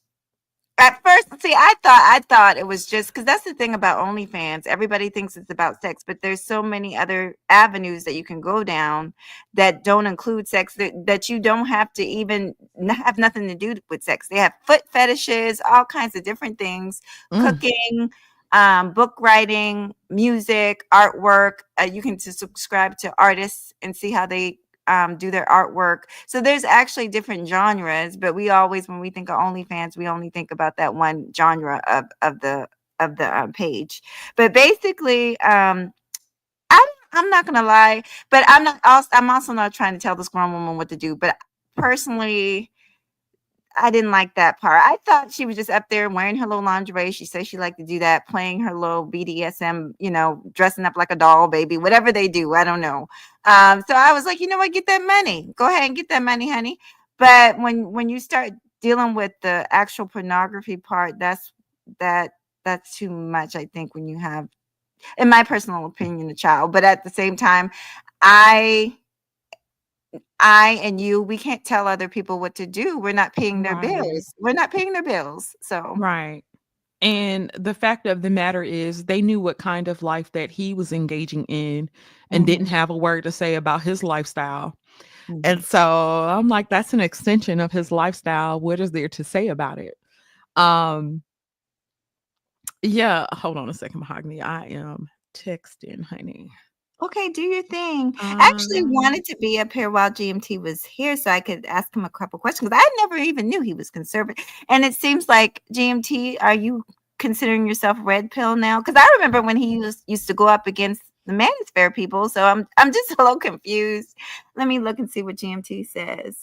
at first, see, I thought it was just because that's the thing about OnlyFans. Everybody thinks it's about sex, but there's so many other avenues that you can go down that don't include sex, that you don't have to even have nothing to do with sex. They have foot fetishes, all kinds of different things, Mm. cooking, book writing, music, artwork. You can just subscribe to artists and see how they do their artwork. So there's actually different genres, but we always, when we think of OnlyFans, we only think about that one genre of of the page. But basically, I'm not gonna lie, but I'm also not trying to tell this grown woman what to do. But personally, I didn't like that part. I thought she was just up there wearing her little lingerie. She said she liked to do that, playing her little BDSM, dressing up like a doll baby, whatever they do. I don't know. So I was like, you know what, get that money. Go ahead and get that money, honey. But when you start dealing with the actual pornography part, that that's too much, I think, when you have, in my personal opinion, a child. But at the same time, I and you, we can't tell other people what to do. We're not paying their Right. bills. We're not paying their bills. So, Right. And the fact of the matter is, they knew what kind of life that he was engaging in and didn't mhm, have a word to say about his lifestyle. And mhm. so I'm like, that's an extension of his lifestyle. What is there to say about it? Um, yeah, hold on a second, Mahogany. I am texting, honey. Okay, do your thing. I actually Um, wanted to be up here while GMT was here so I could ask him a couple questions because I never even knew he was conservative. And it seems like GMT, are you considering yourself red pill now? Because I remember when he used to go up against the Manosphere people. So I'm just a little confused. Let me look and see what GMT says.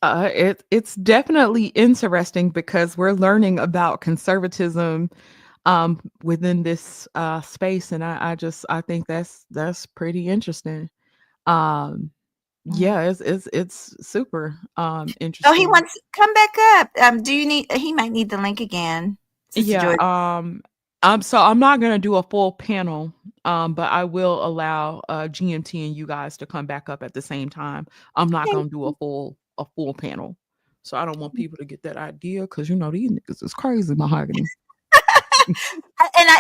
it's definitely interesting because we're learning about conservatism within this space, and I think that's pretty interesting. Um, Mm. yeah, it's super Oh, he interesting. wants come back up. Do you need? He might need the link again, Sister Yeah, George. so I'm not gonna do a full panel, but I will allow GMT and you guys to come back up at the same time. I'm not Thank gonna do a full panel. So I don't want people to get that idea because these niggas is crazy, Mahogany.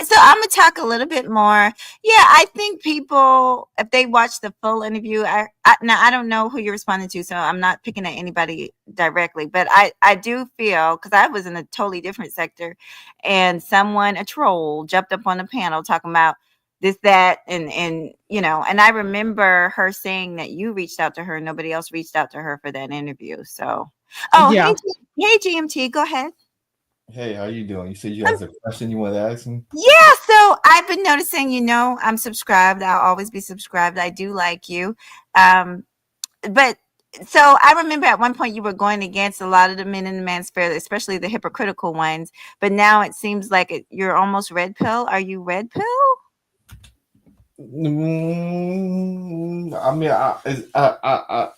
So I'm gonna talk a little bit more. Yeah, I think people, if they watch the full interview, now I don't know who you're responding to, so I'm not picking at anybody directly, but I do feel because I was in a totally different sector, and someone, a troll, jumped up on the panel talking about this, that, and I remember her saying that you reached out to her, nobody else reached out to her for that interview. So, oh, Yeah. hey GMT, go ahead. Hey, how you doing? You said you had a question you want to ask me? Yeah, so I've been noticing, I'm subscribed. I'll always be subscribed. I do like you. Um, but so I remember at one point you were going against a lot of the men in the manosphere, especially the hypocritical ones. But now it seems like you're almost red pill. Are you red pill? I mean, I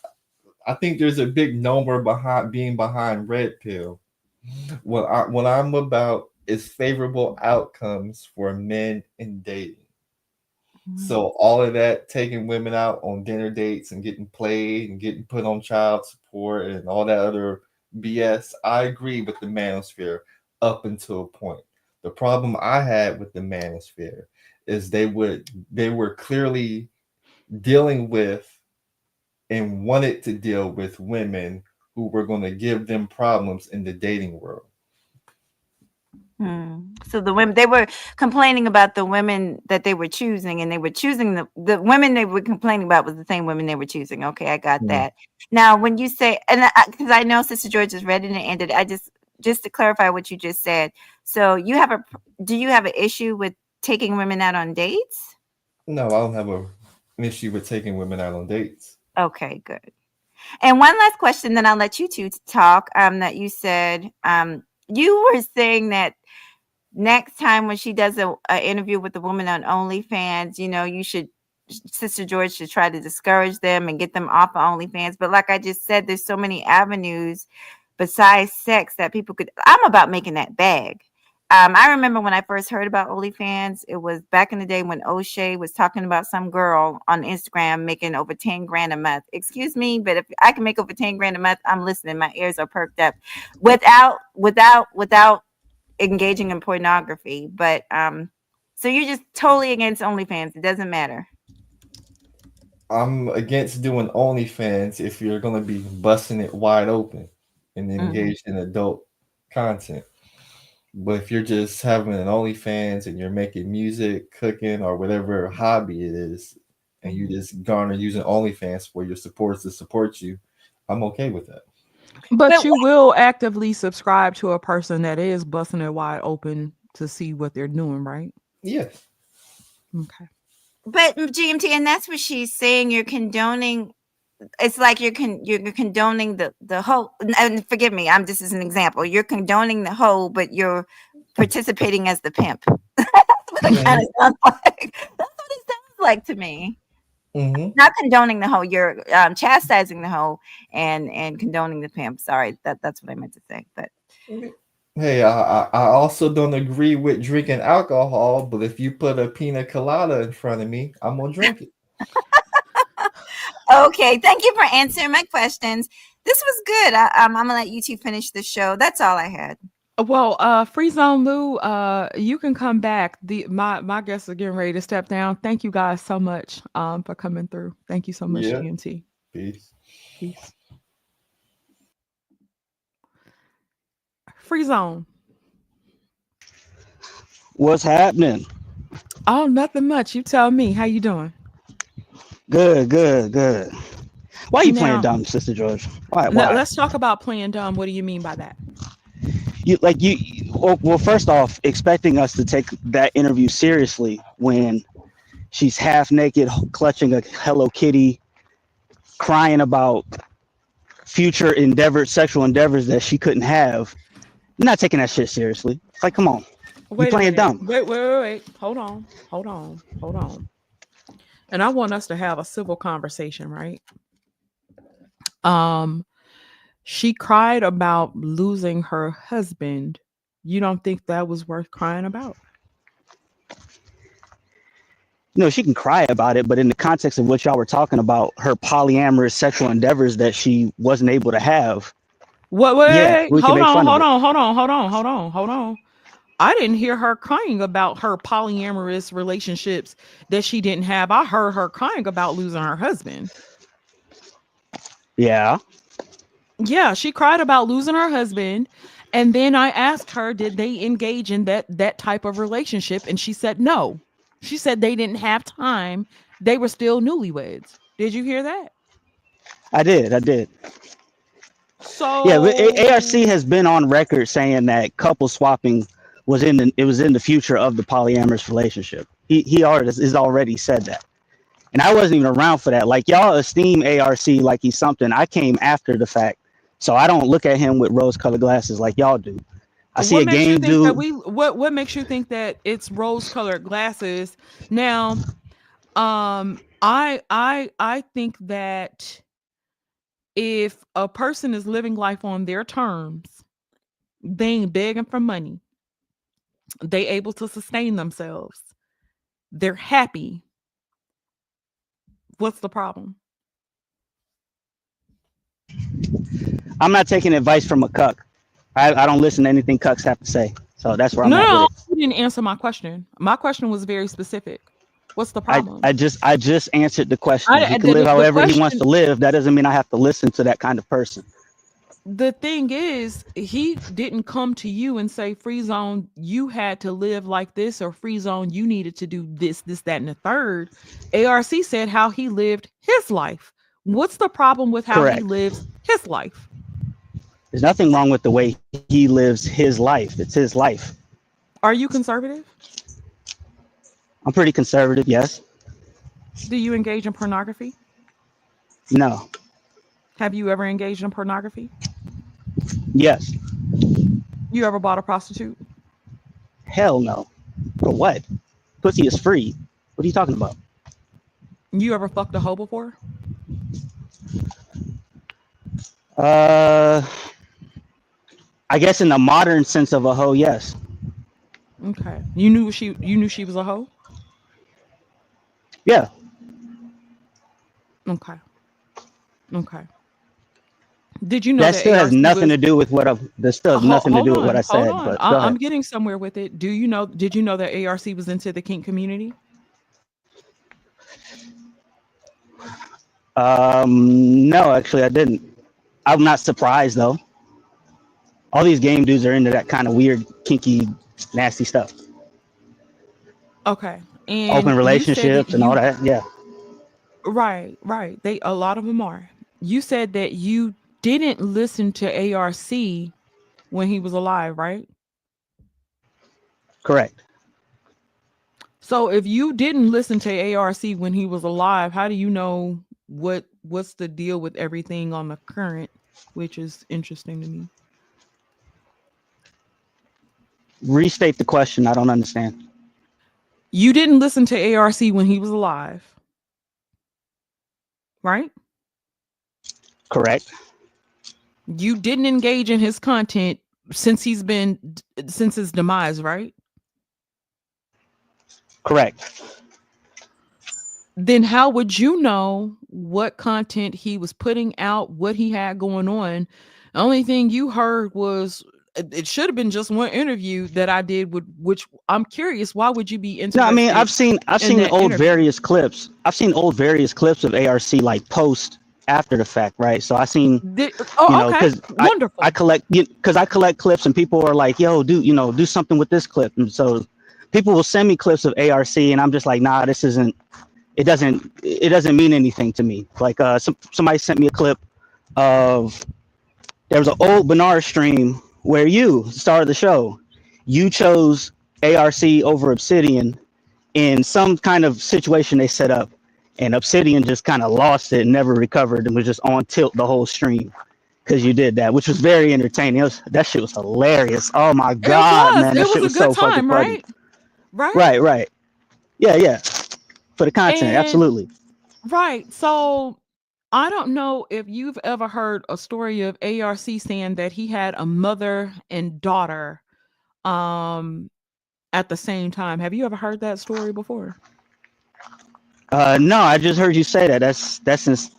think there's a big number behind being behind red pill. What I'm about is favorable outcomes for men in dating. Mm. So all of that, taking women out on dinner dates and getting played and getting put on child support and all that other BS, I agree with the manosphere up until a point. The problem I had with the manosphere is they were clearly dealing with and wanted to deal with women who were going to give them problems in the dating world. So the women, they were complaining about the women that they were choosing, and they were choosing the women they were complaining about was the same women they were choosing. Okay, I got Mm. that. Now, when you say, and because I know Sister George is ready to end it, I just to clarify what you just said. So do you have an issue with taking women out on dates? No, I don't have an issue with taking women out on dates. Okay, good. And one last question, then I'll let you two talk. That you said, you were saying that next time when she does a interview with a woman on OnlyFans, you should, Sister George should try to discourage them and get them off of OnlyFans. But like I just said, there's so many avenues besides sex that people could. I'm about making that bag. I remember when I first heard about OnlyFans, it was back in the day when O'Shea was talking about some girl on Instagram making over 10 grand a month. Excuse me, but if I can make over 10 grand a month, I'm listening. My ears are perked up without engaging in pornography. But so you're just totally against OnlyFans. It doesn't matter. I'm against doing OnlyFans if you're going to be busting it wide open and Mhm. engaged in adult content. But if you're just having an OnlyFans and you're making music, cooking, or whatever hobby it is, and you Mhm. just garner using OnlyFans for your supporters to support you, I'm okay with that. But But you will actively subscribe to a person that is busting it wide open to see what they're doing, right? Yes. Okay. But GMT, and that's what she's saying. You're condoning. It's like you're condoning the whole. And forgive me, I'm just as an example. You're condoning the whole, but you're participating as the pimp. That's what it kind Mm-hmm. of sounds like. That's what it sounds like to me. Mm-hmm. Not condoning the whole. You're chastising the whole and condoning the pimp. Sorry, that's what I meant to say. But Hey, I also don't agree with drinking alcohol, but if you put a pina colada in front of me, I'm gonna drink it. okay, thank you for answering my questions. This was good. I'm gonna let you two finish the show. That's all I had. Well, Free Zone Lou, you can come back. My guests are getting ready to step down. Thank you guys so much for coming through. Thank you so much, Yeah. GMT. Peace. Peace. Free Zone. What's happening? Oh, nothing much. You tell me. How you doing? Good, good, good. Why you playing Now, dumb, Sister George? Why? let's talk about playing dumb. What do you mean by that? Well, first off, expecting us to take that interview seriously when she's half naked, clutching a Hello Kitty, crying about future sexual endeavors that she couldn't have. You're not taking that shit seriously. It's like, come on, you Wait a playing minute. dumb. Wait. Hold on. And I want us to have a civil conversation, right? Um, she cried about losing her husband. You don't think that was worth crying about? She can cry about it, but in the context of what y'all were talking about, her polyamorous sexual endeavors that she wasn't able to have, What? yeah, Wait. we can Hold make on. fun of Hold it. on. Hold on. Hold on. Hold on. Hold on. I didn't hear her crying about her polyamorous relationships that she didn't have. I heard her crying about losing her husband. Yeah, Yeah, she cried about losing her husband. And then I asked her, did they engage in that type of relationship? And she said no. She said they didn't have time. They were still newlyweds. Did you hear that? I did. Yeah, but ARC So has been on record saying that couple swapping was in the future of the polyamorous relationship. He already has already said that, and I wasn't even around for that. Like y'all esteem ARC like he's something. I came after the fact, so I don't look at him with rose-colored glasses like y'all do. I see what a makes you game think that dude. what makes you think that it's rose colored glasses? Now, I think that if a person is living life on their terms, they ain't begging for money. They able to sustain themselves. They're happy. What's the problem? I'm not taking advice from a cuck. I don't listen to anything cucks have to say. So that's where I'm No, at with no, it. you didn't answer my question. My question was very specific. What's the I, problem? I just I just answered the question. I He can live the however he wants question to live. That doesn't mean I have to listen to that kind of person. the thing is, he didn't come to you and say, Free Zone, you had to live like this, or Free Zone, you needed to do this, that, and the third. ARC said how he lived his life. What's the problem with how he Correct. lives his life? There's nothing wrong with the way he lives his life. It's his life. Are you conservative? I'm pretty conservative, yes. Do you engage in pornography? No. Have you ever engaged in pornography? Yes. You ever bought a prostitute? Hell no. For what? Pussy is free. What are you talking about? You ever fucked a hoe before? Uh, I guess in the modern sense of a hoe, yes. Okay. You knew she was a hoe? Yeah. Okay. Okay. Did you know That that still has ARC nothing to was do with what I've. That still has nothing to do with what I hold said. on. But go I'm ahead. getting somewhere with it. Did you know that ARC was into the kink community? No, actually, I didn't. I'm not surprised though. All these game dudes are into that kind of weird, kinky, nasty stuff. Okay. Open And you said that relationships and all you that. Yeah. right. They a lot of them are. You said that you didn't listen to ARC when he was alive, right? Correct. So if you didn't listen to ARC when he was alive, how do you know what's the deal with everything on the current, which is interesting to me. Restate the question. I don't understand. You didn't listen to ARC when he was alive, right? Correct. You didn't engage in his content since his demise, right? Correct. Then how would you know what content he was putting out, what he had going on? The only thing you heard was it should have been just one interview that I did with which I'm curious, why would you be No, I mean interested I've in seen that old interview? various clips. I've seen old various clips of ARC like post after the fact, right? So I seen, Oh, okay. because I Wonderful. collect, because I collect clips and people are like, yo, do something with this clip. And so people will send me clips of ARC and I'm just like, nah, this isn't, it doesn't mean anything to me. Like somebody sent me a clip of, there was an old Bernard stream where you, the star of the show, you chose ARC over Obsidian in some kind of situation they set up, and Obsidian just kind of lost it and never recovered and was just on tilt the whole stream because you did that, which was very entertaining. That shit was hilarious. Oh my god, man, It that was shit a was good so fucking time, funny. right? Right? Right, right. Yeah, yeah. For the content, And absolutely. right. So I don't know if you've ever heard a story of ARC saying that he had a mother and daughter um at the same time. Have you ever heard that story before? No, I just heard you say that.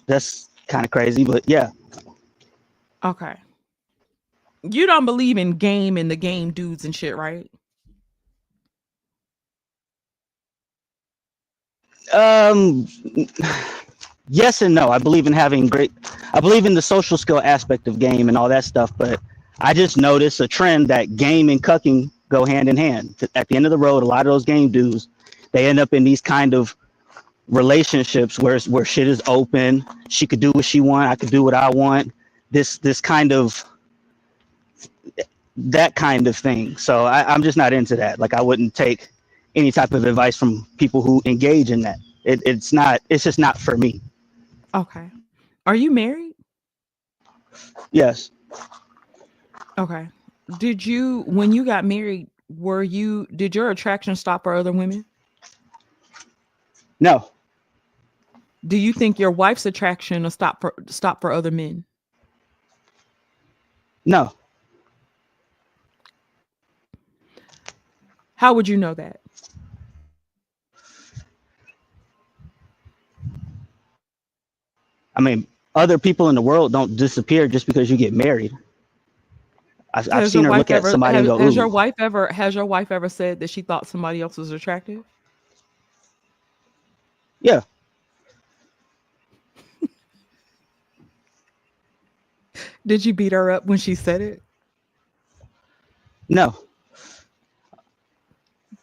That's kind of crazy, but yeah. Okay. You don't believe in game and the game dudes and shit, right? Um, yes and no. I believe in the social skill aspect of game and all that stuff, but I just noticed a trend that game and cucking go hand in hand. At the end of the road, a lot of those game dudes, they end up in these kind of relationships where shit is open. She could do what she want. I could do what I want. This kind of, that kind of thing. So I'm just not into that. Like I wouldn't take any type of advice from people who engage in that. It's just not for me. Okay. Are you married? Yes. Okay. When you got married, did your attraction stop for other women? No. Do you think your wife's attraction will stop for other men? No. How would you know that? I mean, other people in the world don't disappear just because you get married. I've Has seen your her wife look at ever somebody and go, has ooh, your wife ever said that she thought somebody else was attractive? yeah. Did you beat her up when she said it? No.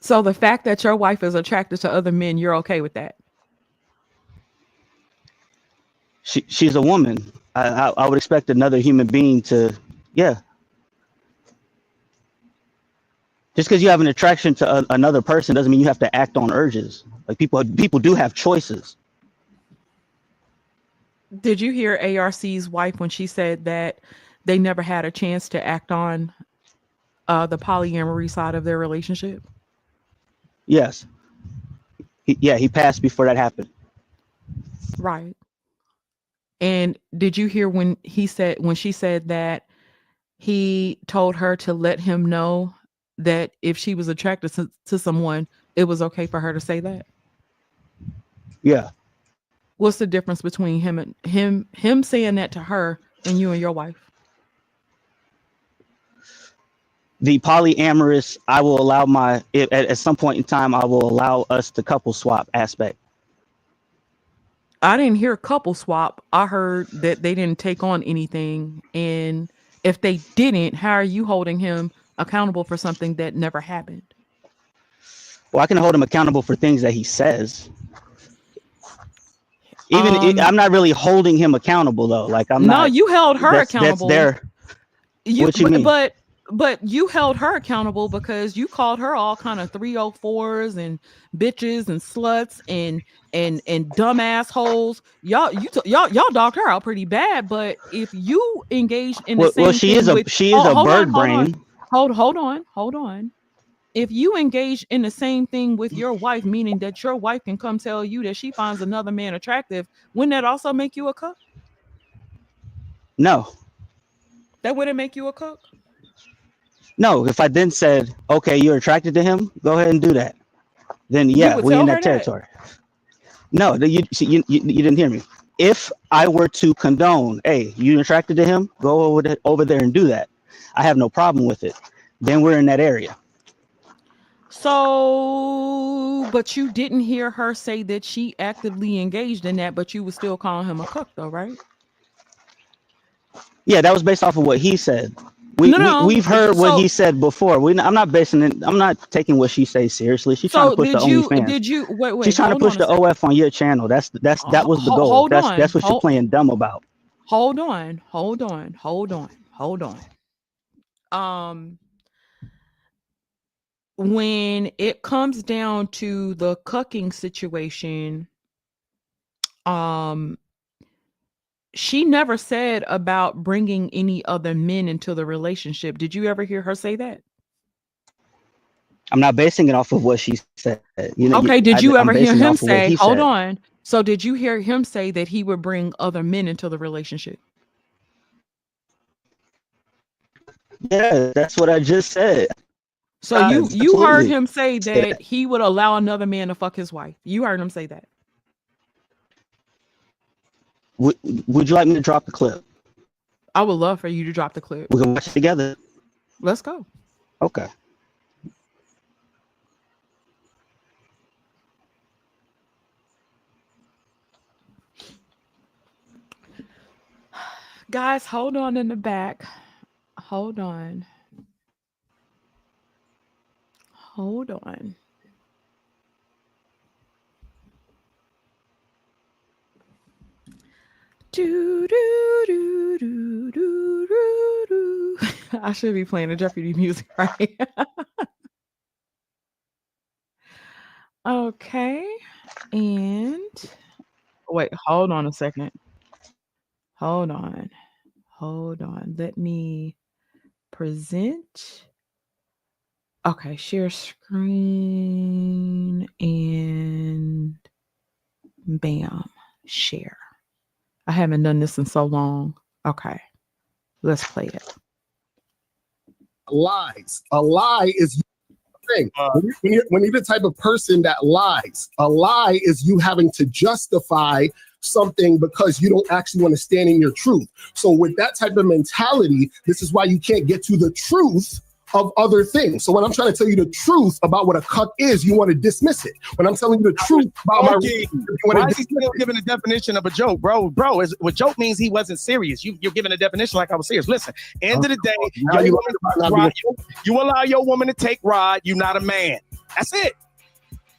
So the fact that your wife is attracted to other men, you're okay with that? She's a woman. I would expect another human being to, yeah. Just because you have an attraction to another person doesn't mean you have to act on urges. Like people do have choices. Did you hear ARC's wife when she said that they never had a chance to act on the polyamory side of their relationship? Yes. He passed before that happened. Right. And did you hear when she said that he told her to let him know that if she was attracted to someone, it was okay for her to say that? Yeah. What's the difference between him saying that to her and you and your wife? The polyamorous, I will allow at some point in time, I will allow us to couple swap aspect. I didn't hear couple swap. I heard that they didn't take on anything. And if they didn't, how are you holding him accountable for something that never happened? Well, I can hold him accountable for things that he says. Um, I'm not really holding him accountable though. Like I'm no, not. you held her That's accountable. their. What you mean? But but you held her accountable because you called her all kind of 304s and bitches and sluts and dumb assholes. Y'all dogged her out pretty bad. But if you engaged in the Well, same thing with she is a bird brain. hold on. If you engage in the same thing with your wife, meaning that your wife can come tell you that she finds another man attractive, wouldn't that also make you a cuck? No, That wouldn't make you a cuck. no. If I then said, okay, you're attracted to him, go ahead and do that. Then You yeah, would we in tell her that that. territory. No, you didn't hear me. If I were to condone, hey, you attracted to him, go over there and do that. I have no problem with it. Then we're in that area. So, but you didn't hear her say that she actively engaged in that, but you were still calling him a cuck, though, right? Yeah, that was based off of what he said. No. We've heard what So, he said before. I'm not basing it. I'm not taking what she says seriously. She's trying to so push the OnlyFans. did you She's wait? trying to Hold push on a the second. OF on your channel. That was the goal. Hold That's on. what you're playing dumb about. Hold on. Um, when it comes down to the cucking situation, um, she never said about bringing any other men into the relationship. Did you ever hear her say that? I'm not basing it off of what she said. Okay, did you I'm ever hear basing it him off of what say, he hold said. on. So did you hear him say that he would bring other men into the relationship? Yeah, that's what I just said. So you heard Absolutely. him say that he would allow another man to fuck his wife. You heard him say that. Would you like me to drop the clip? I would love for you to drop the clip. We can watch it together. Let's go. Okay. Guys, hold on in the back. Hold on. Hold on. Do, do, do, do, do, do, do. I should be playing the Jeopardy music, right? Okay. And wait, hold on a second. Hold on. Let me present. Okay, share screen and bam, share. I haven't done this in so long. Okay, let's play it. Lies. A lie is thing. When you're the type of person that lies, a lie is you having to justify something because you don't actually want to stand in your truth. So with that type of mentality, this is why you can't get to the truth of other things. So when I'm trying to tell you the truth about what a cuck is, you want to dismiss it. When I'm telling you the truth about my Okay. Why is he still giving a definition of a joke, bro? What joke means he wasn't serious. You're giving a definition like I was serious. Listen, end of the day, you allow your woman to take ride. You're not a man. That's it.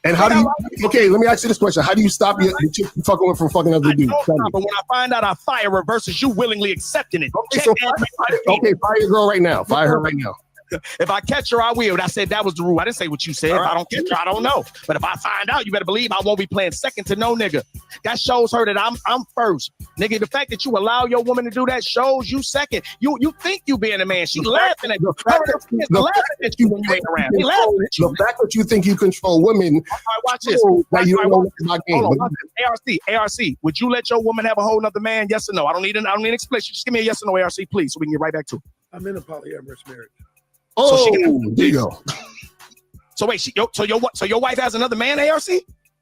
And how do you? Okay, let me ask you this question: how do you stop your chick from fucking from fucking other dudes? But when I find out I fire her versus you willingly accepting it, okay, so fire your girl right now. Fire her right now. If I catch her, I will. I said that was the rule. I didn't say what you said. If I don't catch her, I don't know. But if I find out, you better believe I won't be playing second to no nigga. That shows her that I'm first. Nigga, the fact that you allow your woman to do that shows you second. You think you being a man. She laughing at you. Laughing at you when you ain't around. They laughing at you. The fact that you think you control women. All right, watch this. That you don't know my game. ARC, would you let your woman have a whole nother man? Yes or no? I don't need an explanation. Just give me a yes or no, ARC, please, so we can get right back to it. I'm in a polyamorous marriage. Oh, there you go. So wait, so your wife has another man, ARC?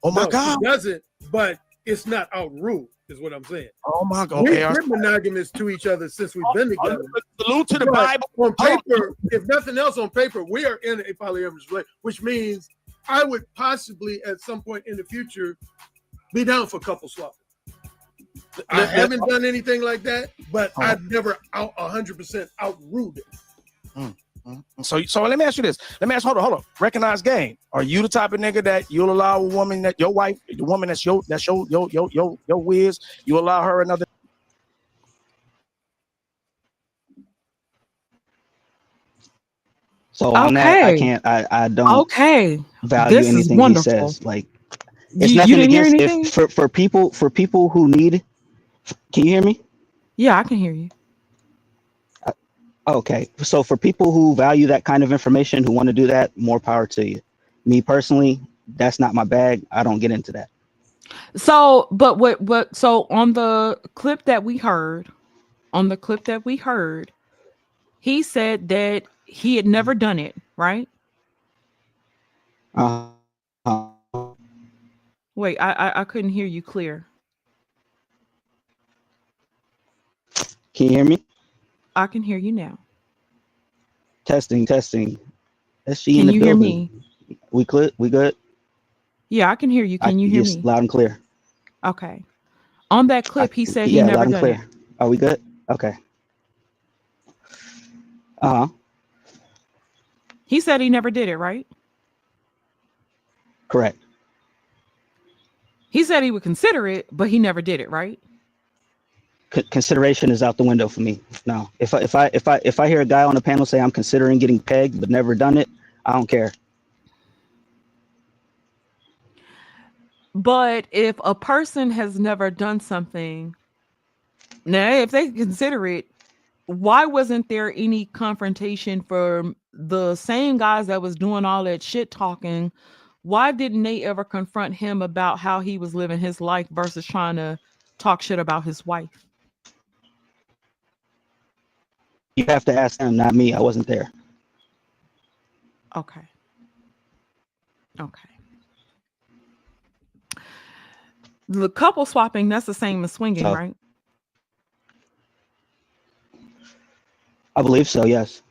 Oh my God. She doesn't, but it's not out rule, is what I'm saying. Oh my God. We've been monogamous to each other since we've been together. Salute to the Bible. On paper, if nothing else on paper, we are in a polyamorous relationship, which means I would possibly at some point in the future be down for couple swapping. I haven't done anything like that, but I've never 100% outruled it. So let me ask you this. Hold on. Recognize game. Are you the type of nigga that you'll allow a woman that your wife, the woman that's your whiz, you allow her another? So on that, I Okay. can't. I don't Okay. value This is anything he wonderful. says. Like it's You nothing didn't hear against if anything? for people who need. Can you hear me? Yeah, I can hear you. Okay, so for people who value that kind of information, who want to do that, more power to you. Me personally, that's not my bag. I don't get into that. So, but so on the clip that we heard, he said that he had never done it, right? Uh, Wait, I couldn't hear you clear. can you hear me? I can hear you now. Testing, testing. SG in Can the you hear building. me? We good? We good? Yeah, I can hear you. Can you hear Yes, me? loud and clear. Okay. On that clip, he said he Yeah, never loud and done it. clear. Are we good? Okay. Uh huh. He said he never did it, right? Correct. He said he would consider it, but he never did it, right? Consideration is out the window for me. No, if I hear a guy on the panel say I'm considering getting pegged but never done it, I don't care. But if a person has never done something, now if they consider it, why wasn't there any confrontation for the same guys that was doing all that shit talking? Why didn't they ever confront him about how he was living his life versus trying to talk shit about his wife? You have to ask them, not me. I wasn't there. Okay. Okay. The couple swapping, that's the same as swinging, So right? I believe so. Yes,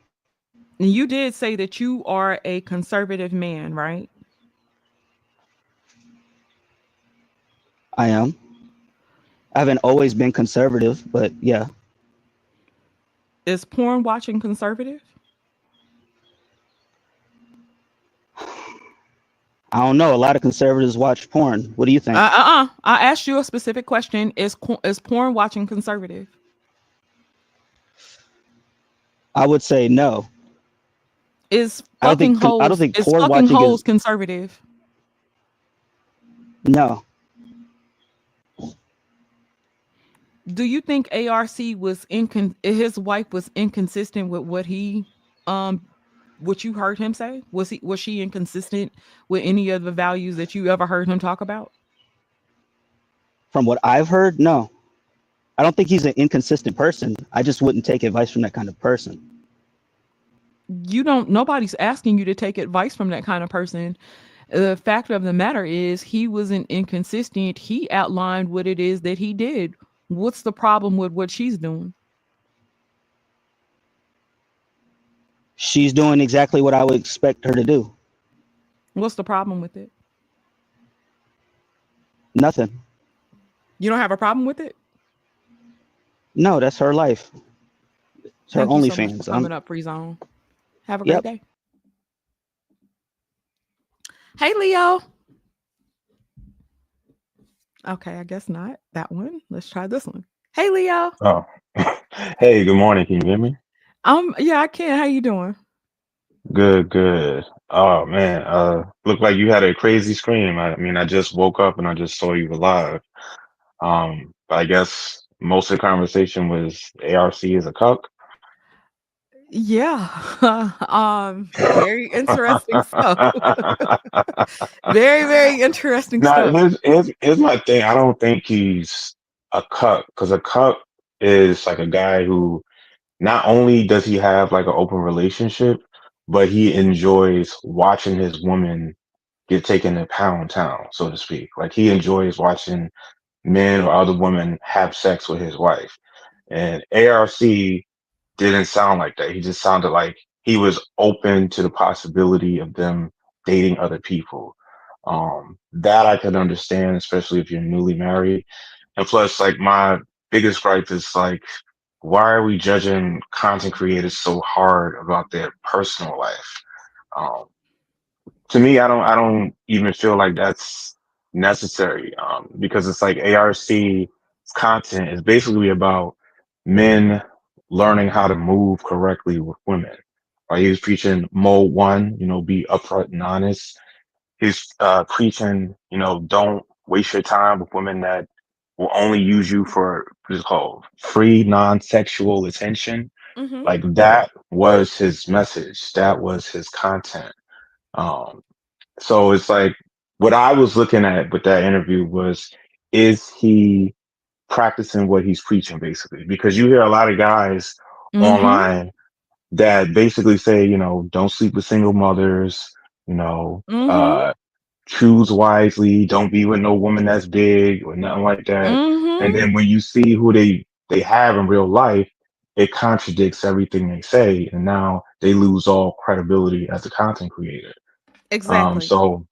And you did say that you are a conservative man, right? I am. I haven't always been conservative, but yeah, Is porn watching conservative? I don't know. A lot of conservatives watch porn. What do you think? I asked you a specific question. Is porn watching conservative? I would say no. Is I don't fucking think I don't hoes think is porn fucking watching hoes is conservative? no. Do you think ARC was his wife was inconsistent with um what you heard him say? Was she inconsistent with any of the values that you ever heard him talk about? From what I've heard, no. I don't think he's an inconsistent person. I just wouldn't take advice from that kind of person. You don't Nobody's asking you to take advice from that kind of person. The fact of the matter is he wasn't inconsistent. He outlined what it is that he did. What's the problem with what she's doing? She's doing exactly what I would expect her to do. What's the problem with it? Nothing. You don't have a problem with it? No, that's her life. It's her Thank you so much for OnlyFans. coming up, Free Zone. Have a great Yep. day. Hey, Leo. Okay, I guess not that one. Let's try this one. Hey, Leo. Oh, hey, good morning. Can you hear me? Yeah, I can. How you doing? Good, good. Oh man, looked like you had a crazy scream. I mean, I just woke up and I just saw you alive. But I guess most of the conversation was ARC is a cuck. Yeah. Very interesting stuff. Very, very interesting Now, stuff. here's my thing. I don't think he's a cuck because a cuck is like a guy who not only does he have like an open relationship, but he enjoys watching his woman get taken to Pound Town, so to speak. Like he enjoys watching men or other women have sex with his wife. And ARC didn't sound like that. He just sounded like he was open to the possibility of them dating other people. That I could understand, especially if you're newly married. And plus, like my biggest gripe is like, why are we judging content creators so hard about their personal life? Um, to me, I don't even feel like that's necessary because it's like ARC content is basically about men learning how to move correctly with women. Right? He was preaching mode one, be upfront and honest. He's preaching, don't waste your time with women that will only use you for what is called free non-sexual attention. Mhm. Like that was his message. That was his content. Um, so it's like what I was looking at with that interview was, is he practicing what he's preaching basically? Because you hear a lot of guys Mhm. online that basically say, don't sleep with single mothers, you know, Mhm. uh, choose wisely, don't be with no woman that's big or nothing like that. And Mhm. then when you see who they have in real life, it contradicts everything they say, and now they lose all credibility as a content creator. Exactly. So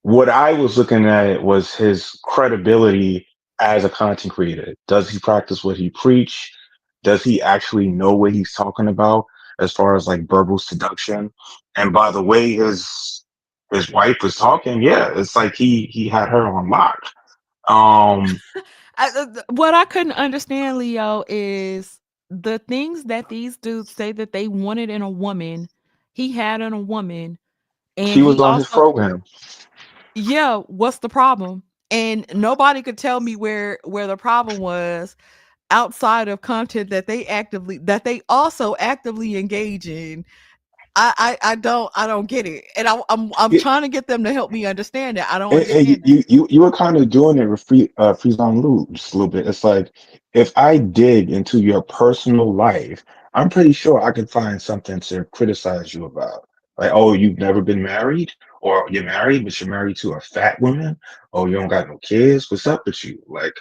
what I was looking at was his credibility as a content creator. Does he practice what he preach? Does he actually know what he's talking about as far as like verbal seduction? And by the way his wife was talking, yeah, it's like he had her on lock. Um, What I couldn't understand, Leo, is the things that these dudes say that they wanted in a woman, he had in a woman, and she was he on his also, program. yeah, what's the problem? And nobody could tell me where the problem was outside of content that they also actively engage in. I don't get it, and I'm trying to get them to help me understand it. I don't And understand it. you were kind of doing it with freeze on loop just a little bit. It's like if I dig into your personal life, I'm pretty sure I could find something to criticize you about. Like, oh, you've never been married, or you're married, but you're married to a fat woman, or you don't got no kids. What's up with you? Like,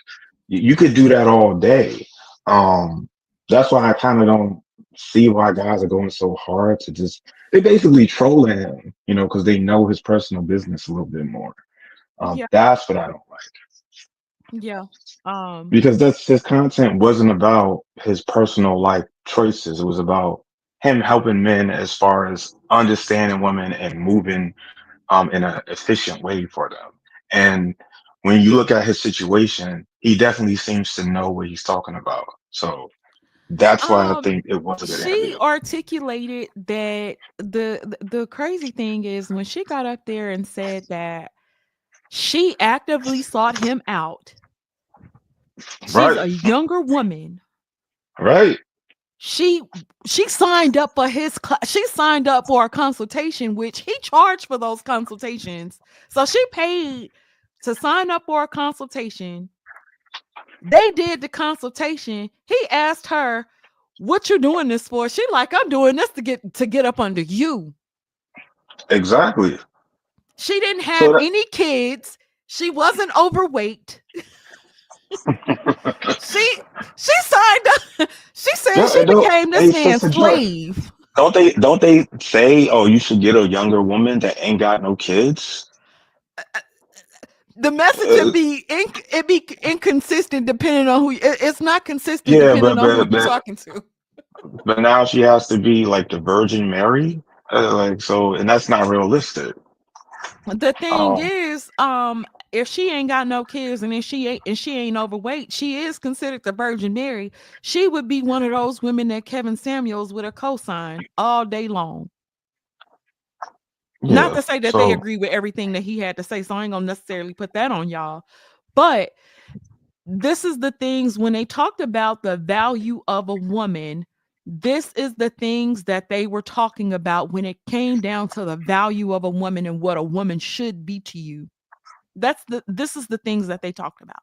you could do that all day. Um, that's why I kind of don't see why guys are going so hard to just they basically trolling him, because they know his personal business a little bit more. Yeah, That's what I don't like yeah. Um, because that's his content wasn't about his personal life choices. It was about him helping men as far as understanding women and moving in an efficient way for them. And when you look at his situation, he definitely seems to know what he's talking about. So that's why I um, think it was a good she interview. articulated that the crazy thing is when she got up there and said that she actively sought him out. She's Right, a younger woman. right, She she signed up for she signed up for a consultation, which he charged for those consultations. So she paid to sign up for a consultation. They did the consultation. He asked her, "What you doing this for?" She like, "I'm doing this to get up under you." exactly. She didn't have So any kids. She wasn't overweight. that She signed up. She said she no, no, became this hey, man's Sister Joy, slave. don't they say, oh, you should get a younger woman that ain't got no kids? The message Uh, it be inconsistent depending on it's not consistent yeah, depending on who you're talking to. but now she has to be like the Virgin Mary, like so, and that's not realistic. The thing Um, is, if she ain't got no kids and if she ain't overweight, she is considered the Virgin Mary. She would be one of those women that Kevin Samuels would have co-signed all day long. Not yeah. to say that they So agree with everything that he had to say, so I ain't gonna necessarily put that on y'all. But this is the things when they talked about the value of a woman. This is the things that they were talking about when it came down to the value of a woman and what a woman should be to you. This is the things that they talked about.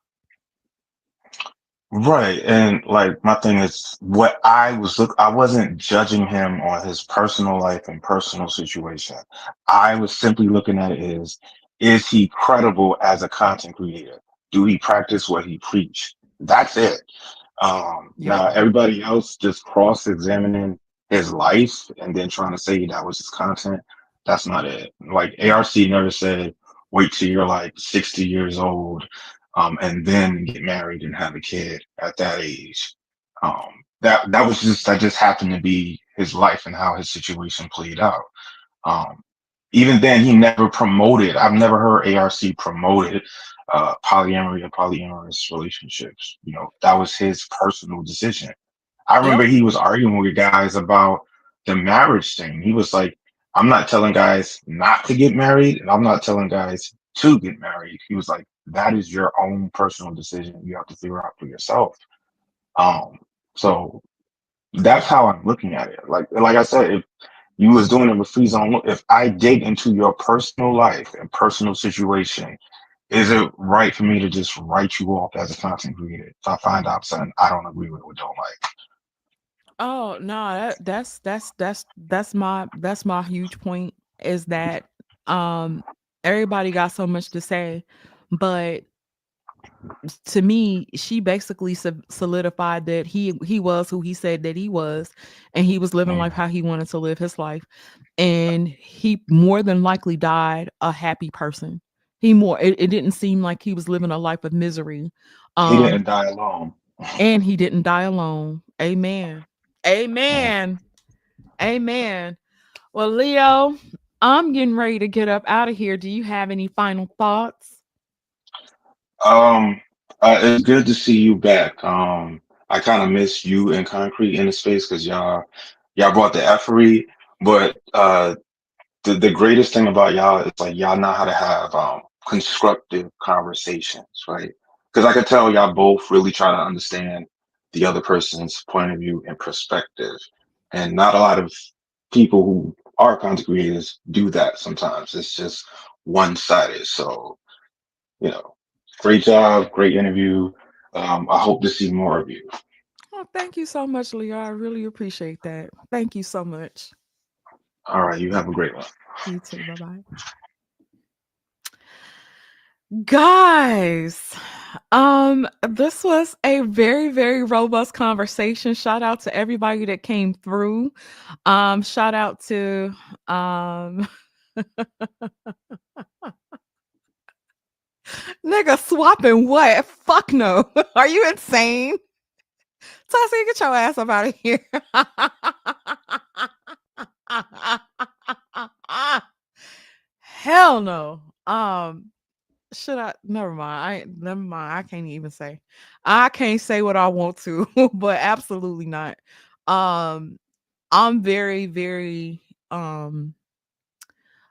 right, and like my thing is, what I wasn't judging him on his personal life and personal situation. I was simply looking at it is he credible as a content creator? Do he practice what he preach? That's it. Yep. Now everybody else just cross-examining his life and then trying to say that was his content. That's not it. Like ARC never said, wait till you're like 60 years old, and then get married and have a kid at that age. That just happened to be his life and how his situation played out. Um, Even then, he never promoted. I've never heard ARC promoted polyamory or polyamorous relationships. That was his personal decision. I remember Yep. he was arguing with guys about the marriage thing. He was like, I'm not telling guys not to get married, and I'm not telling guys to get married. He was like, that is your own personal decision. You have to figure out for yourself. Um, so that's how I'm looking at it. Like I said, if you was doing it with free zone, if I dig into your personal life and personal situation, is it right for me to just write you off as a content creator if I find out something I don't agree with or don't like? Oh no, that's my huge point is that um everybody got so much to say, but to me, she basically solidified that he was who he said that he was, and he was living life Mm. how he wanted to live his life, and he more than likely died a happy person. It didn't seem like he was living a life of misery. He Um, didn't die alone. and he didn't die alone. Amen. Mm. Amen. Amen. Well, Leo, I'm getting ready to get up out of here. Do you have any final thoughts? Um, it's good to see you back. I kind of miss you and Concrete in the space because y'all brought the effery, but the greatest thing about y'all is like y'all know how to have constructive conversations, right? Because I could tell y'all both really try to understand the other person's point of view and perspective, and not a lot of people who are content creators do that. Sometimes it's just one-sided. So great job, great interview. I hope to see more of you. Oh, thank you so much, Leo. I really appreciate that. Thank you so much. All right, you have a great one. You too. Bye bye. Guys, this was a very, very robust conversation. Shout out to everybody that came through. Shout out to um nigga swapping what? Fuck no. Are you insane? Tassie, get your ass up out of here. Hell no. Should I? Never mind. Never mind. I can't even say. I can't say what I want to, but absolutely not. Um, I'm very, very, um,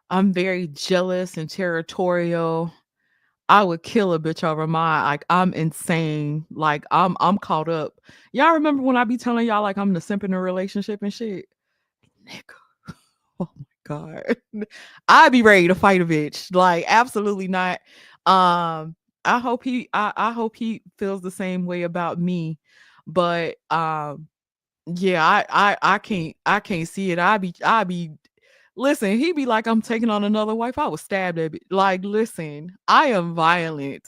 I'm very jealous and territorial. I would kill a bitch over my like I'm insane. Like I'm caught up. Y'all remember when I be telling y'all like I'm the simp in a relationship and shit? Nigga. Oh my god. I'd be ready to fight a bitch. Like absolutely not. I hope he feels the same way about me. But yeah, I can't see it. I be listen, he be like, I'm taking on another wife. I was stabbed at it. Like, listen, I am violent.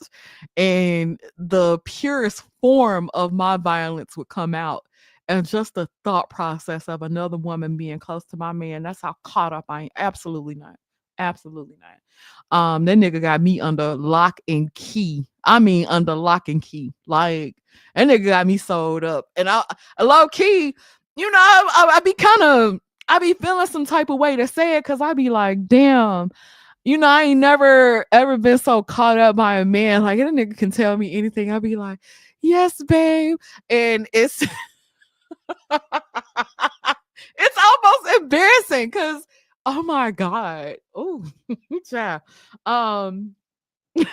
And the purest form of my violence would come out. And just the thought process of another woman being close to my man, that's how caught up I am. Absolutely not. Absolutely not. That nigga got me under lock and key. I mean, under lock and key. Like, that nigga got me sold up. And I low key, I be kind of I be feeling some type of way to say it because I be like, damn, I ain't never ever been so caught up by a man. Like, that nigga can tell me anything. I be like, yes, babe. And it's it's almost embarrassing because oh my God. Oh, child. Um that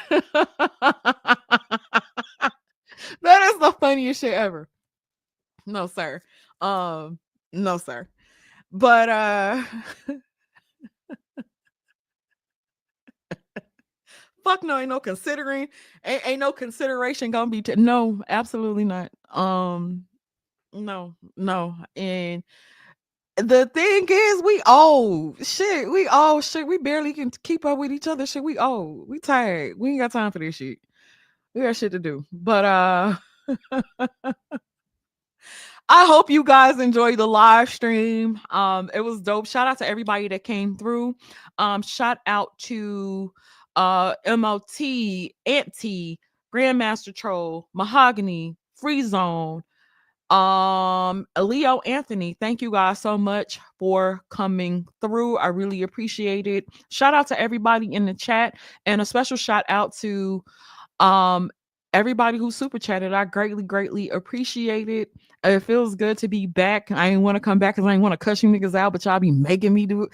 is the funniest shit ever. No, sir. Um, no, sir. But fuck no, ain't no consideration gonna be no, absolutely not. No, no. And the thing is we old. Shit, we old shit. We barely can keep up with each other. Shit, we old. We tired. We ain't got time for this shit. We got shit to do. But I hope you guys enjoyed the live stream. It was dope. Shout out to everybody that came through. Shout out to MOT, Auntie, Grandmaster Troll, Mahogany, Free Zone, Leo Anthony. Thank you guys so much for coming through. I really appreciate it. Shout out to everybody in the chat and a special shout out to um everybody who super chatted, I greatly, greatly appreciate it. It feels good to be back. I ain't want to come back because I ain't want to cuss you niggas out, but y'all be making me do it.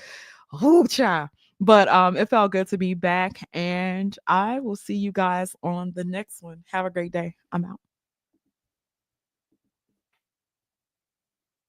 Oh, child. But it felt good to be back, and I will see you guys on the next one. Have a great day. I'm out.